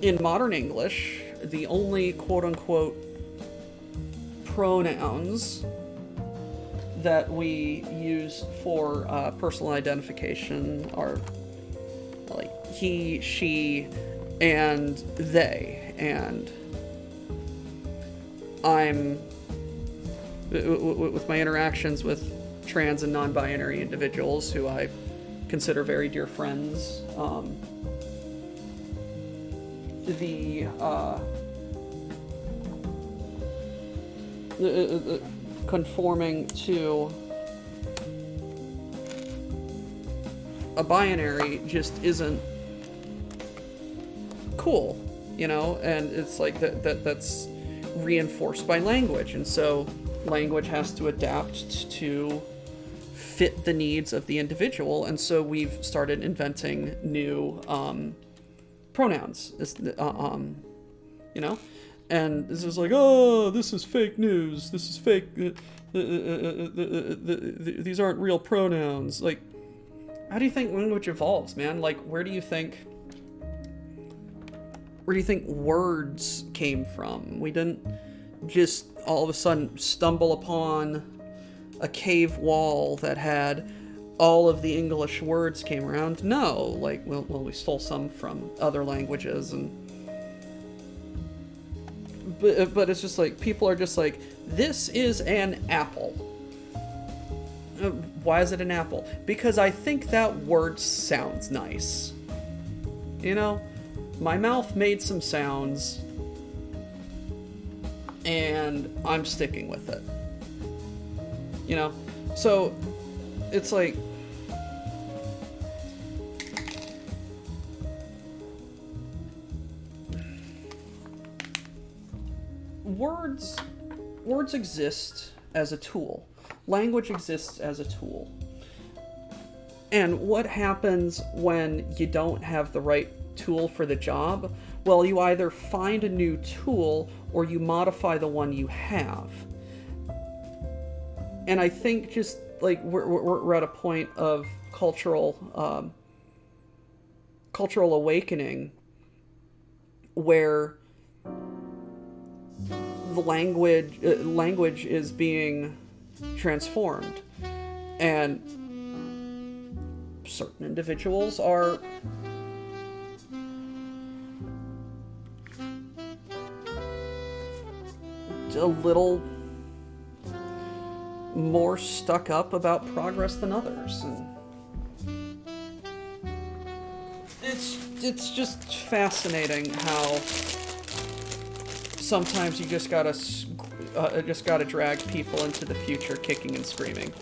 in modern English, the only quote-unquote pronouns that we use for personal identification are like he, she, and they. And I'm, with my interactions with trans and non-binary individuals who I consider very dear friends, conforming to a binary just isn't cool, you know, and it's like that's reinforced by language, and so language has to adapt to fit the needs of the individual, and so we've started inventing new pronouns, you know. And this is like, oh, this is fake news. This is fake. These aren't real pronouns. Like, how do you think language evolves, man? Like, where do you think words came from? We didn't just all of a sudden stumble upon a cave wall that had all of the English words came around. No, like, well, we stole some from other languages, and but it's just like, people are just like, this is an apple. Why is it an apple? Because I think that word sounds nice. You know, my mouth made some sounds, and I'm sticking with it. You know, so it's like, words exist as a tool. Language exists as a tool. And what happens when you don't have the right tool for the job? Well, you either find a new tool or you modify the one you have. And I think just like we're at a point of cultural awakening where the language is being transformed, and certain individuals are a little more stuck up about progress than others, and it's just fascinating how sometimes you just gotta drag people into the future kicking and screaming.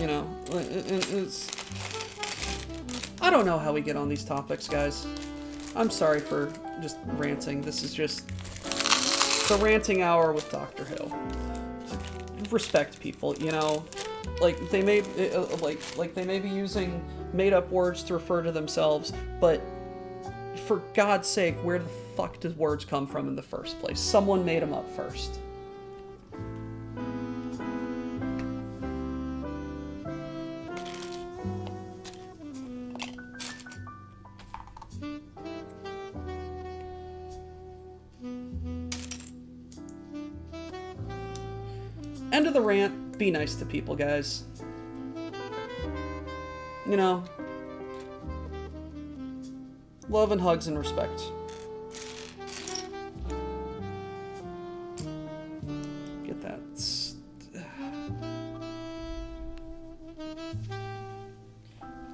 You know, I don't know how we get on these topics, guys. I'm sorry for just ranting. This is just the ranting hour with Dr. Who. Respect people, you know. like they may like they may be using made up words to refer to themselves, but for God's sake, where the fuck does words come from in the first place? Someone made them up first. End of the rant. Be nice to people, guys. You know, love and hugs and respect. Get that.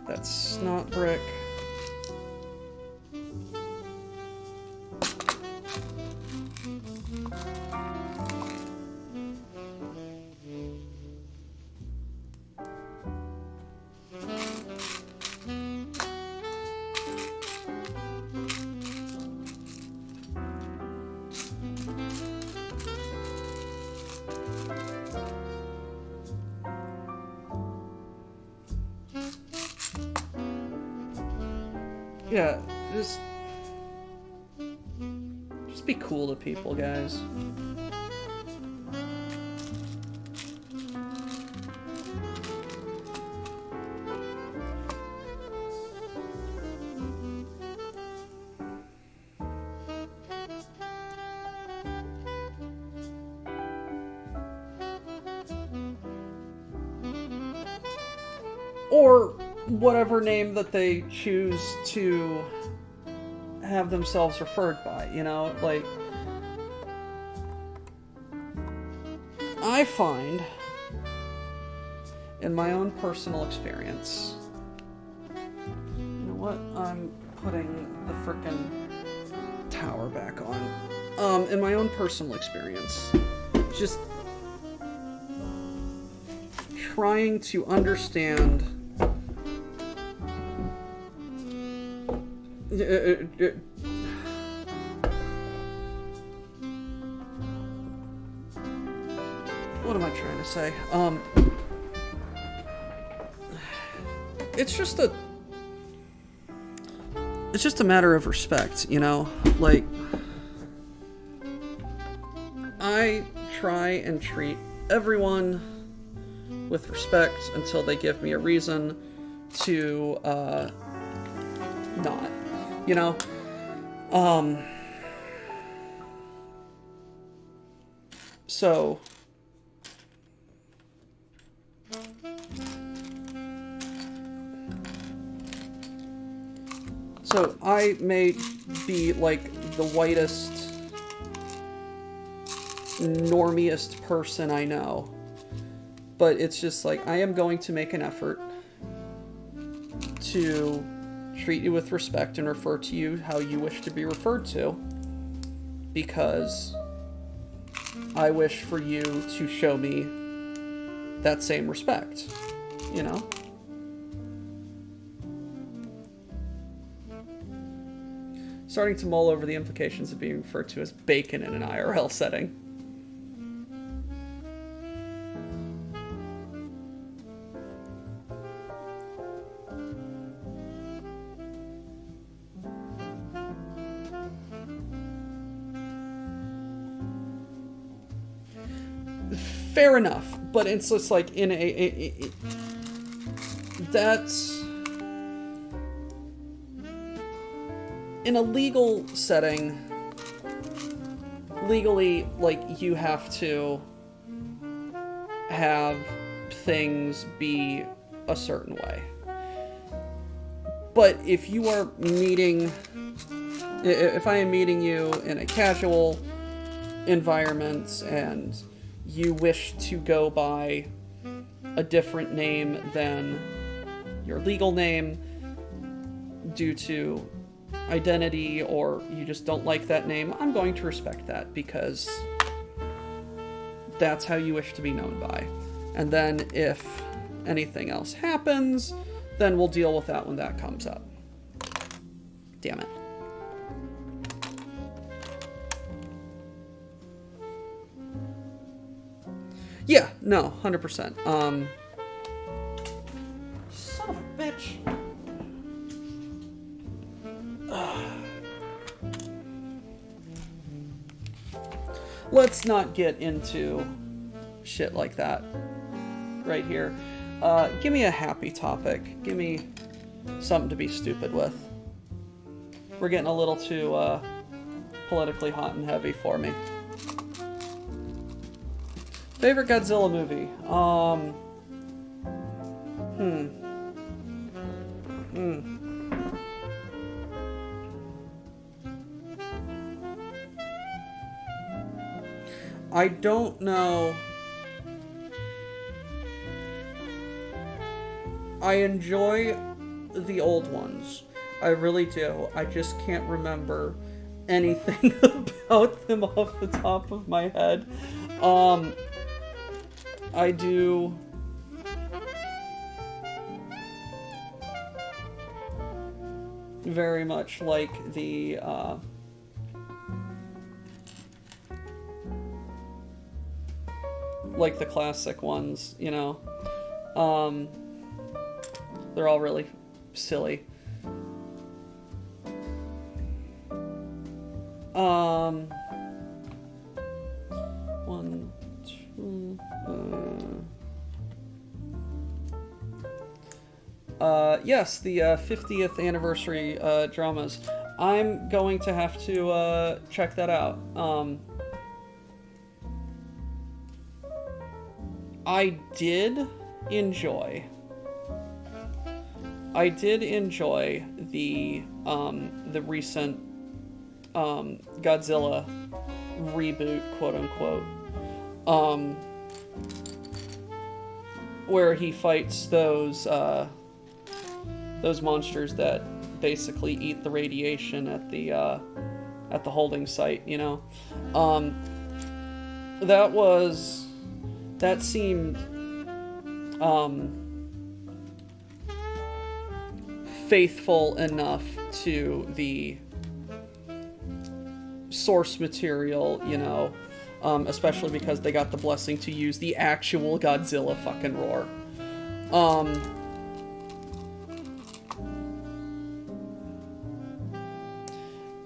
That snot brick. Yeah, just be cool to people, guys. Or whatever name that they choose to have themselves referred by, you know? Like, I find, in my own personal experience, you know what? I'm putting the frickin' tower back on. In my own personal experience, just trying to understand what am I trying to say? It's just a matter of respect, you know? Like, I try and treat everyone with respect until they give me a reason to not, you know? So I may be like the whitest, normiest person I know, but it's just like, I am going to make an effort to treat you with respect and refer to you how you wish to be referred to, because I wish for you to show me that same respect, you know? Starting to mull over the implications of being referred to as bacon in an IRL setting. Fair enough, but it's just like in that's in a legal setting. Legally, like, you have to have things be a certain way. But if you are meeting, if I am meeting you in a casual environment and you wish to go by a different name than your legal name due to identity, or you just don't like that name, I'm going to respect that, because that's how you wish to be known by. And then if anything else happens, then we'll deal with that when that comes up. Damn it. Yeah, no, 100%. let's not get into shit like that right here. Give me a happy topic. Give me something to be stupid with. We're getting a little too politically hot and heavy for me. Favorite Godzilla movie? I don't know. I enjoy the old ones. I really do. I just can't remember anything about them off the top of my head. I do very much like the classic ones, you know. They're all really silly. One, two, yes, the 50th anniversary dramas. I'm going to have to check that out. I did enjoy the recent Godzilla reboot, quote unquote, where he fights those monsters that basically eat the radiation at the holding site, you know. That seemed faithful enough to the source material, you know, especially because they got the blessing to use the actual Godzilla fucking roar.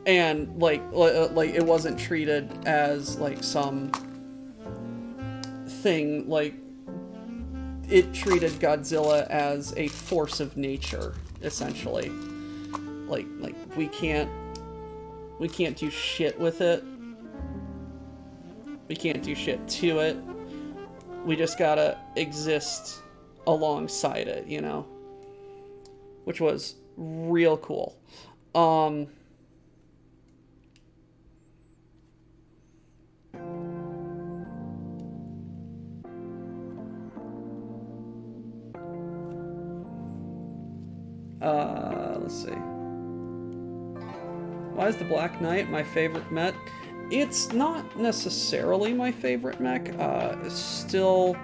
And like it wasn't treated as like some thing, like it treated Godzilla as a force of nature, essentially. Like we can't do shit with it. We can't do shit to it. We just gotta exist alongside it, you know? Which was real cool. Let's see. Why is the Black Knight my favorite mech? It's not necessarily my favorite mech. Still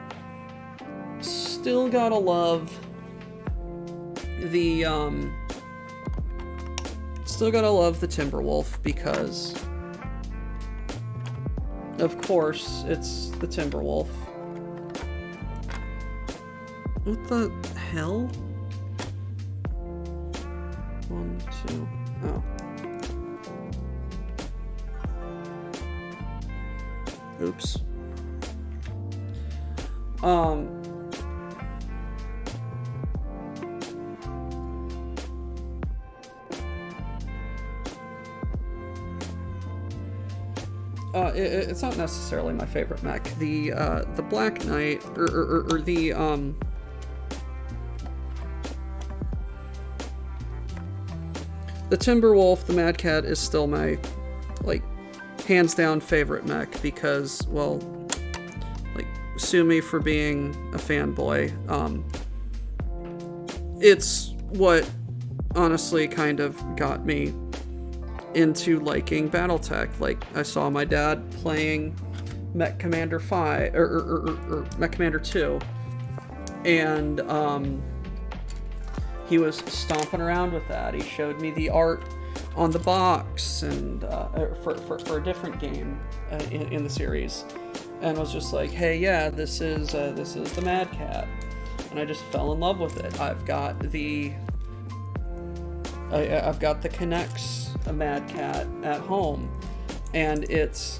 gotta love the Timberwolf, because of course it's the Timberwolf. What the hell? 1, 2, oh. Oops. It's not necessarily my favorite mech. The Black Knight, or the Timberwolf, the Mad Cat, is still my, like, hands down favorite mech, because, well, like, sue me for being a fanboy. It's what honestly kind of got me into liking Battletech. Like, I saw my dad playing Mech Commander 5 or Mech Commander 2, and he was stomping around with that. He showed me the art on the box, and for a different game in the series, and was just like, hey, yeah, this is the Mad Cat, and I just fell in love with it. I've got the Connects a Mad Cat at home, and it's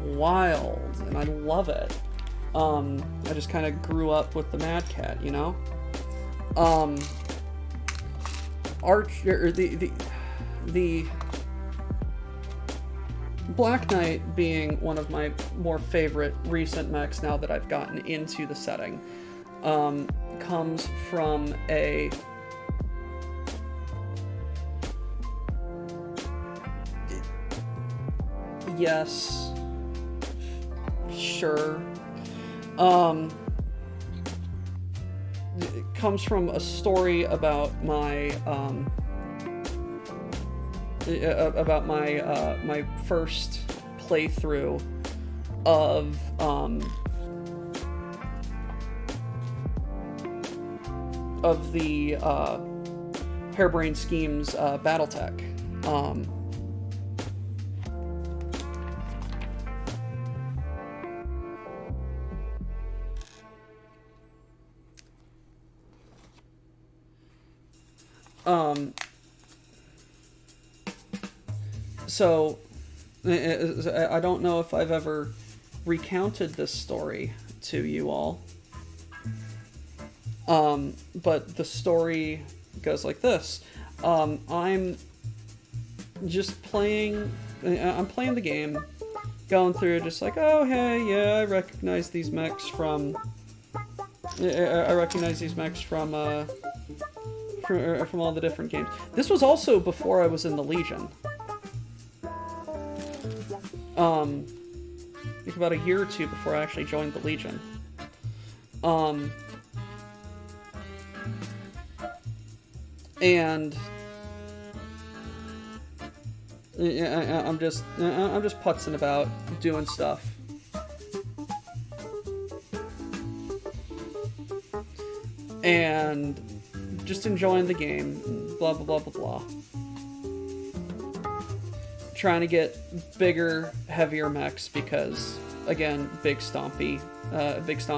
wild, and I love it. I just kind of grew up with the Mad Cat, you know? The Black Knight being one of my more favorite recent mechs now that I've gotten into the setting, comes from a yes, sure. It comes from a story about my my first playthrough of the Harebrained Schemes BattleTech. So, I don't know if I've ever recounted this story to you all, but the story goes like this. I'm just playing, I'm playing the game, going through just like, oh, hey, yeah, I recognize these mechs from from all the different games. This was also before I was in the Legion. Like about a year or two before I actually joined the Legion. And I'm just putzing about, doing stuff. And just enjoying the game, blah, blah, blah, blah, blah. Trying to get bigger, heavier mechs because, again, big stompy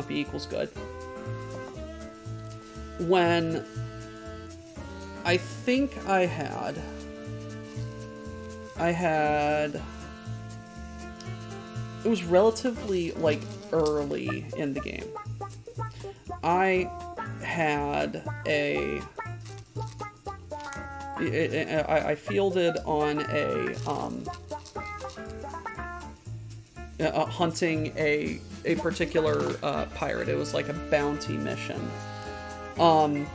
equals good. When I think I had, it was relatively, like, early in the game. I had I fielded on hunting a particular pirate. It was like a bounty mission. And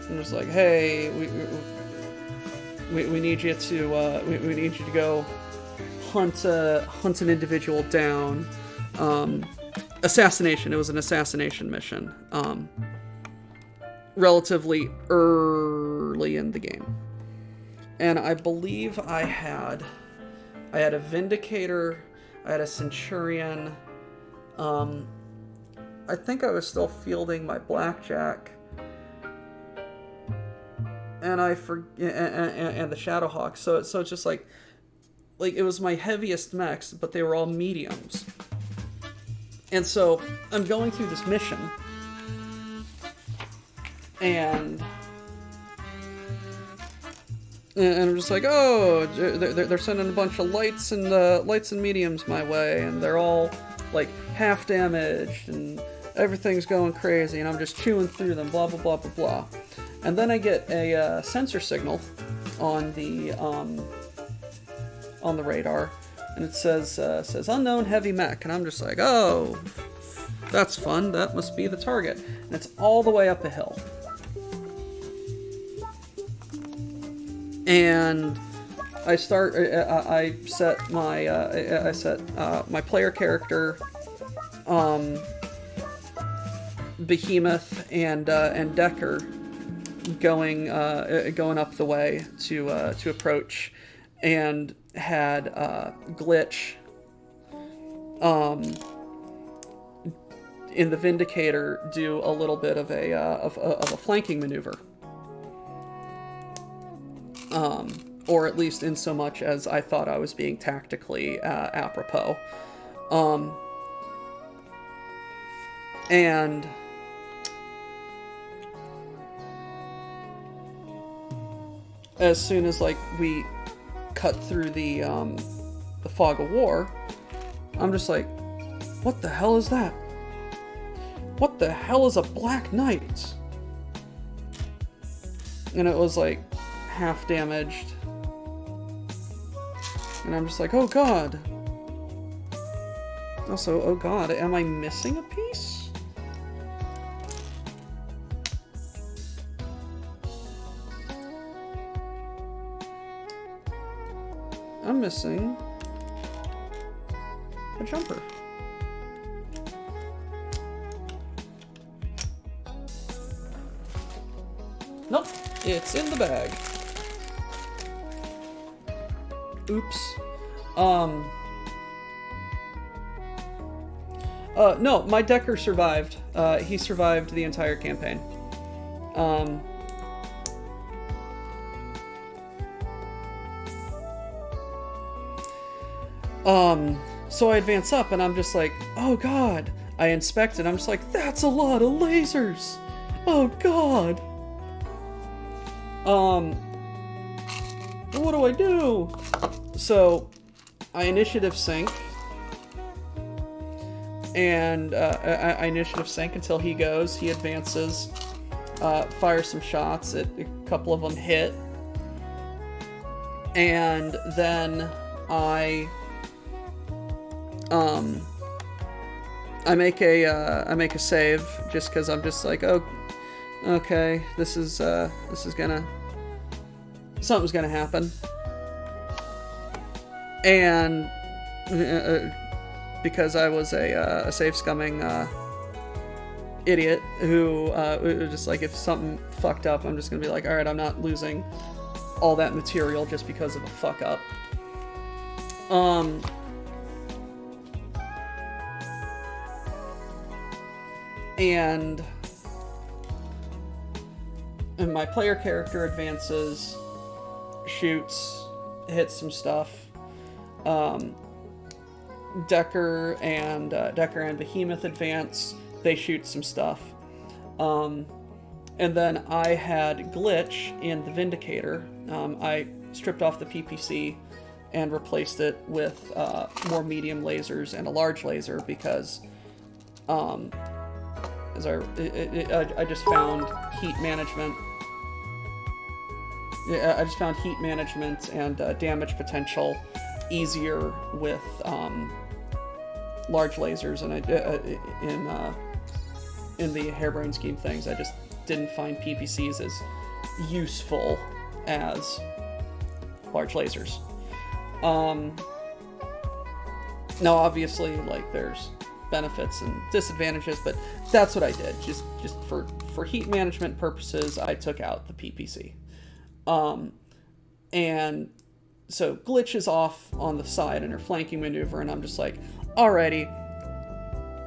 it was like, hey, we need you to we need you to go hunt an individual down. Assassination. It was an assassination mission. Relatively early in the game. And I believe I had a Vindicator, I had a Centurion, I think I was still fielding my Blackjack, and and the Shadowhawk, so it's just like it was my heaviest mechs, but they were all mediums. And so I'm going through this mission, and I'm just like, oh, they're sending a bunch of lights and mediums my way, and they're all like half damaged, and everything's going crazy, and I'm just chewing through them, blah blah blah blah blah. And then I get a sensor signal on the radar, and it says unknown heavy mech, and I'm just like, oh, that's fun. That must be the target, and it's all the way up a hill. And I set my player character, Behemoth and Decker, going up the way to approach, and had Glitch in the Vindicator do a little bit of a flanking maneuver. Or at least in so much as I thought I was being tactically apropos. And as soon as we cut through the the Fog of War, I'm just like, what the hell is that? What the hell is a Black Knight? And it was like half damaged. And I'm just like, oh god. Also, oh god, am I missing a piece? I'm missing a jumper. Nope, it's in the bag. Oops. No, my Decker survived. He survived the entire campaign. So I advance up and I'm just like, oh god. I inspect it, I'm just like, that's a lot of lasers. Oh god. What do I do? So I initiative sync. And I initiative sync until he goes. He advances, fires some shots. A couple of them hit. And then I make a save just because I'm just like, oh, okay, something's gonna happen. And because I was a save scumming idiot who was just like, if something fucked up, I'm just gonna be like, all right, I'm not losing all that material just because of a fuck up. And my player character advances, shoots, hits some stuff. Decker and Behemoth advance. They shoot some stuff. And then I had Glitch in the Vindicator. I stripped off the PPC and replaced it with more medium lasers and a large laser because I just found heat management. I just found heat management and damage potential easier with large lasers, and in the harebrained scheme of things, I just didn't find PPCs as useful as large lasers. Now, obviously, like, there's benefits and disadvantages, but that's what I did. Just for heat management purposes, I took out the PPC. And so Glitch is off on the side in her flanking maneuver, and I'm just like, alrighty,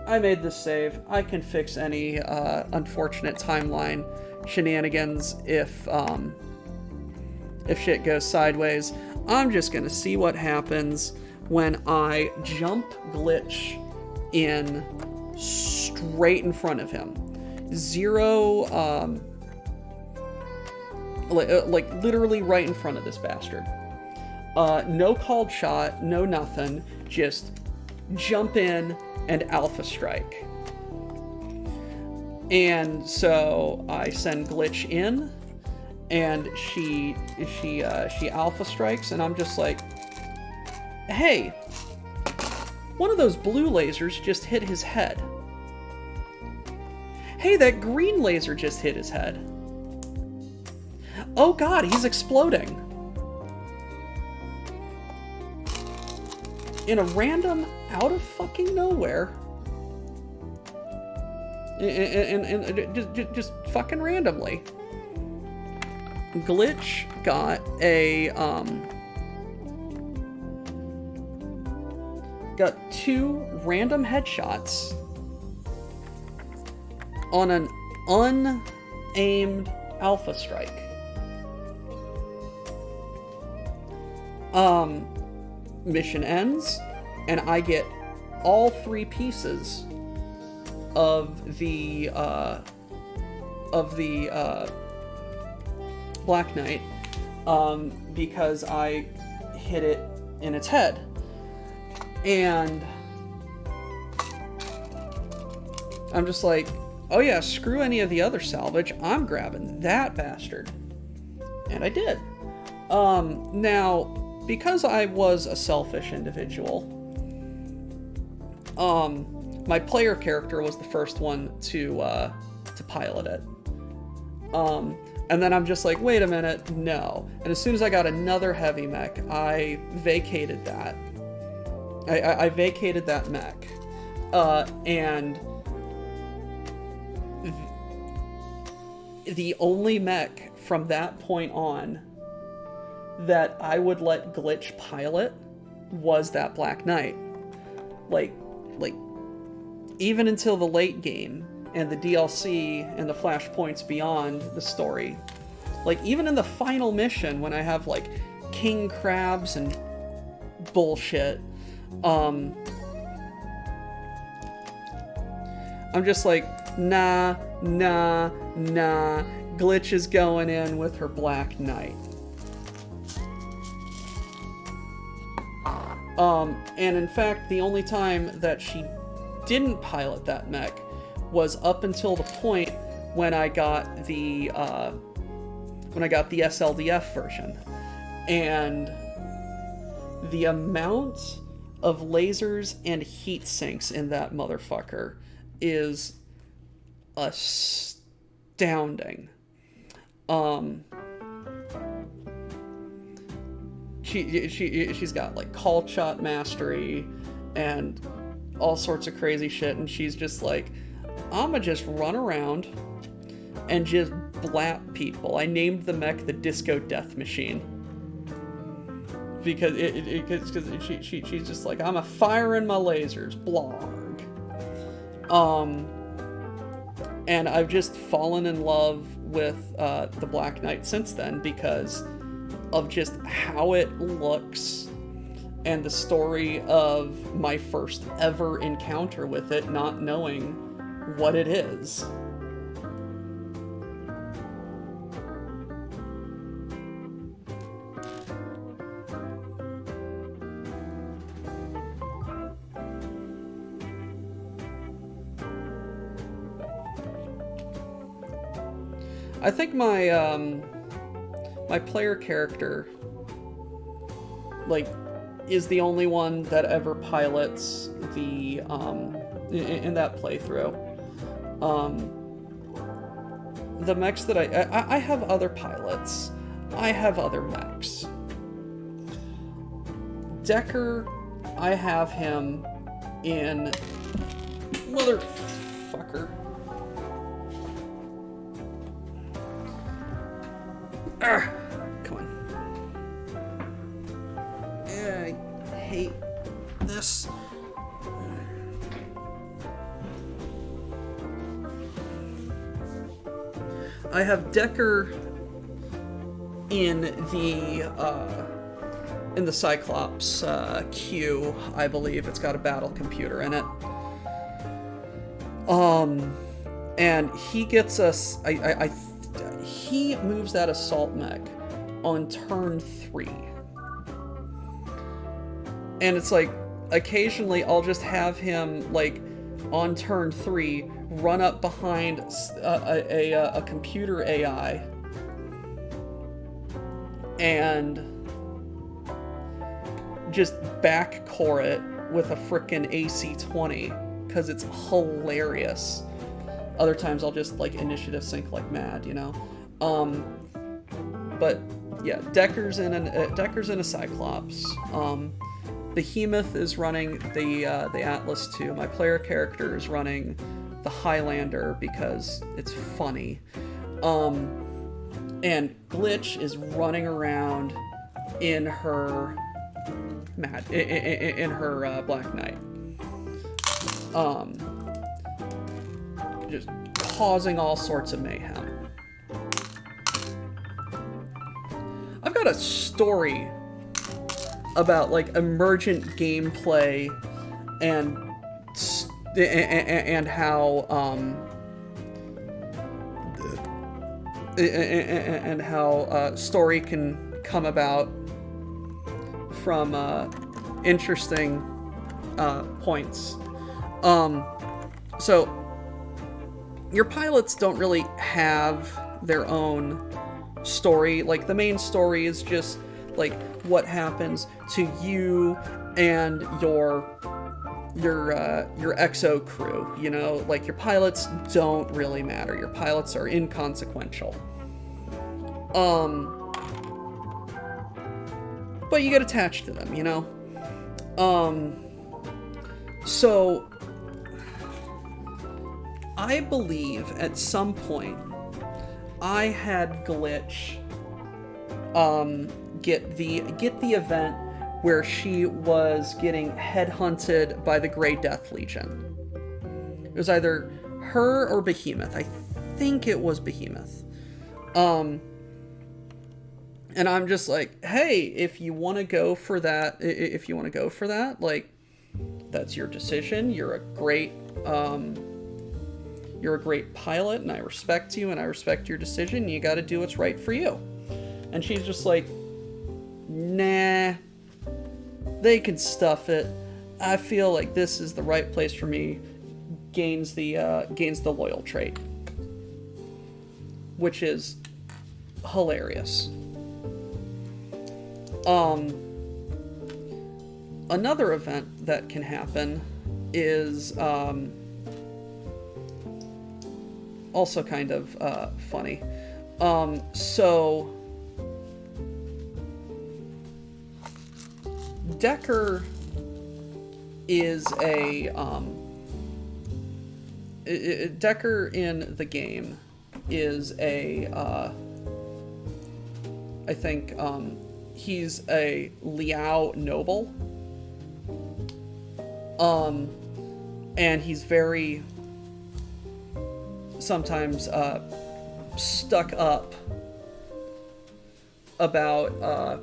I made this save. I can fix any unfortunate timeline shenanigans if shit goes sideways. I'm just gonna see what happens when I jump Glitch in straight in front of him. Zero, like literally right in front of this bastard. No called shot, no nothing, just jump in and alpha strike. And so I send Glitch in, and she alpha strikes, and I'm just like, hey, one of those blue lasers just hit his head. Hey, that green laser just hit his head. Oh god, he's exploding. In a random, out of fucking nowhere. And just fucking randomly. Glitch got got 2 random headshots on an unaimed alpha strike. Mission ends, and I get all 3 pieces of the Black Knight, because I hit it in its head. And I'm just like, oh yeah, screw any of the other salvage. I'm grabbing that bastard. And I did. Now, because I was a selfish individual, my player character was the first one to pilot it. And then I'm just like, wait a minute, no. And as soon as I got another heavy mech, I vacated that. I vacated that mech. And the only mech from that point on that I would let Glitch pilot was that Black Knight. Like, even until the late game and the DLC and the flashpoints beyond the story. Like, even in the final mission when I have, like, king crabs and bullshit, I'm just like, nah, Glitch is going in with her Black Knight. And in fact, the only time that she didn't pilot that mech was up until the point when I got the SLDF version. And the amount of lasers and heat sinks in that motherfucker is astounding. She's got like call shot mastery and all sorts of crazy shit, and she's just like, I'ma just run around and just blap people. I named the mech the Disco Death Machine because she's just like, I'm a firing my lasers, blarg. And I've just fallen in love with the Black Knight since then because of just how it looks and the story of my first ever encounter with it, not knowing what it is. I think my player character, like, is the only one that ever pilots the in that playthrough. The mechs that I have other pilots. I have other mechs. Decker, I have him in motherfucker. Come on. I hate this. I have Decker in the Cyclops queue, I believe. It's got a battle computer in it. And he gets us. He moves that assault mech on turn 3. And it's like, occasionally I'll just have him, like, on turn 3, run up behind a computer AI and just backcore it with a frickin' AC-20, because it's hilarious. Other times I'll just, like, initiative sync like mad, you know? But yeah, Decker's in a Cyclops. Behemoth is running the Atlas 2. My player character is running the Highlander because it's funny. And Glitch is running around in her Black Knight. Just causing all sorts of mayhem. I've got a story about, like, emergent gameplay and how story can come about from interesting points. So your pilots don't really have their own story. Like, the main story is just like what happens to you and your exo crew, you know? Like, your pilots don't really matter. Your pilots are inconsequential. But you get attached to them, you know? So I believe at some point I had Glitch get the event where she was getting headhunted by the Grey Death Legion. It was either her or Behemoth. I think it was Behemoth. And I'm just like, hey, if you want to go for that, like, that's your decision. You're a great pilot, and I respect you, and I respect your decision. You got to do what's right for you. And she's just like, nah, they can stuff it. I feel like this is the right place for me. Gains the loyal trait, which is hilarious. Another event that can happen is also kind of funny. So Decker is Decker in the game is I think he's a Liao noble. And he's very sometimes stuck up about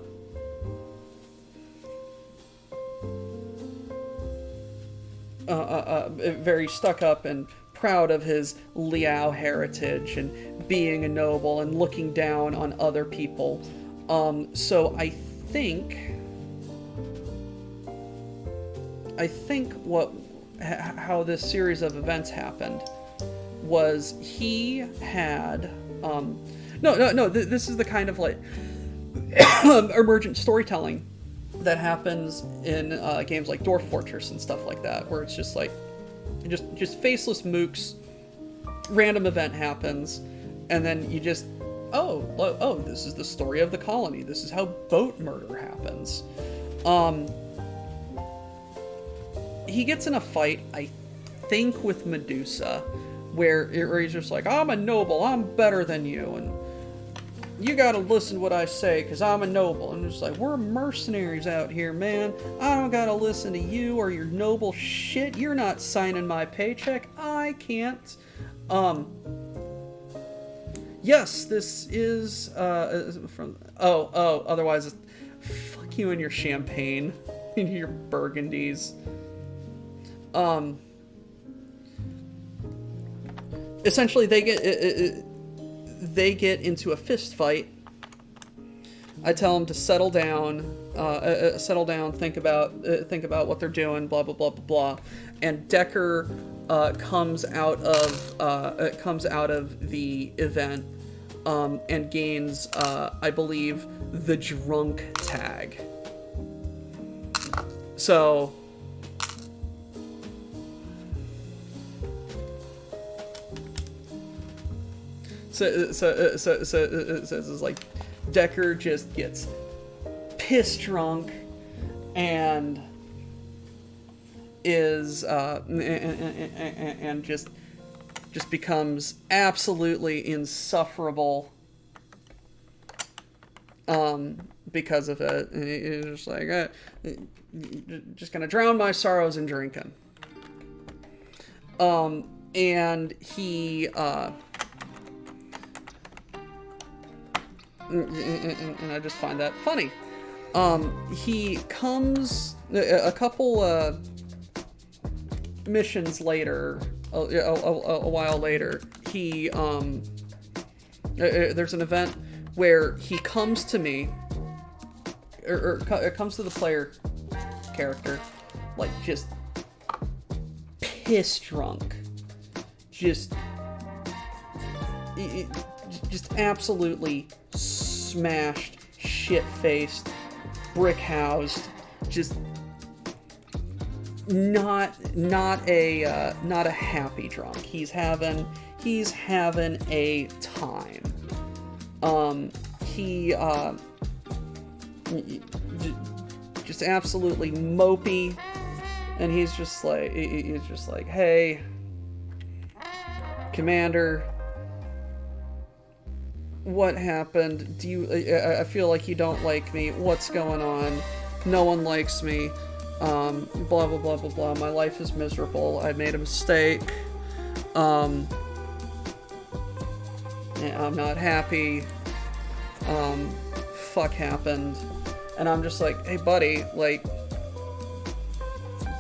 very stuck up and proud of his Liao heritage and being a noble and looking down on other people. So I think how this series of events happened was he had this is the kind of like emergent storytelling that happens in games like Dwarf Fortress and stuff like that, where it's just like just faceless mooks, random event happens, and then you just oh this is the story of the colony, this is how boat murder happens. He gets in a fight, I think, with Medusa, where he's just like, I'm a noble, I'm better than you, and you gotta listen to what I say, because I'm a noble. And it's like, we're mercenaries out here, man. I don't gotta listen to you or your noble shit. You're not signing my paycheck. I can't. Yes, this is, from, otherwise, fuck you and your champagne, and your burgundies. Essentially, they get into a fist fight. I tell them to settle down, think about what they're doing, blah blah blah blah blah. And Decker comes out of the event and gains, I believe, the drunk tag. So it's like Decker just gets piss drunk and is and just becomes absolutely insufferable because of it. And he's just like, just gonna drown my sorrows in drinking. And he and I just find that funny. He comes a couple missions later, a while later. He there's an event where he comes to me, or comes to the player character, like just piss drunk, just absolutely smashed, shit-faced, brick-housed, just not a happy drunk. He's having a time. He just absolutely mopey, and he's just like, hey, Commander, what happened? I feel like you don't like me. What's going on? No one likes me. Blah, blah, blah, blah, blah. My life is miserable. I made a mistake. Yeah, I'm not happy. Fuck happened. And I'm just like, hey, buddy, like,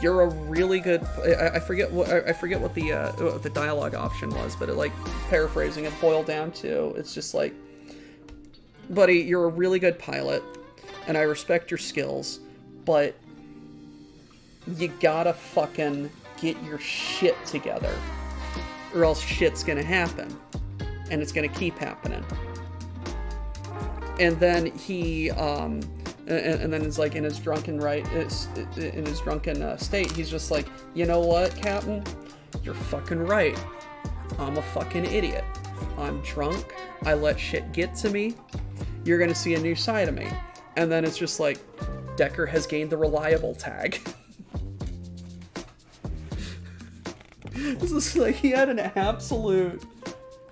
you're a really good. I forget what the dialogue option was, but it, like, paraphrasing it, boiled down to, it's just like, buddy, you're a really good pilot, and I respect your skills, but you gotta fucking get your shit together, or else shit's gonna happen, and it's gonna keep happening. And then he, and then it's like in his drunken state, he's just like, you know what, Captain? You're fucking right. I'm a fucking idiot. I'm drunk. I let shit get to me. You're gonna see a new side of me. And then it's just like, Decker has gained the reliable tag. This is like, he had an absolute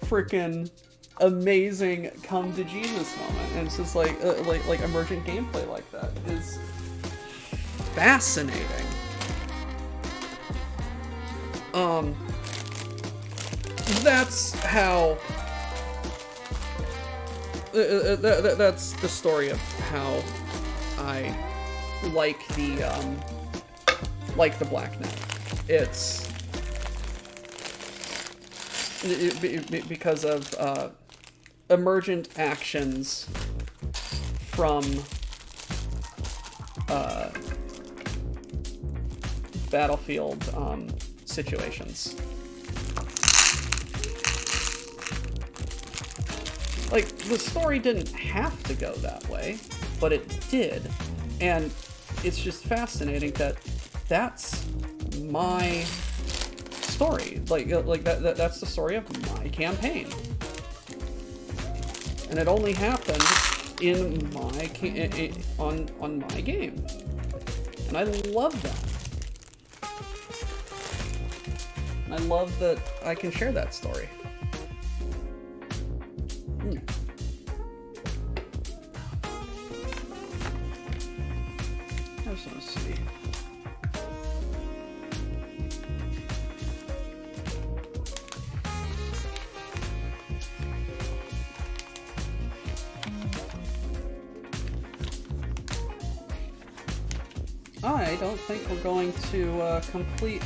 freaking amazing come to Jesus moment, and it's just like emergent gameplay like that is fascinating. That's how that's the story of how I like the Black Knight. It's because of emergent actions from battlefield situations. Like, the story didn't have to go that way, but it did, and it's just fascinating that that's my story. Like that's the story of my campaign, and it only happened in my on my game, and I love that. I love that I can share that story. I just want to see. I don't think we're going to complete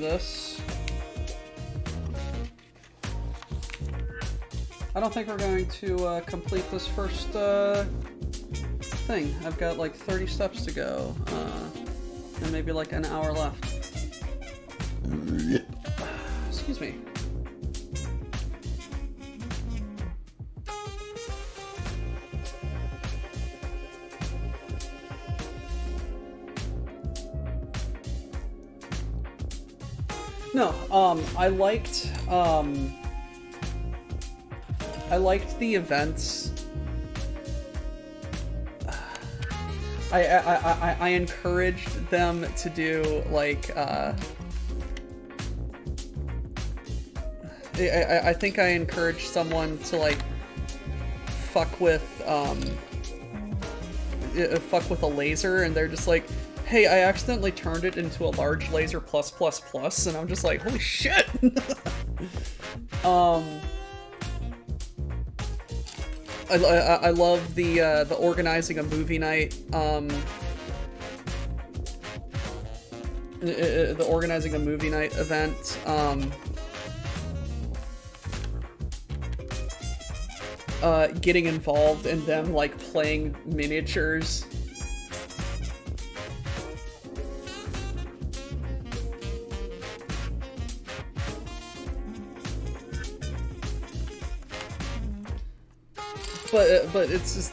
this. I don't think we're going to complete this first thing. I've got like 30 steps to go, and maybe like an hour left. Excuse me. No, I liked the events. I encouraged them to do like I think I encouraged someone to like fuck with a laser, and they're just like, hey, I accidentally turned it into a large laser plus plus plus, and I'm just like, holy shit. I love the organizing a movie night. The organizing a movie night event. Getting involved in them like playing miniatures but it's just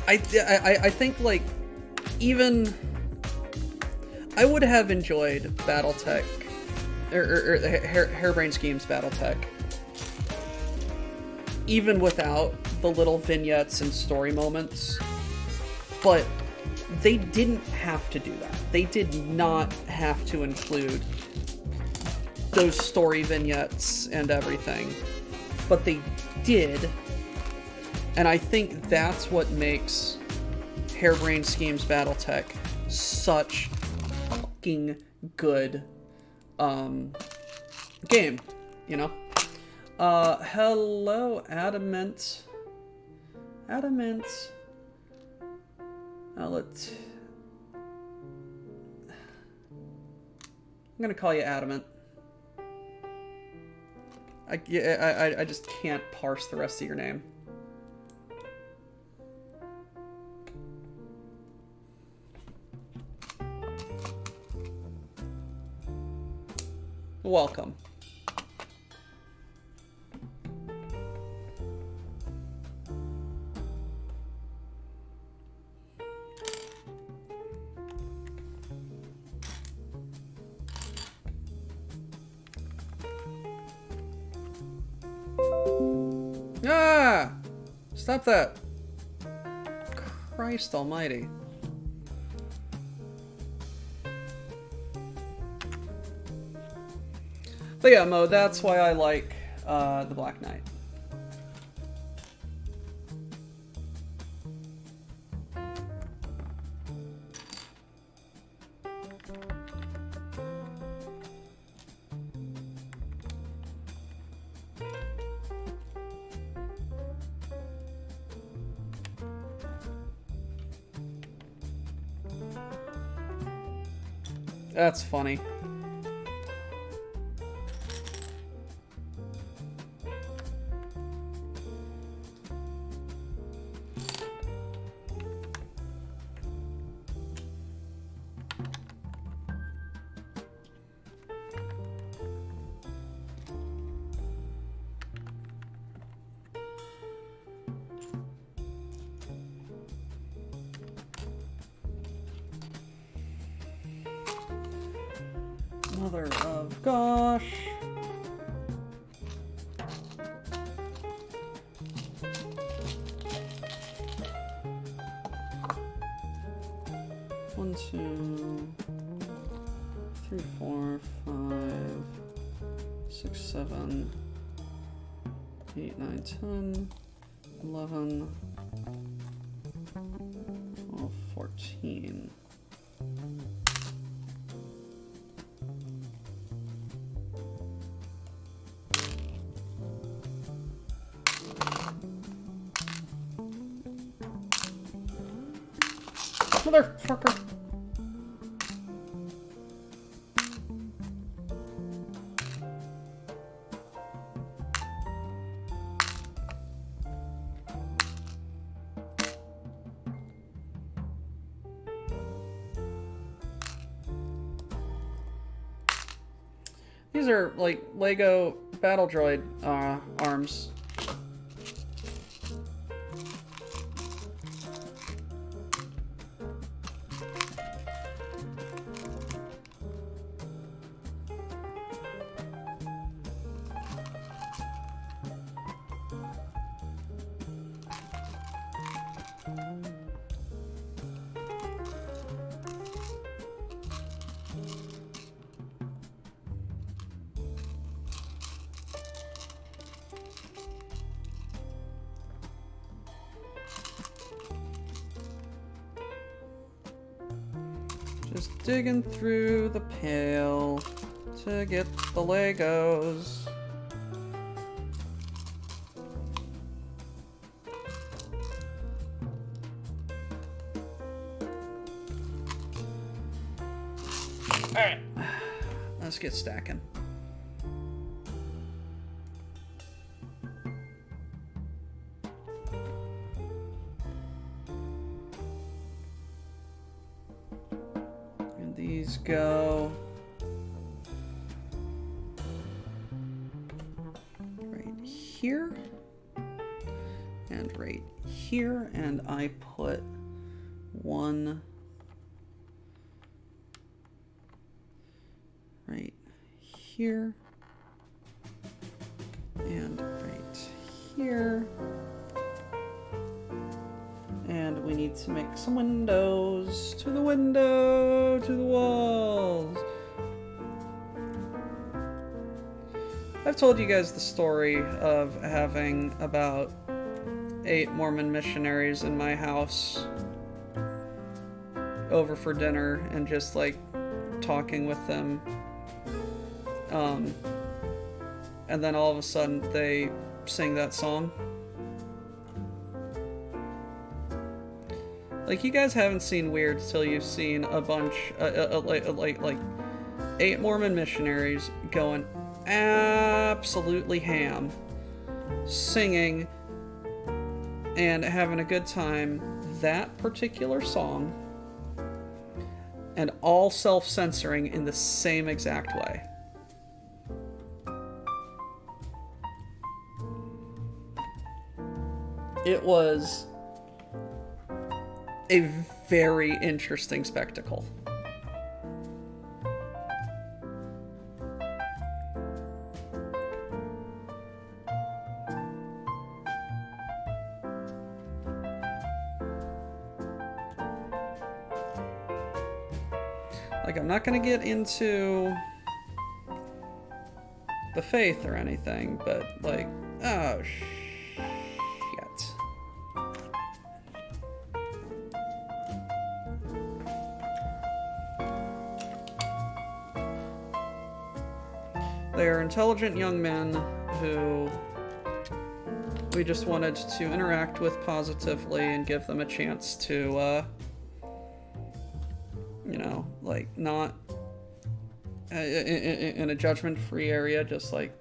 I think like even I would have enjoyed BattleTech or Harebrained Schemes BattleTech even without the little vignettes and story moments, but they didn't have to do that. They did not have to include those story vignettes and everything, but they did, and I think that's what makes Harebrained Schemes BattleTech such a fucking good game, you know? Hello, Adamant. I'm gonna call you Adamant. I just can't parse the rest of your name. Welcome. Ah! Stop that. Christ almighty. But yeah, Mo, that's why I like the Black Knight. That's funny. Mother of gosh. One, two, three, four, 5, 6, 7, 8, 9, 10, 11, 12, 14. Motherfucker. These are like Lego battle droid arms. Just digging through the pail to get the Legos. Alright, let's get stacking. These go right here. and right here, and I put one right here and right here. And we need to make some windows to the walls. I've told you guys the story of having about 8 Mormon missionaries in my house over for dinner and just like talking with them. And then all of a sudden they sing that song. Like, you guys haven't seen Weird till you've seen a bunch, like 8 Mormon missionaries going absolutely ham, singing and having a good time that particular song, and all self-censoring in the same exact way. It was a very interesting spectacle. Like, I'm not gonna get into the faith or anything, but like, oh shit. They are intelligent young men who we just wanted to interact with positively and give them a chance to, you know, like, not in a judgment-free area, just like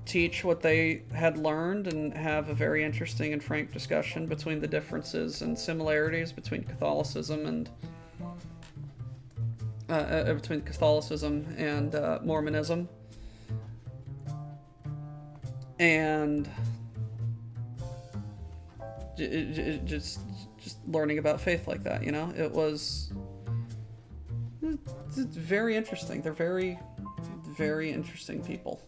teach what they had learned and have a very interesting and frank discussion between the differences and similarities between Catholicism and Mormonism, and just learning about faith like that. You know, it's very interesting. They're very, very interesting people.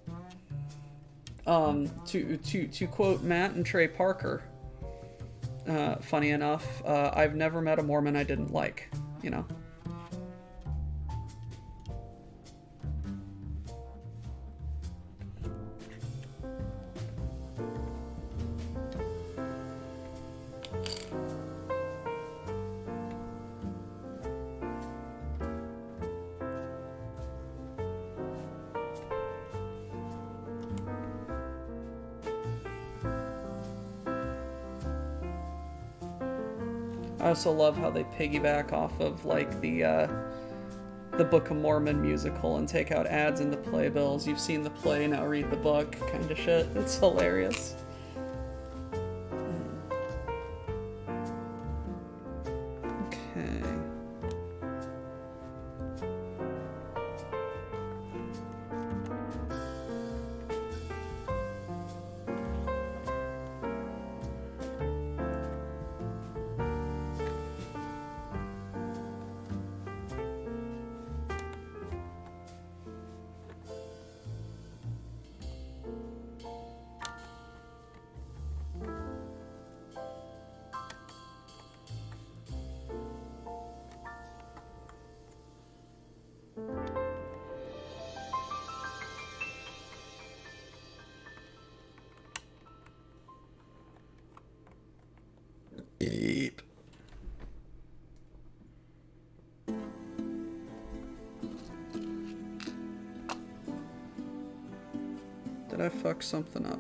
To quote Matt and Trey Parker, funny enough, I've never met a Mormon I didn't like. You know. I also love how they piggyback off of like the Book of Mormon musical and take out ads in the playbills. You've seen the play, now read the book kind of shit. It's hilarious. Okay. Eep. Did I fuck something up?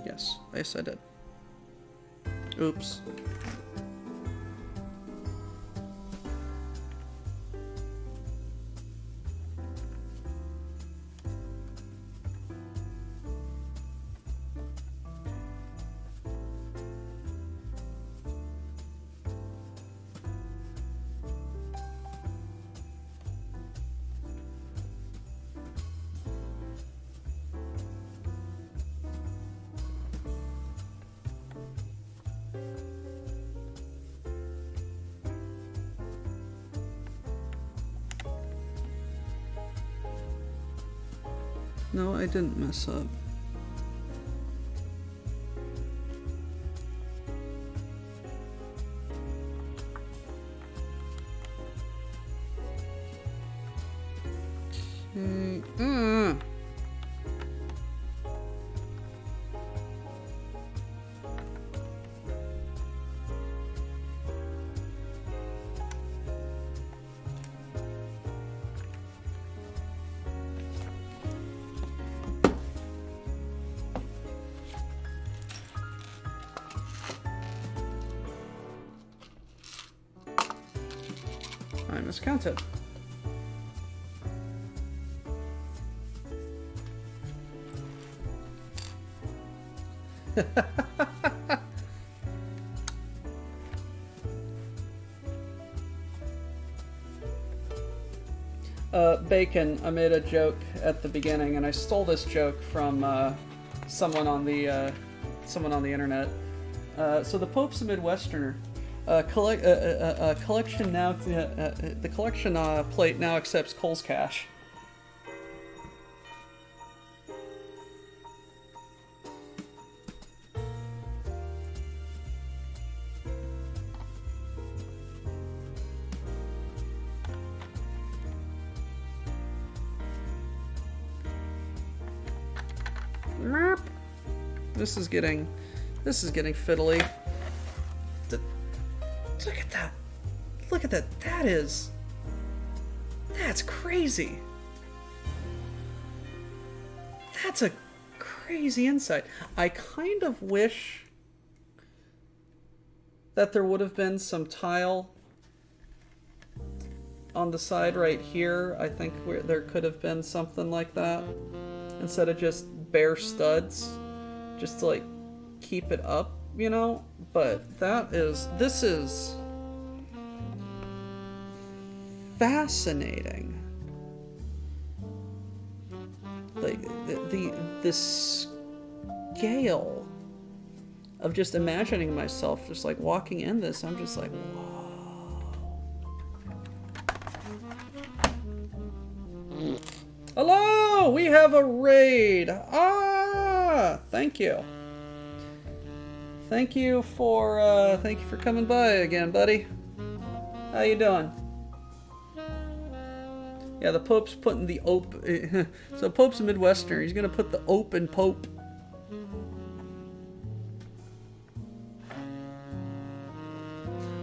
Yes, I did. Oops. No, I didn't mess up. I miscounted. Bacon, I made a joke at the beginning, and I stole this joke from someone on the internet. So the Pope's a Midwesterner. Collection now. The collection plate now accepts Cole's cash. This is getting fiddly. Look at that. Look at that. That's crazy. That's a crazy insight. I kind of wish that there would have been some tile on the side right here. I think there could have been something like that instead of just bare studs, just to like keep it up, you know. But this is fascinating. Like the scale of just imagining myself just like walking in this, I'm just like, whoa. Hello, we have a raid. Thank you. Thank you for coming by again, buddy. How you doing? Yeah, the Pope's putting the ope. So Pope's a Midwesterner. He's gonna put the ope in Pope.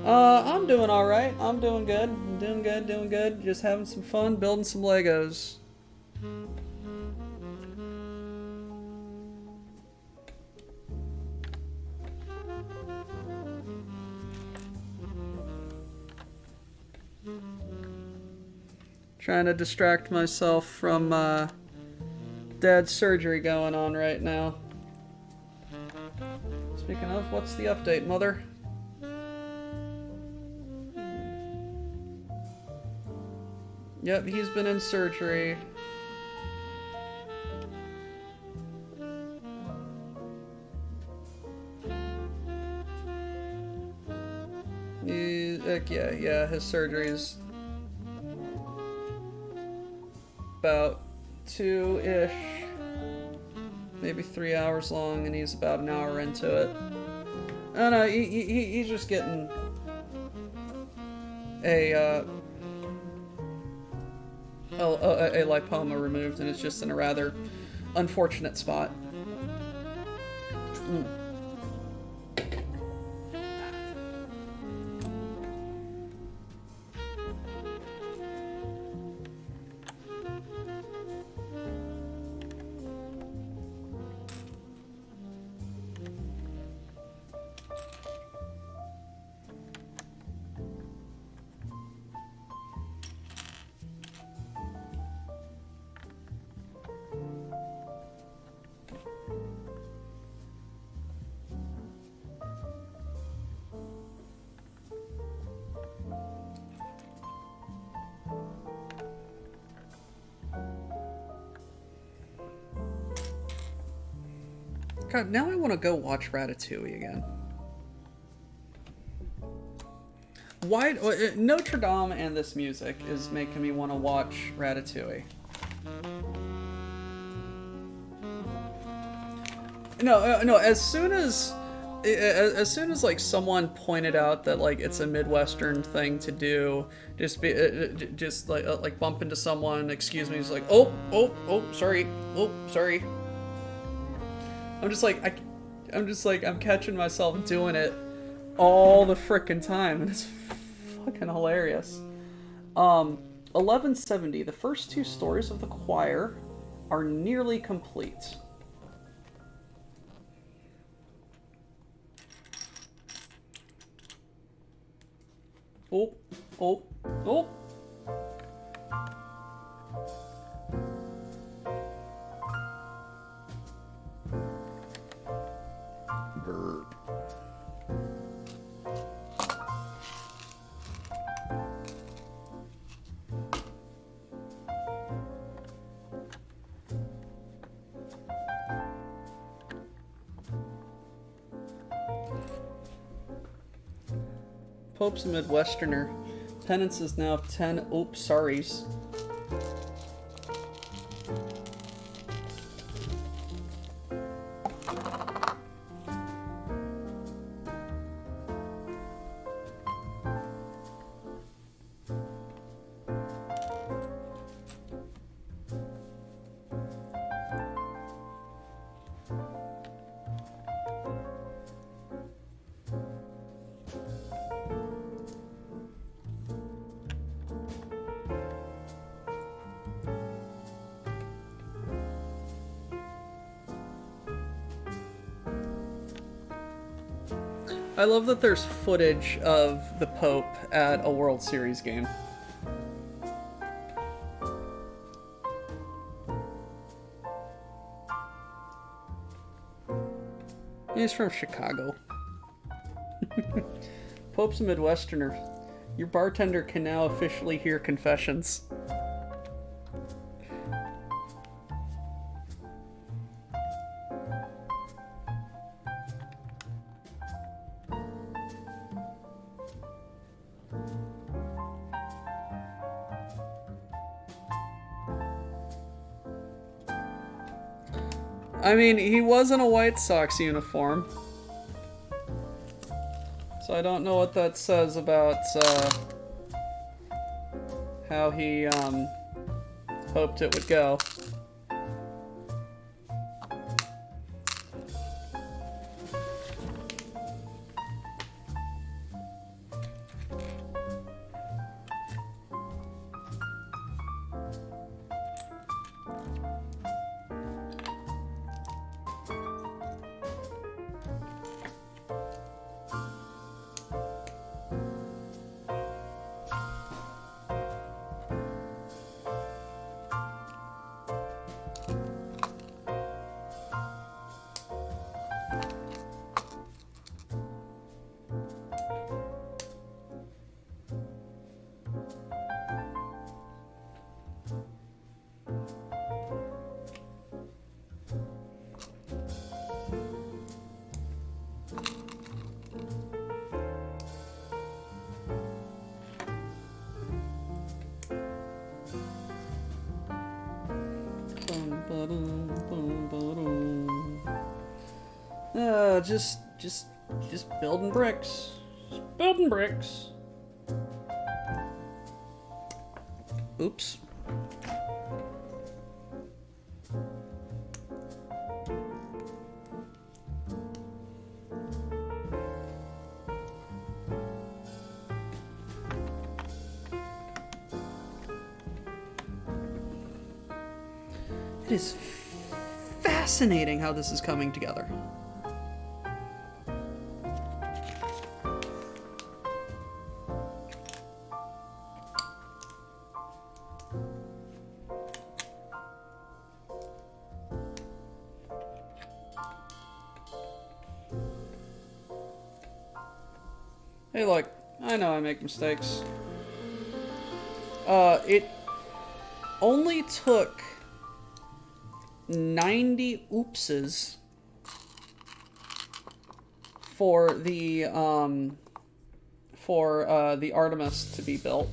I'm doing all right. I'm doing good. Just having some fun, building some Legos. Trying to distract myself from Dad's surgery going on right now. Speaking of, what's the update, Mother? Yep, he's been in surgery. Yeah, his surgery's about 2-ish, maybe 3 hours long, and he's about an hour into it. I don't know, he's just getting a lipoma removed, and it's just in a rather unfortunate spot. God, now I want to go watch Ratatouille again. Why Notre-Dame and this music is making me want to watch Ratatouille. No. As soon as like someone pointed out that like it's a Midwestern thing to do, just like bump into someone, excuse me, he's like, oh, sorry. I'm catching myself doing it all the frickin' time, and it's fucking hilarious. 1170. The first two stories of the choir are nearly complete. Oh. Burp. Pope's a Midwesterner. Penance is now 10 oops sorries. I love that there's footage of the Pope at a World Series game. He's from Chicago. Pope's a Midwesterner. Your bartender can now officially hear confessions. I mean, he was in a White Sox uniform. So I don't know what that says about how he hoped it would go. Just building bricks. Just building bricks. Oops. It is fascinating how this is coming together. Hey, look, I know I make mistakes. It only took 90 oopses for the Artemis to be built.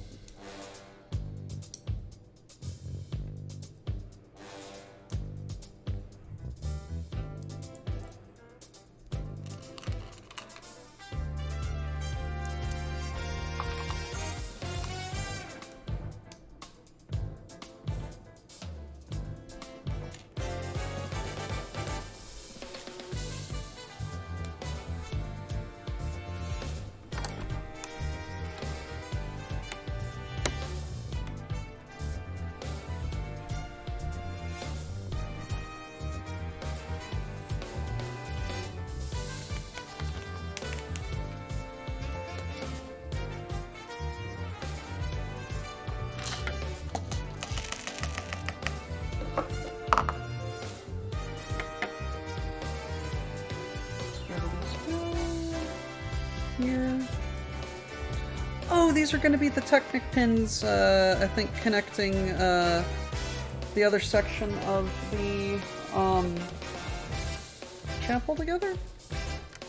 these are going to be the Technic pins, I think, connecting the other section of the chapel together?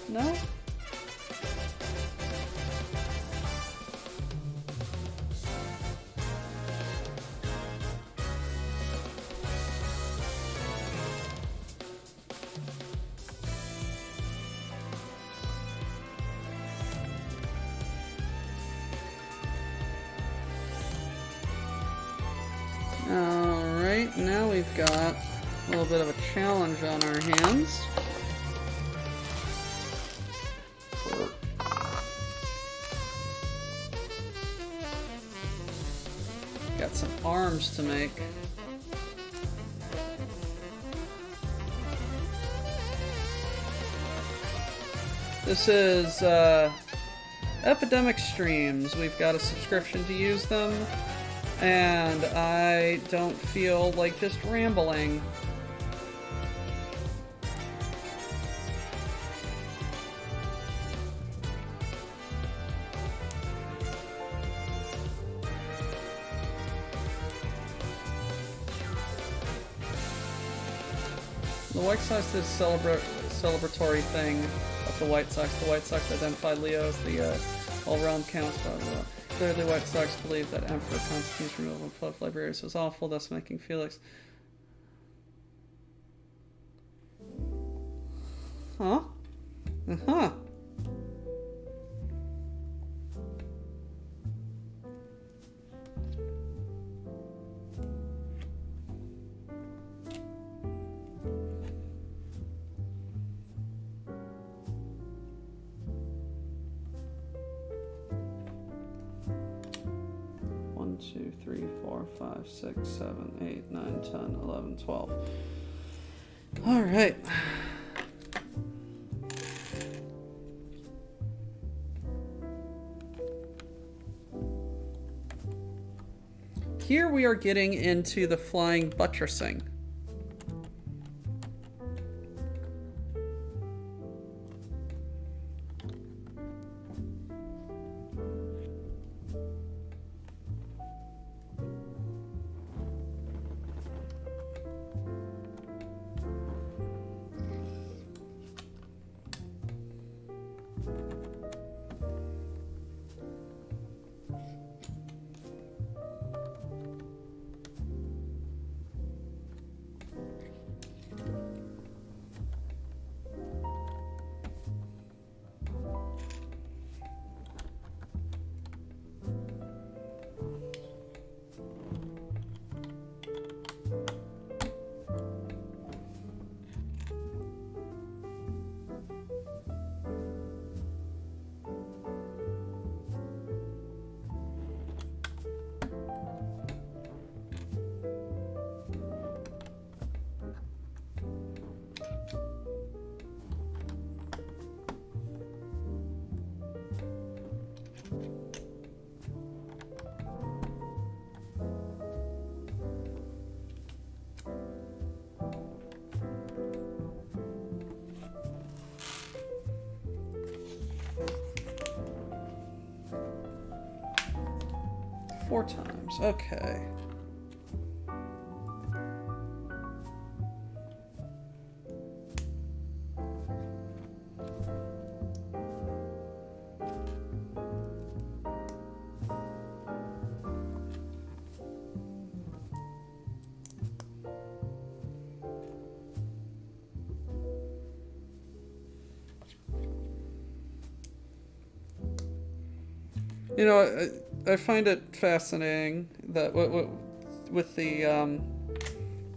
No? Alright, now we've got a little bit of a challenge on our hands. Got some arms to make. This is Epidemic Streams. We've got a subscription to use them, and I don't feel like just rambling. The White Sox did a celebratory thing of the White Sox. The White Sox identified Leo as the all-round counts. Clearly, White Sox believe that Emperor Constantine's removal of libraries was awful, thus making Felix... Huh? Uh-huh. One, 2, 3, 4, 5, 6, 7, 8, 9, 10, 11, 12. All right. Here we are getting into the flying buttressing. Four times, okay. You know, I find it fascinating that with the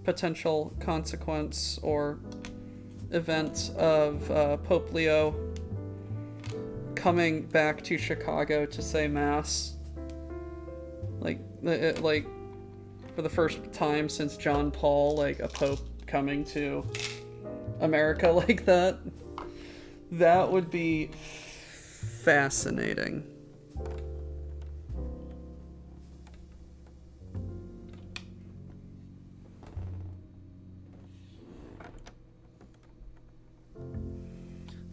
potential consequence or event of Pope Leo coming back to Chicago to say Mass, like for the first time since John Paul, like a Pope coming to America like that. That would be fascinating.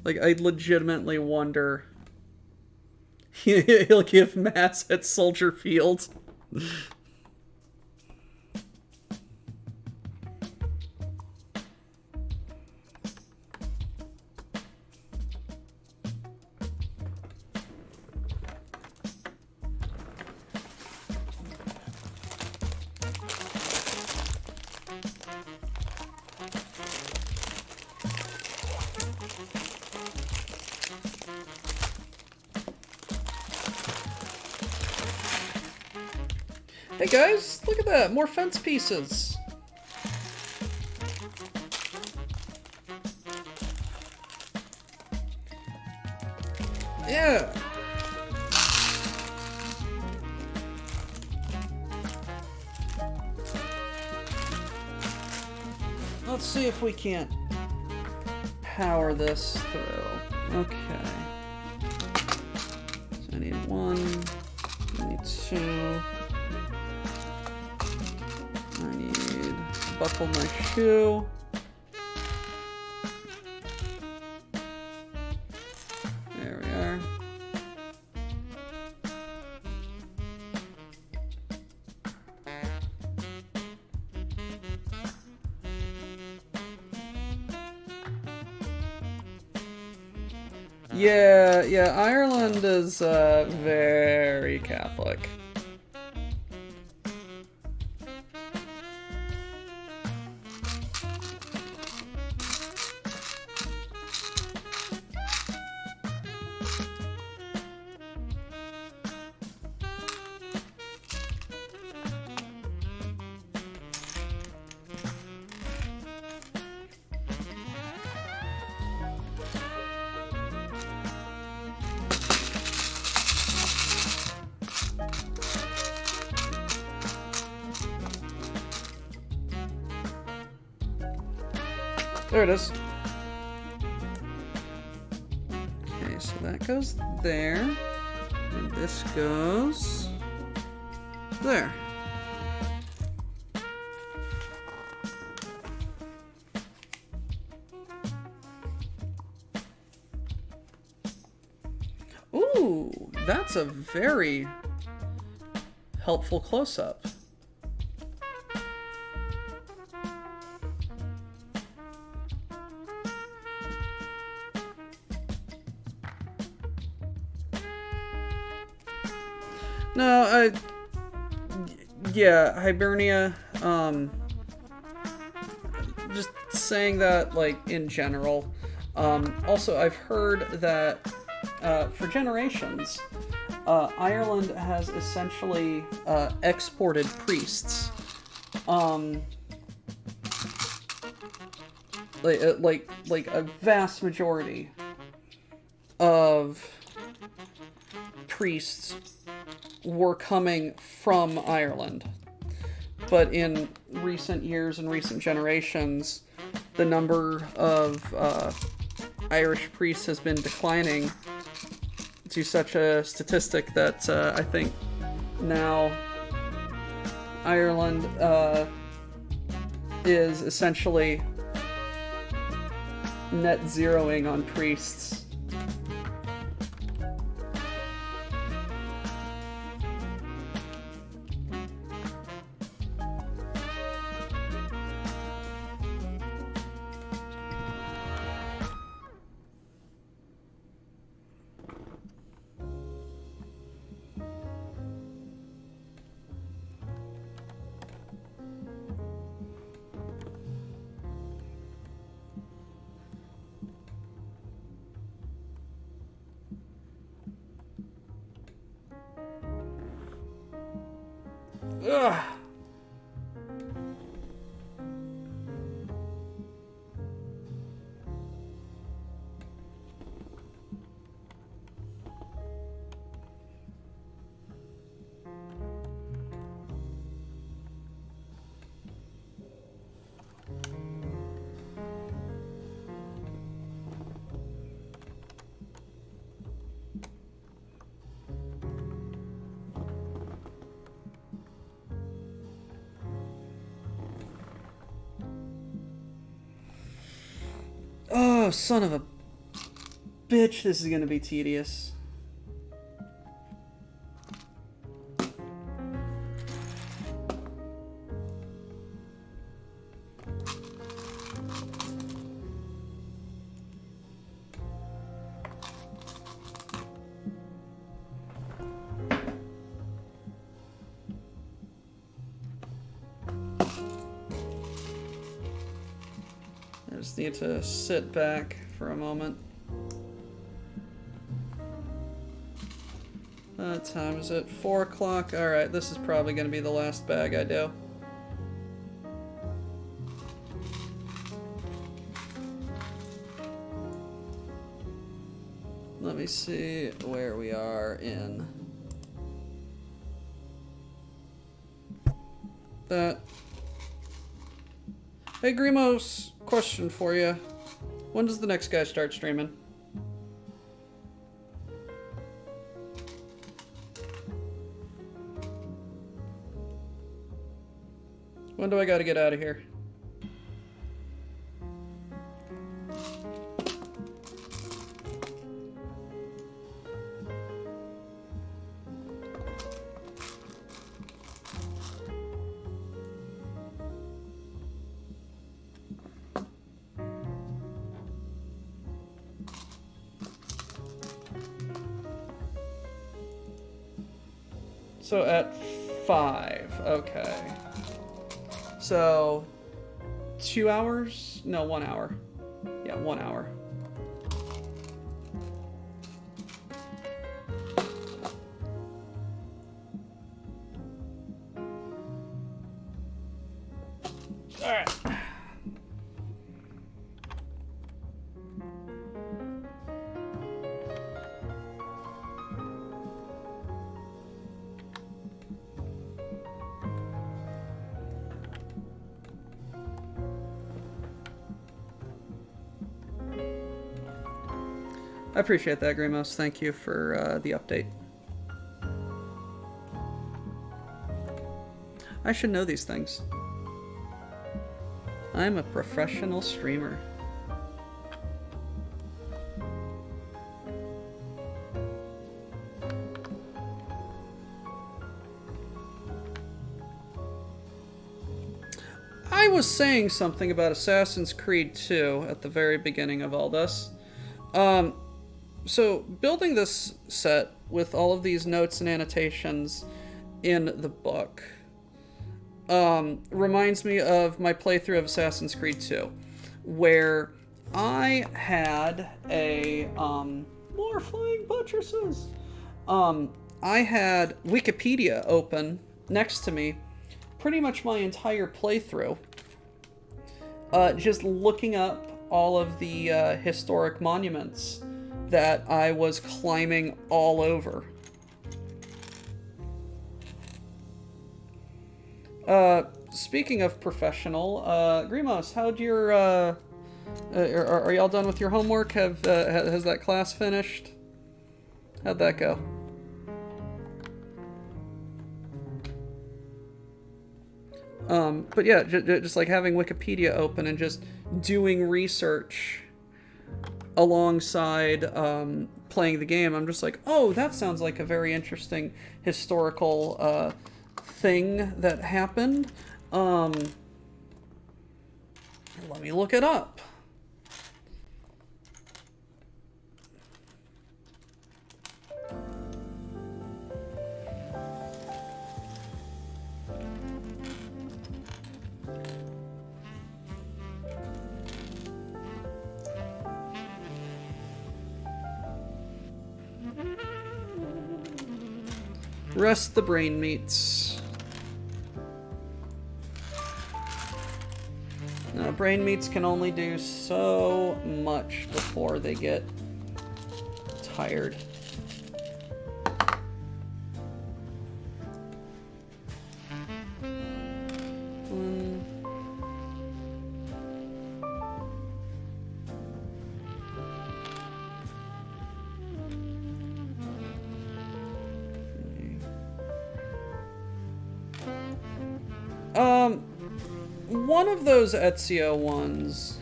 Like, I legitimately wonder, He'll give mass at Soldier Field. Hey guys, look at that! More fence pieces! Yeah! Let's see if we can't power this through. Okay. So I need 1, I need 2. I need to buckle my shoe. There we are. Yeah, Ireland is very Catholic. There it is. Okay, so that goes there. And this goes there. Ooh, that's a very helpful close-up. No, yeah, Hibernia, just saying that, like, in general. Also, I've heard that, for generations, Ireland has essentially, exported priests. Like a vast majority of priests were coming from Ireland. But in recent years and recent generations, the number of Irish priests has been declining to such a statistic that I think now Ireland is essentially net zeroing on priests. Ugh. Oh, son of a bitch, this is gonna be tedious. just need to sit back for a moment. What time is it? 4 o'clock? Alright, this is probably going to be the last bag I do. Let me see where we are in that. Hey Grimos, question for you. When does the next guy start streaming? When do I gotta get out of here? So at 5, okay. So 2 hours? No, 1 hour. Yeah, 1 hour. All right. I appreciate that, Grimos. Thank you for the update. I should know these things. I'm a professional streamer. I was saying something about Assassin's Creed 2 at the very beginning of all this. So, building this set with all of these notes and annotations in the book reminds me of my playthrough of Assassin's Creed 2, where I had a more flying buttresses. I had Wikipedia open next to me pretty much my entire playthrough, just looking up all of the historic monuments that I was climbing all over. Speaking of professional, Grimos, how'd your are y'all done with your homework? Has that class finished? How'd that go? But yeah, just like having Wikipedia open and just doing research alongside playing the game, I'm just like, oh, that sounds like a very interesting historical thing that happened. Let me look it up. Rest the brain meats. Now, brain meats can only do so much before they get tired. One of those Ezio ones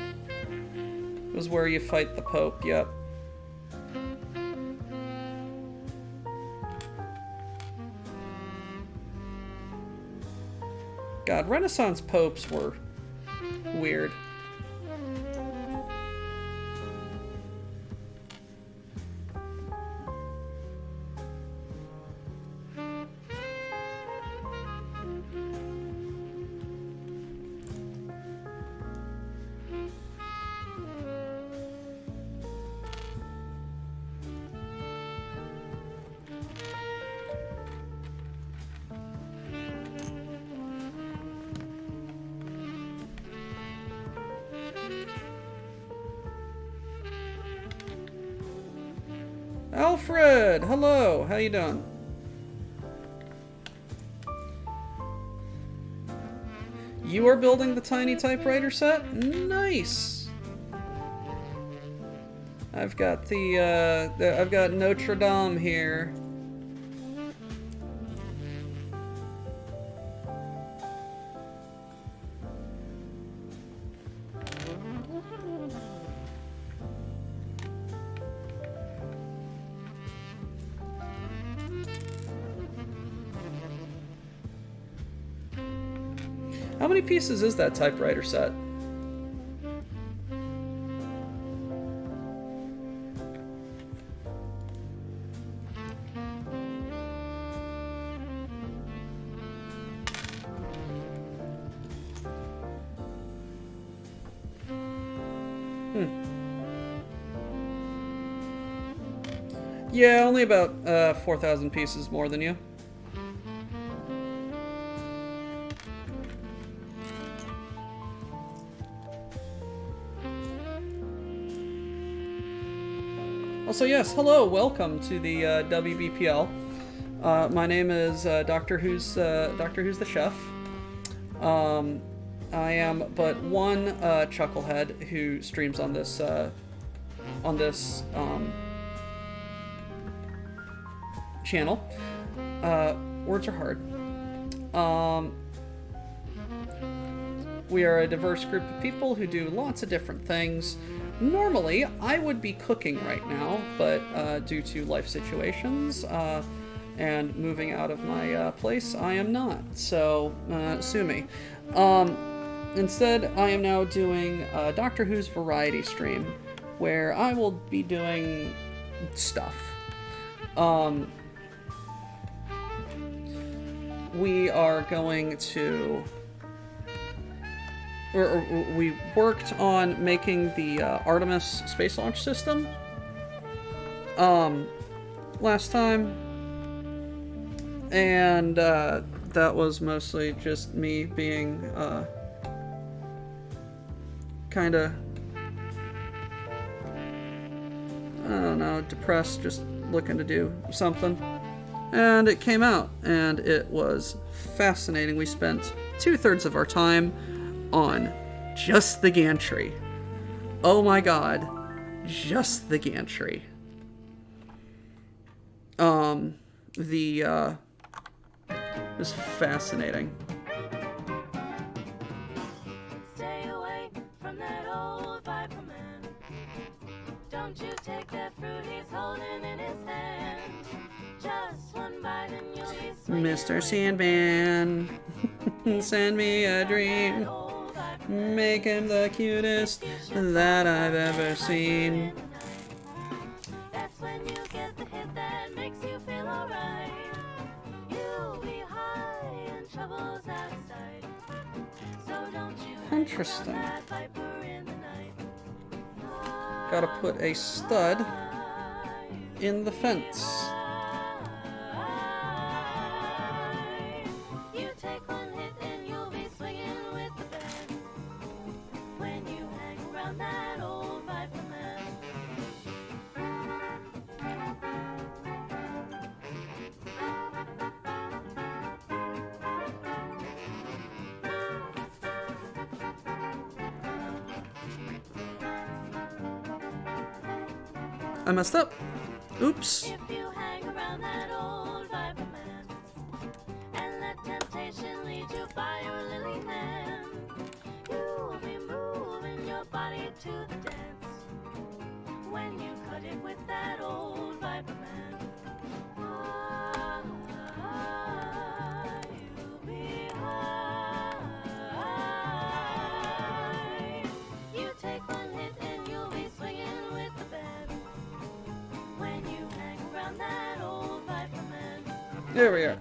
was where you fight the Pope, yep. God, Renaissance popes were weird. Alfred, hello. How you doing? You are building the tiny typewriter set? Nice. I've got I've got Notre-Dame here. How many pieces is that typewriter set? Yeah, only about 4,000 pieces more than you. Also, yes, hello, welcome to the WBPL. My name is Doctor Who's the Chef. I am but one chucklehead who streams on this channel. Words are hard. We are a diverse group of people who do lots of different things. Normally, I would be cooking right now, but due to life situations and moving out of my place, I am not. So, sue me. Instead, I am now doing Doctor Who's variety stream, where I will be doing stuff. We are going to... We worked on making the Artemis space launch system last time, and that was mostly just me being kind of, I don't know, depressed, just looking to do something. And it came out, and it was fascinating. We spent 2/3 of our time on just the gantry. Oh my god, just the gantry. It was fascinating. Stay away from that old Viper man. Don't you take that fruit he's holding in his hand. Just one bite and you'll be swinging Mr. Sandman, send me a dream. Make him the cutest that I've ever seen. That's when you get the hit that makes you feel alright. You'll be high and trouble's out of sight. So don't you hang Interesting. around that Viper in the night. Gotta put a stud in the fence. You take one hit and you'll be swinging with the band. When you hang around that old Viper man. I messed up. Oops. If you hang around that old Viper man and let temptation lead you by your lily hand, you'll be moving your body to the dance when you cut it with that old Viper man. You'll be high. You take one hit and you'll be swinging with the band when you hang around that old Viper man. There we are.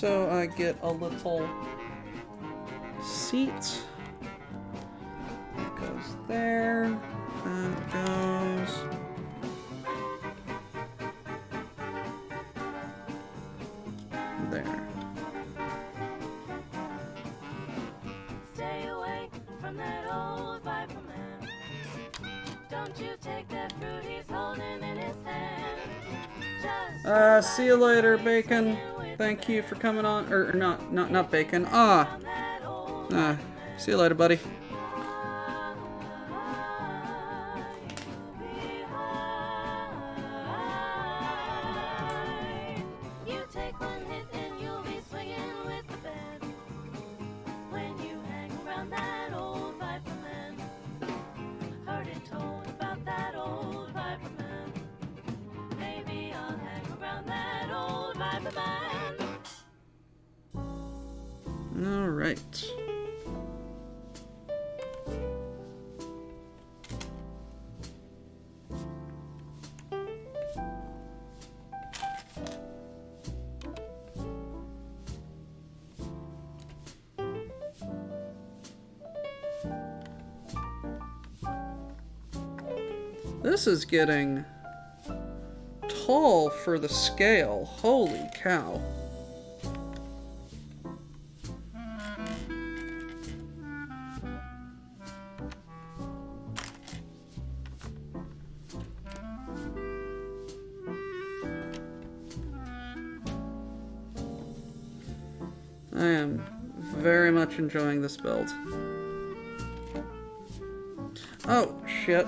so I get a little seat. That goes there. That goes there. Stay away from that old Viper man. Don't you take that fruit he's holding in his hand. Just See you later, Bacon. Thank you for coming on. Or not Bacon. from that old See you later, buddy. You take one hit and you'll be swinging with the band. When you hang around that old Viper man. Heard it told about that old Viper man. Maybe I'll hang around that old Viper man. All right. This is getting tall for the scale. Holy cow. I am very much enjoying this build. Oh, shit.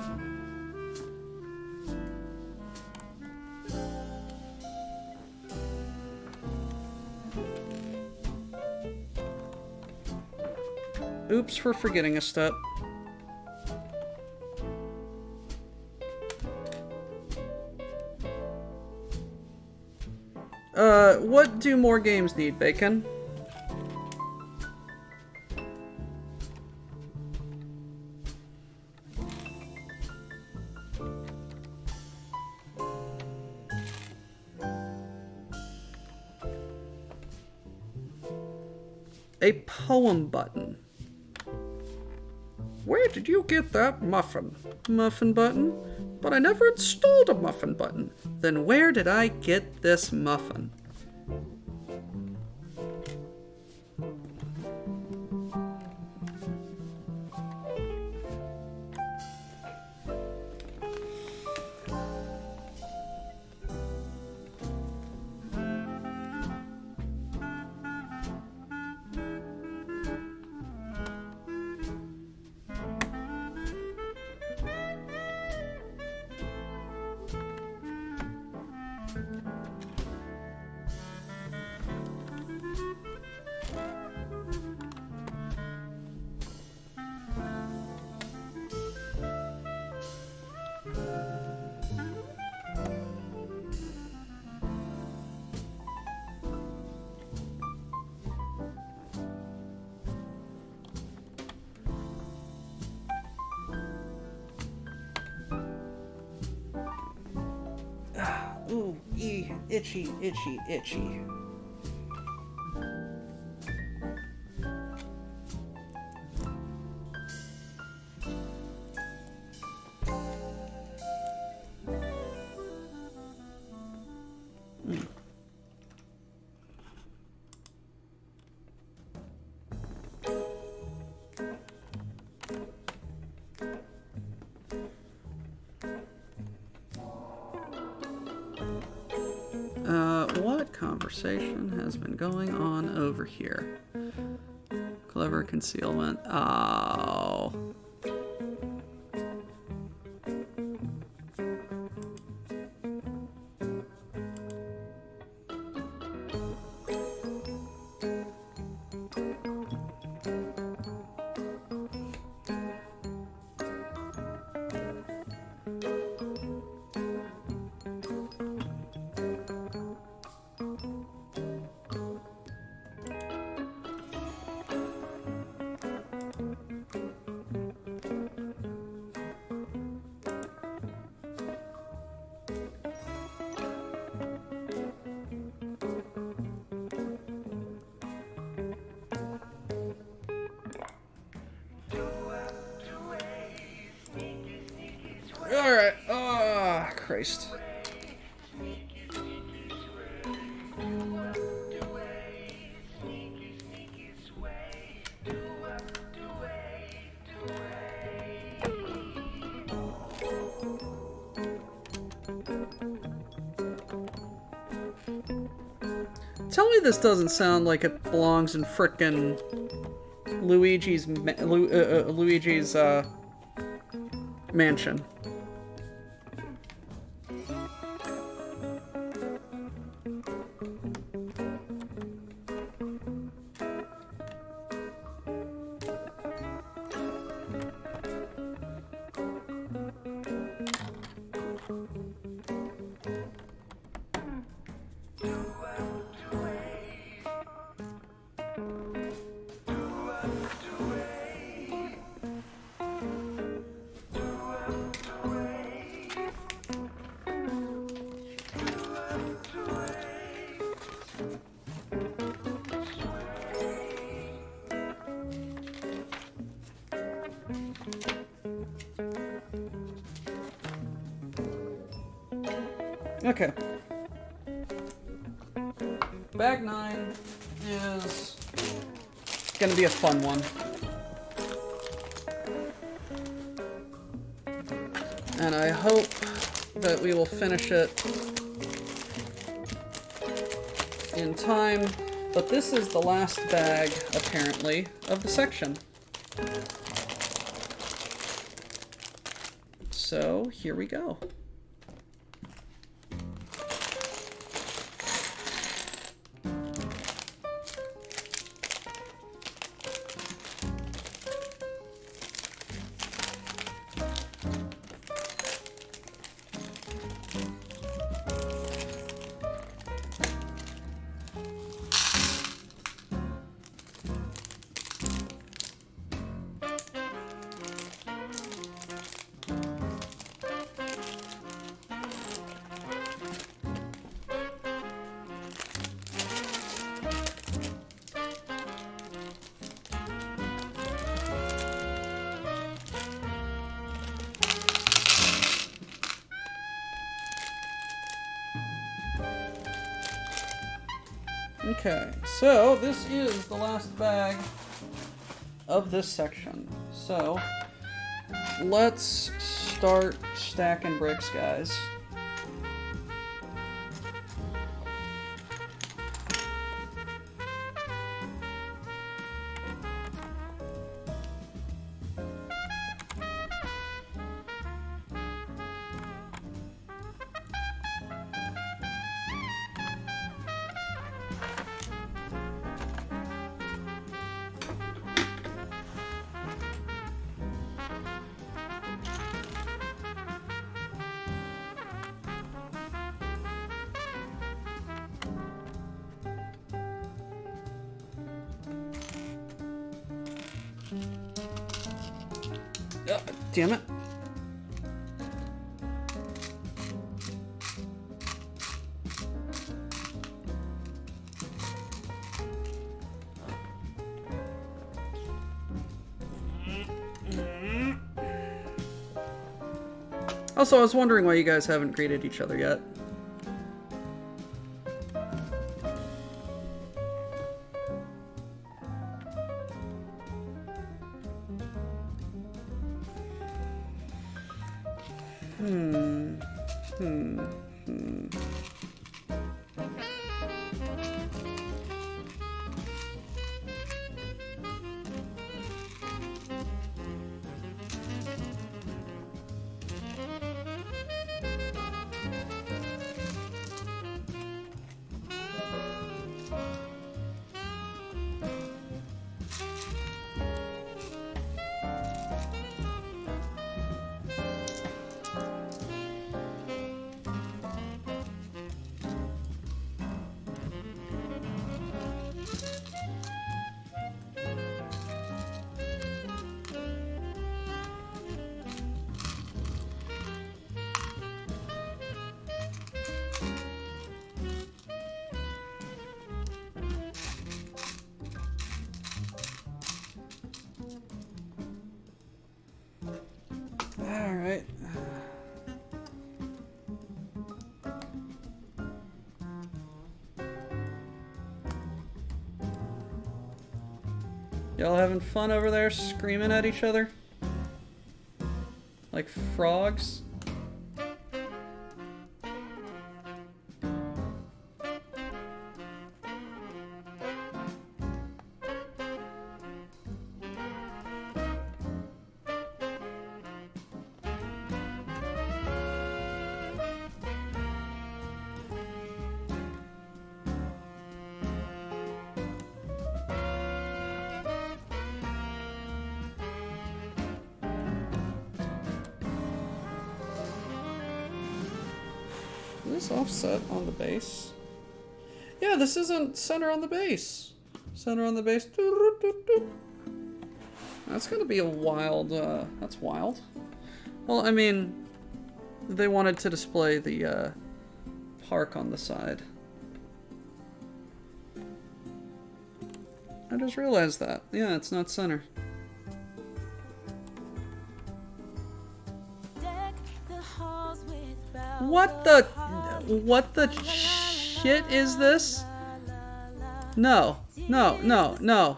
Oops for forgetting a step. What do more games need, Bacon? A poem button. Where did you get that muffin? Muffin button? But I never installed a muffin button. Then where did I get this muffin? Ooh, itchy, itchy, itchy. What conversation has been going on over here? Clever concealment. Oh. Christ. Tell me this doesn't sound like it belongs in frickin' Luigi's mansion. Okay. Bag 9 is gonna be a fun one. And I hope that we will finish it in time, but this is the last bag, apparently, of the section. So, here we go. Okay, so this is the last bag of this section. So, let's start stacking bricks, guys. Damn it. Also, I was wondering why you guys haven't greeted each other yet. Y'all having fun over there screaming at each other? Like frogs? Is this offset on the base? Yeah, this isn't center on the base. Center on the base. That's gonna be a wild, that's wild. Well, I mean, they wanted to display the, park on the side. I just realized that. Yeah, it's not center. What the shit is this? No, no, no, no.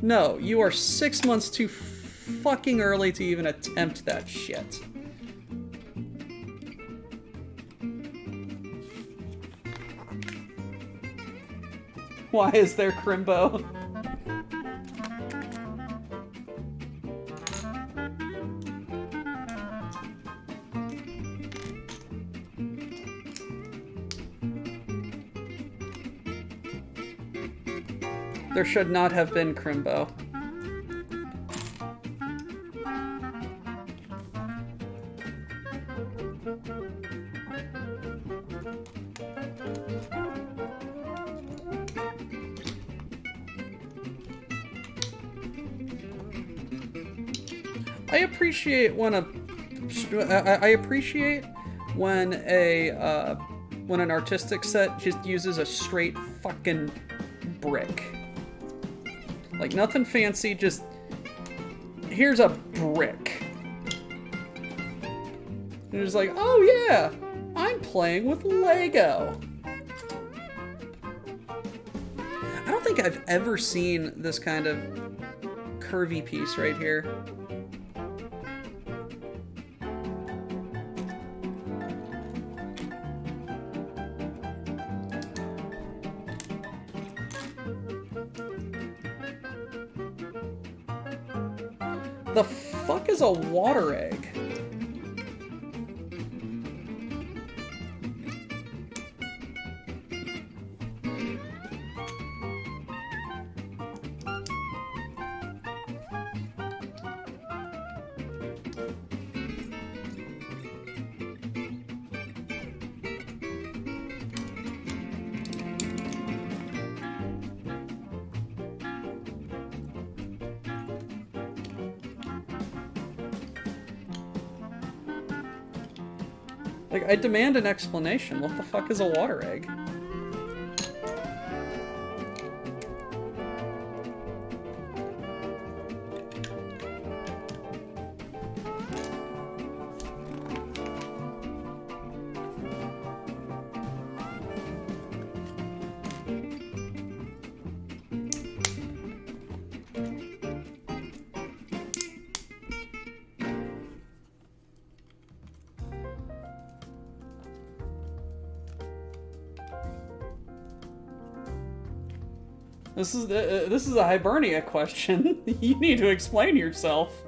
No, you are 6 months too fucking early to even attempt that shit. Why is there Crimbo? There should not have been Crimbo. I appreciate when an artistic set just uses a straight fucking brick. Like, nothing fancy, just here's a brick. And it's like, oh yeah, I'm playing with Lego. I don't think I've ever seen this kind of curvy piece right here. The fuck is a water egg? Like, I demand an explanation. What the fuck is a water egg? This is a Hibernia question. You need to explain yourself.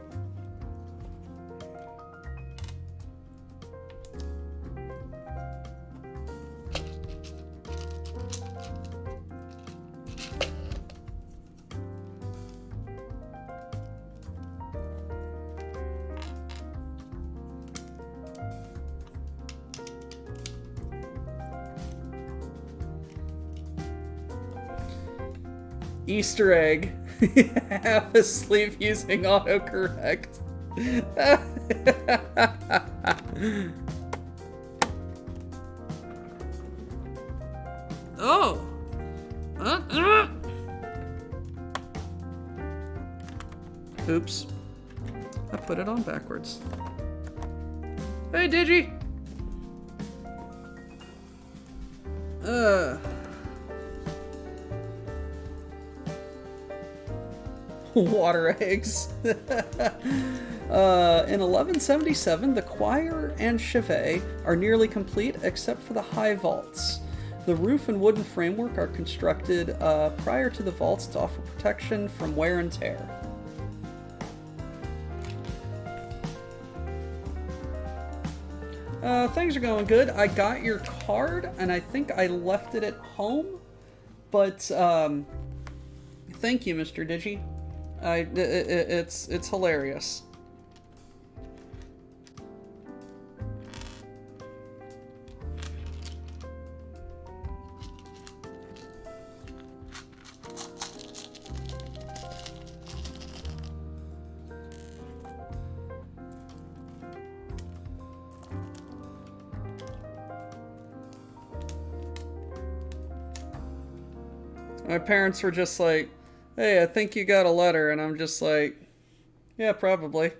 Easter egg. Half asleep using autocorrect. Oh. Oops. I put it on backwards. Hey, Digi. Water eggs. In 1177, the choir and chevet are nearly complete except for the high vaults. The roof and wooden framework are constructed prior to the vaults to offer protection from wear and tear. Things are going good. I got your card, and I think I left it at home. But thank you, Mr. Digi. It's hilarious. My parents were just like, hey, I think you got a letter. And I'm just like, yeah, probably.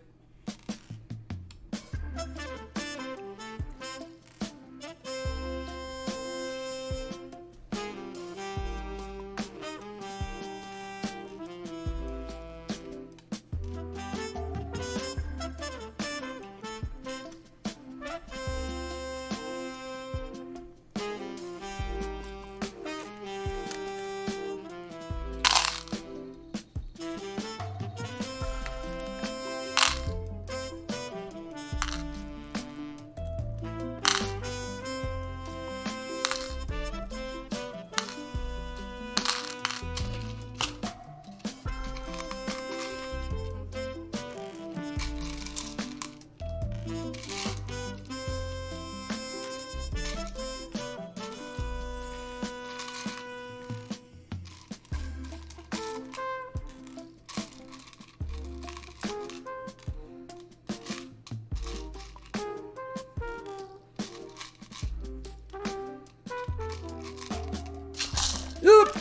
Oop!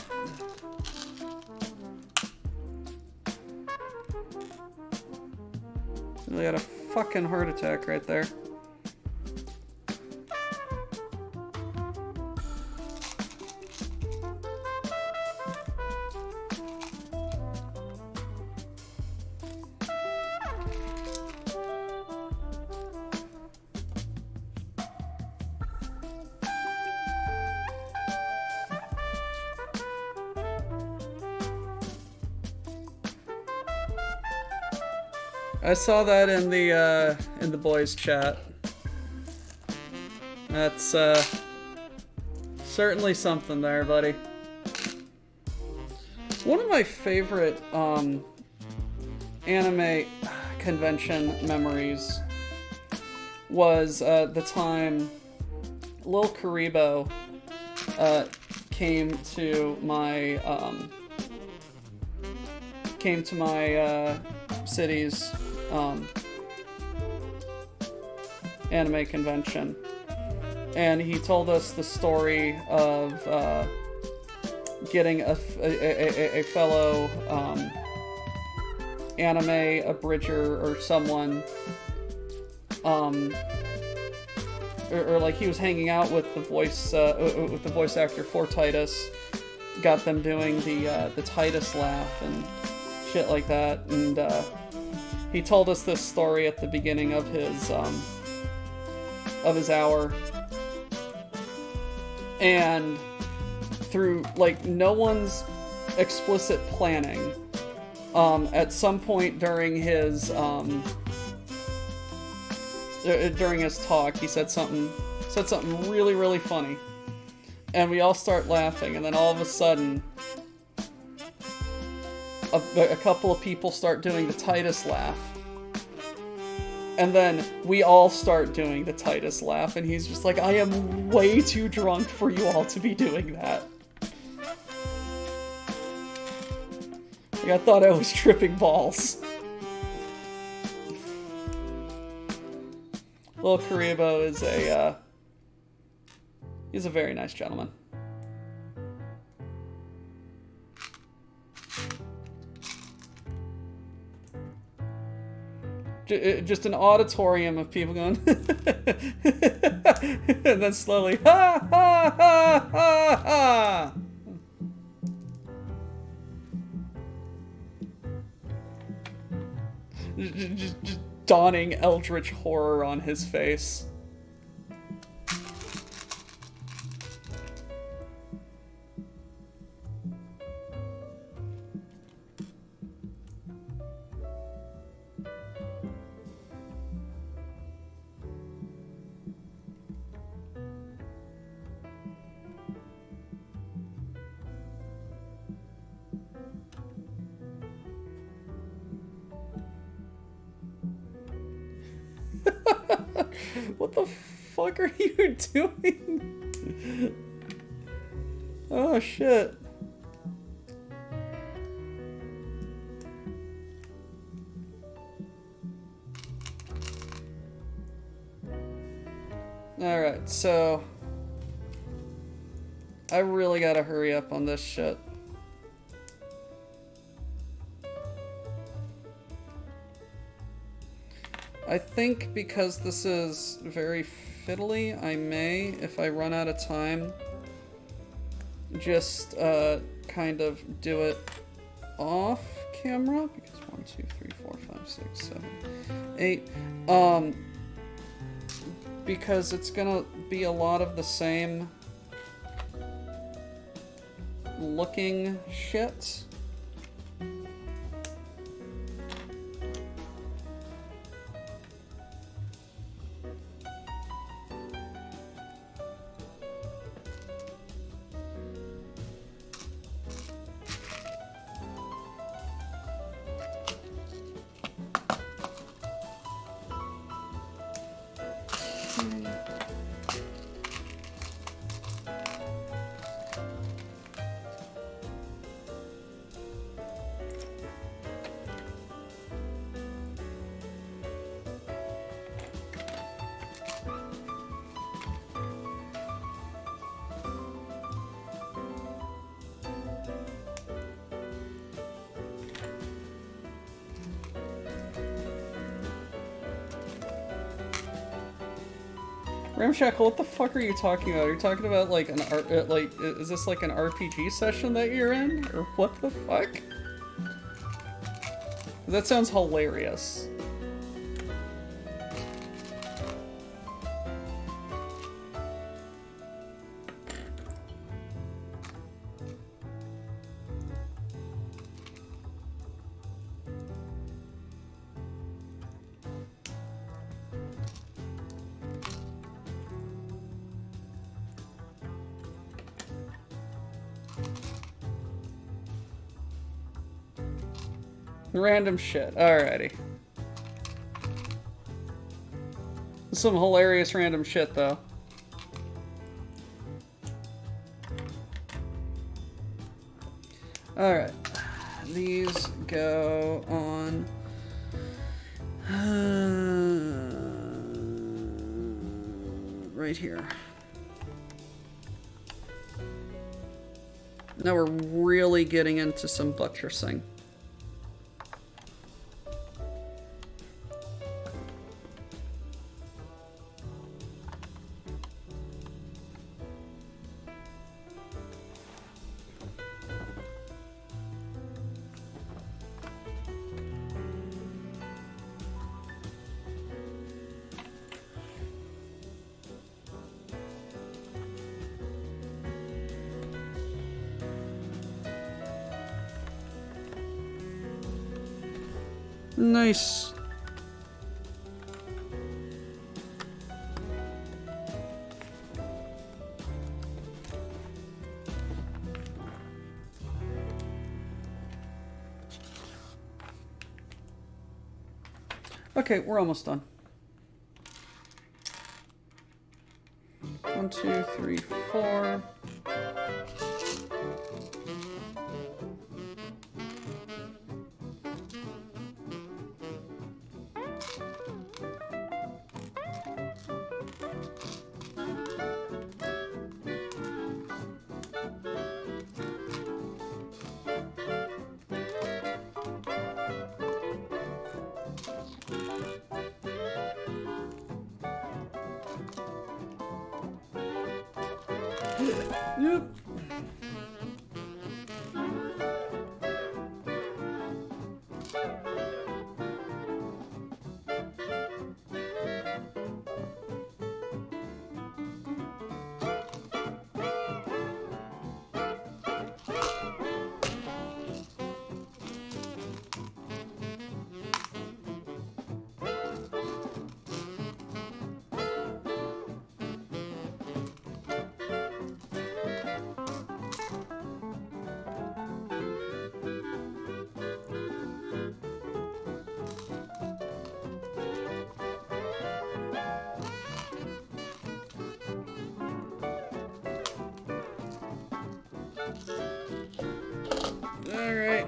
I got a fucking heart attack right there. I saw that in the boys' chat. That's certainly something there, buddy. One of my favorite anime convention memories was the time Lil Karibo came to my city's anime convention, and he told us the story of getting a fellow anime abridger or someone, or like he was hanging out with the voice actor for Titus, got them doing the Titus laugh and shit like that, and he told us this story at the beginning of his hour, and through like no one's explicit planning, at some point during his talk, he said something really, really funny, and we all start laughing, and then all of a sudden a couple of people start doing the Titus laugh, and then we all start doing the Titus laugh, and he's just like, I am way too drunk for you all to be doing that. Like, I thought I was tripping balls. Lil Karibo is he's a very nice gentleman. Just an auditorium of people going and then slowly ha ha ha ha ha. just dawning eldritch horror on his face. What the fuck are you doing? Oh shit. Alright, so I really gotta hurry up on this shit. I think because this is very fiddly, I may, if I run out of time, just kind of do it off camera. Because 1, 2, 3, 4, 5, 6, 7, 8. Because it's gonna be a lot of the same looking shit. Ramshackle, what the fuck are you talking about? Are you talking about like an is this like an RPG session that you're in? Or what the fuck? That sounds hilarious. Random shit. Alrighty. Some hilarious random shit, though. Alright. These go on... right here. Now we're really getting into some buttressing. Nice. Okay, we're almost done. 1, 2, 3, 4. Yep. Alright.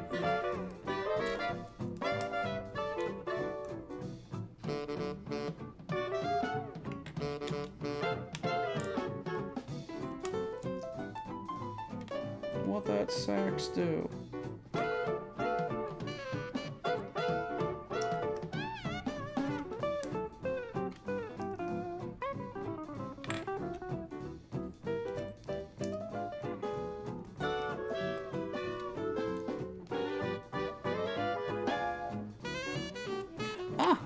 What that sax do? Ah!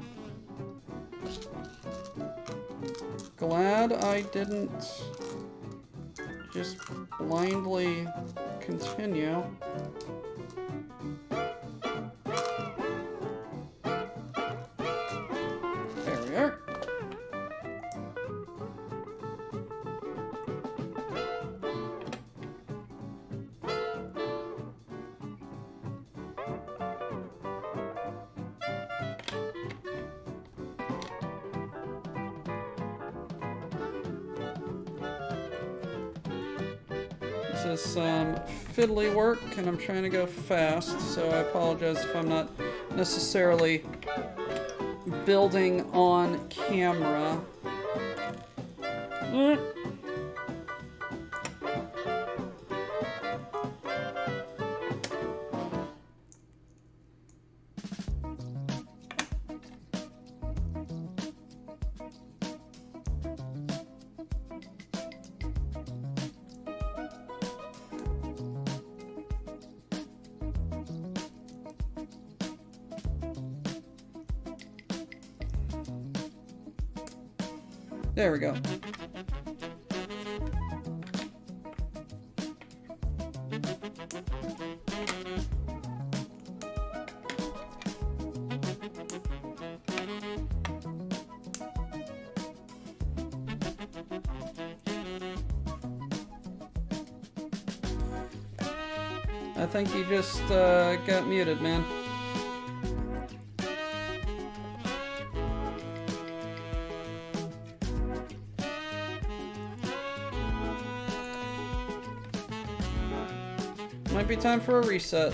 Glad I didn't just blindly continue. There we are. This is some fiddly work, and I'm trying to go fast, so I apologize if I'm not necessarily building on camera. There we go. I think you just got muted, man. Might be time for a reset.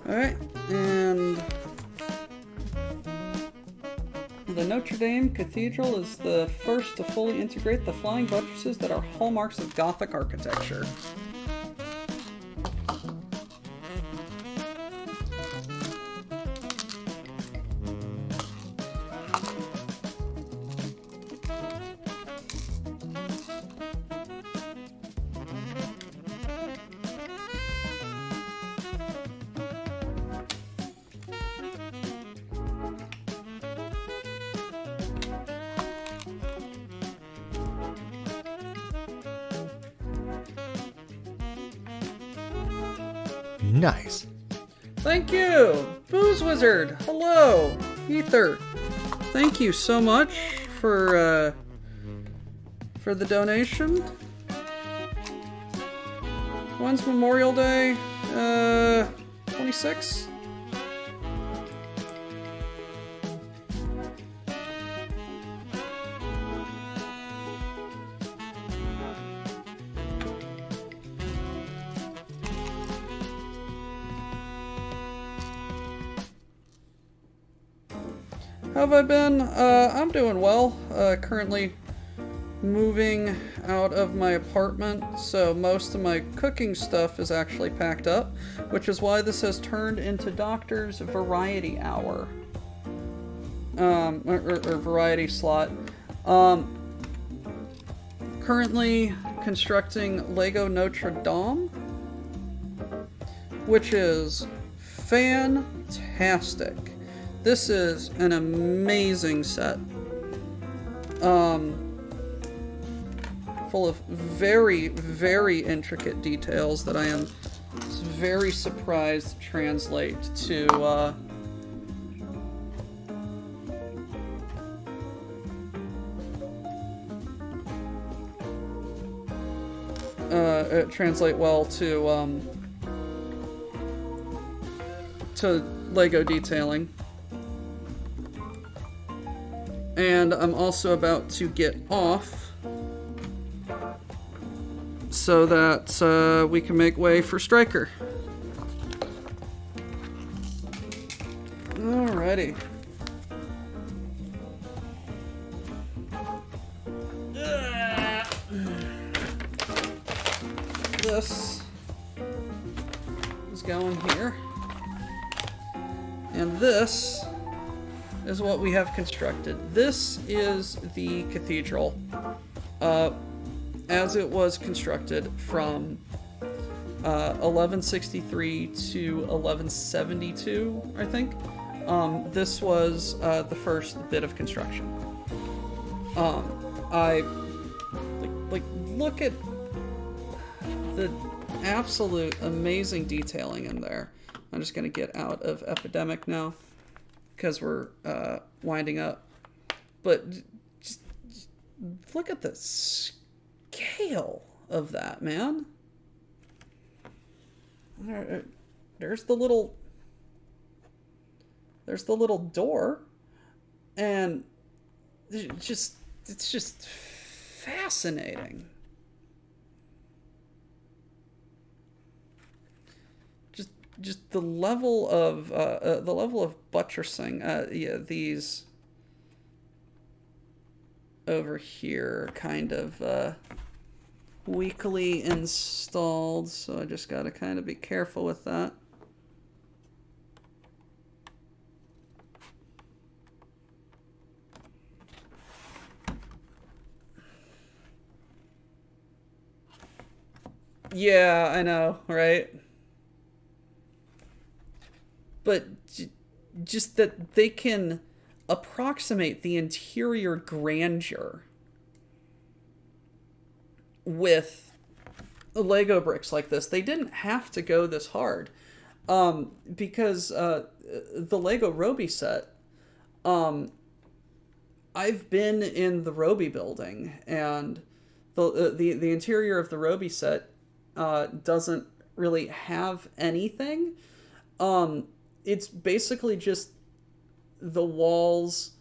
Alright, and the Notre-Dame Cathedral is the first to fully integrate the flying buttresses that are hallmarks of Gothic architecture. Nice. Thank you! Booze Wizard! Hello! Ether! Thank you so much for the donation. When's Memorial Day? 26? How have I been? I'm doing well. Currently moving out of my apartment, so most of my cooking stuff is actually packed up, which is why this has turned into Doctor's Variety Hour. Or Variety Slot. Currently constructing Lego Notre-Dame, which is fantastic. This is an amazing set. couple of very, very intricate details that I am very surprised to translate to translate well to Lego detailing. And I'm also about to get off so that we can make way for Striker. Alrighty. This is going here. And this is what we have constructed. This is the cathedral as it was constructed from 1163 to 1172, I think. This was the first bit of construction. I look at the absolute amazing detailing in there. I'm just gonna get out of Epidemic now because we're winding up. But just look at the scale of that, man. There's the little door, and it's just fascinating. Just the level of buttressing. Yeah, these over here kind of weakly installed, so I just gotta kind of be careful with that. Yeah, I know, right? But just that they can approximate the interior grandeur with Lego bricks like this. They didn't have to go this hard because the Lego Roby set, I've been in the Roby building, and the interior of the Roby set doesn't really have anything. It's basically just the walls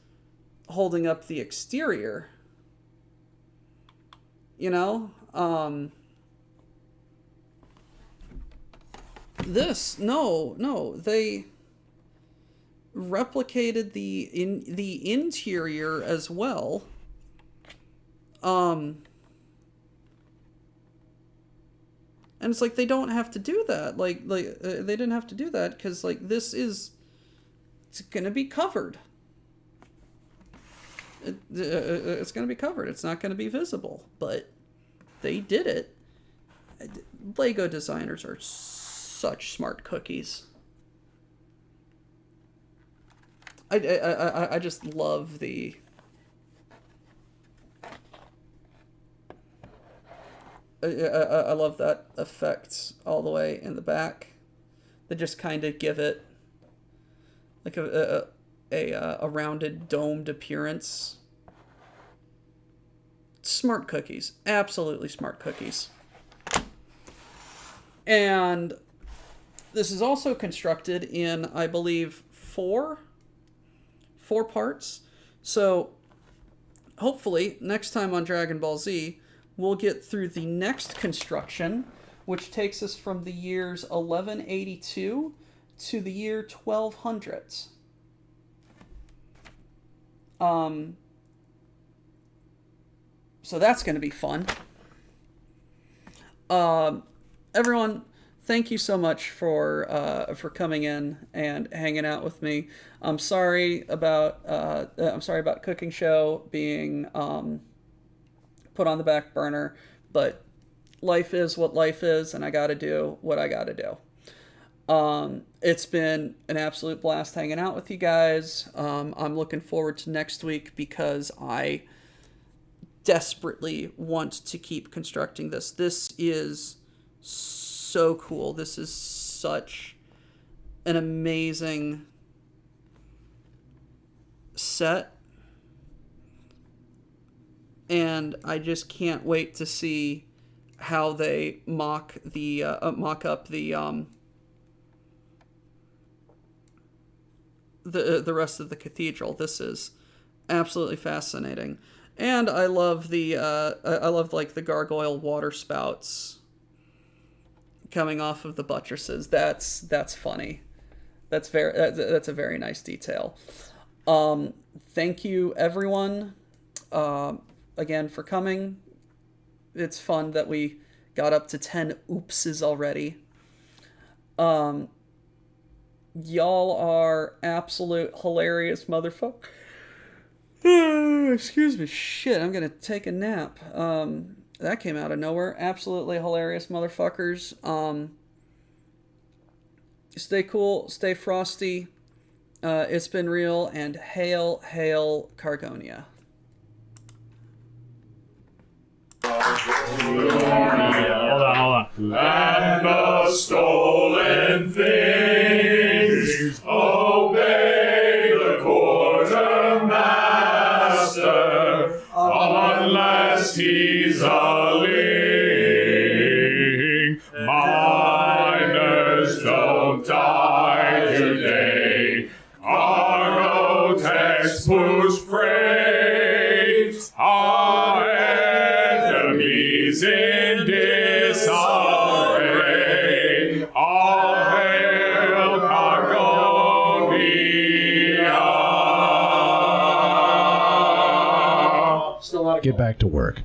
holding up the exterior, you know? They replicated the interior as well. And it's like they don't have to do that. They didn't have to do that because it's gonna be covered. It's gonna be covered. It's not gonna be visible. But they did it. Lego designers are such smart cookies. I just love the. I love that effect all the way in the back. They just kind of give it like a rounded, domed appearance. Smart cookies. Absolutely smart cookies. And this is also constructed in, I believe, four parts. So hopefully next time on Dragon Ball Z, we'll get through the next construction, which takes us from the years 1182 to the year 1200. So that's going to be fun. Everyone, thank you so much for coming in and hanging out with me. I'm sorry about Cooking Show being put on the back burner, but life is what life is, and I got to do what I got to do. It's been an absolute blast hanging out with you guys. I'm looking forward to next week because I desperately want to keep constructing this. This is so cool. This is such an amazing set. And I just can't wait to see how they mock up the rest of the cathedral. This is absolutely fascinating, and I love the like the gargoyle water spouts coming off of the buttresses. That's funny. That's a very nice detail. Thank you everyone again for coming. It's fun that we got up to 10 oopses already. Y'all are absolute hilarious motherfucker. Excuse me. Shit, I'm gonna take a nap. That came out of nowhere. Absolutely hilarious motherfuckers. Stay cool, stay frosty. It's been real, and hail, hail, Cargonia. Hold on. And the stolen things obey the quartermaster unless he's a ling. Miners don't die today. Cargo techs push freight. Our enemies in disarray. All hail Cargonia. Get back to work.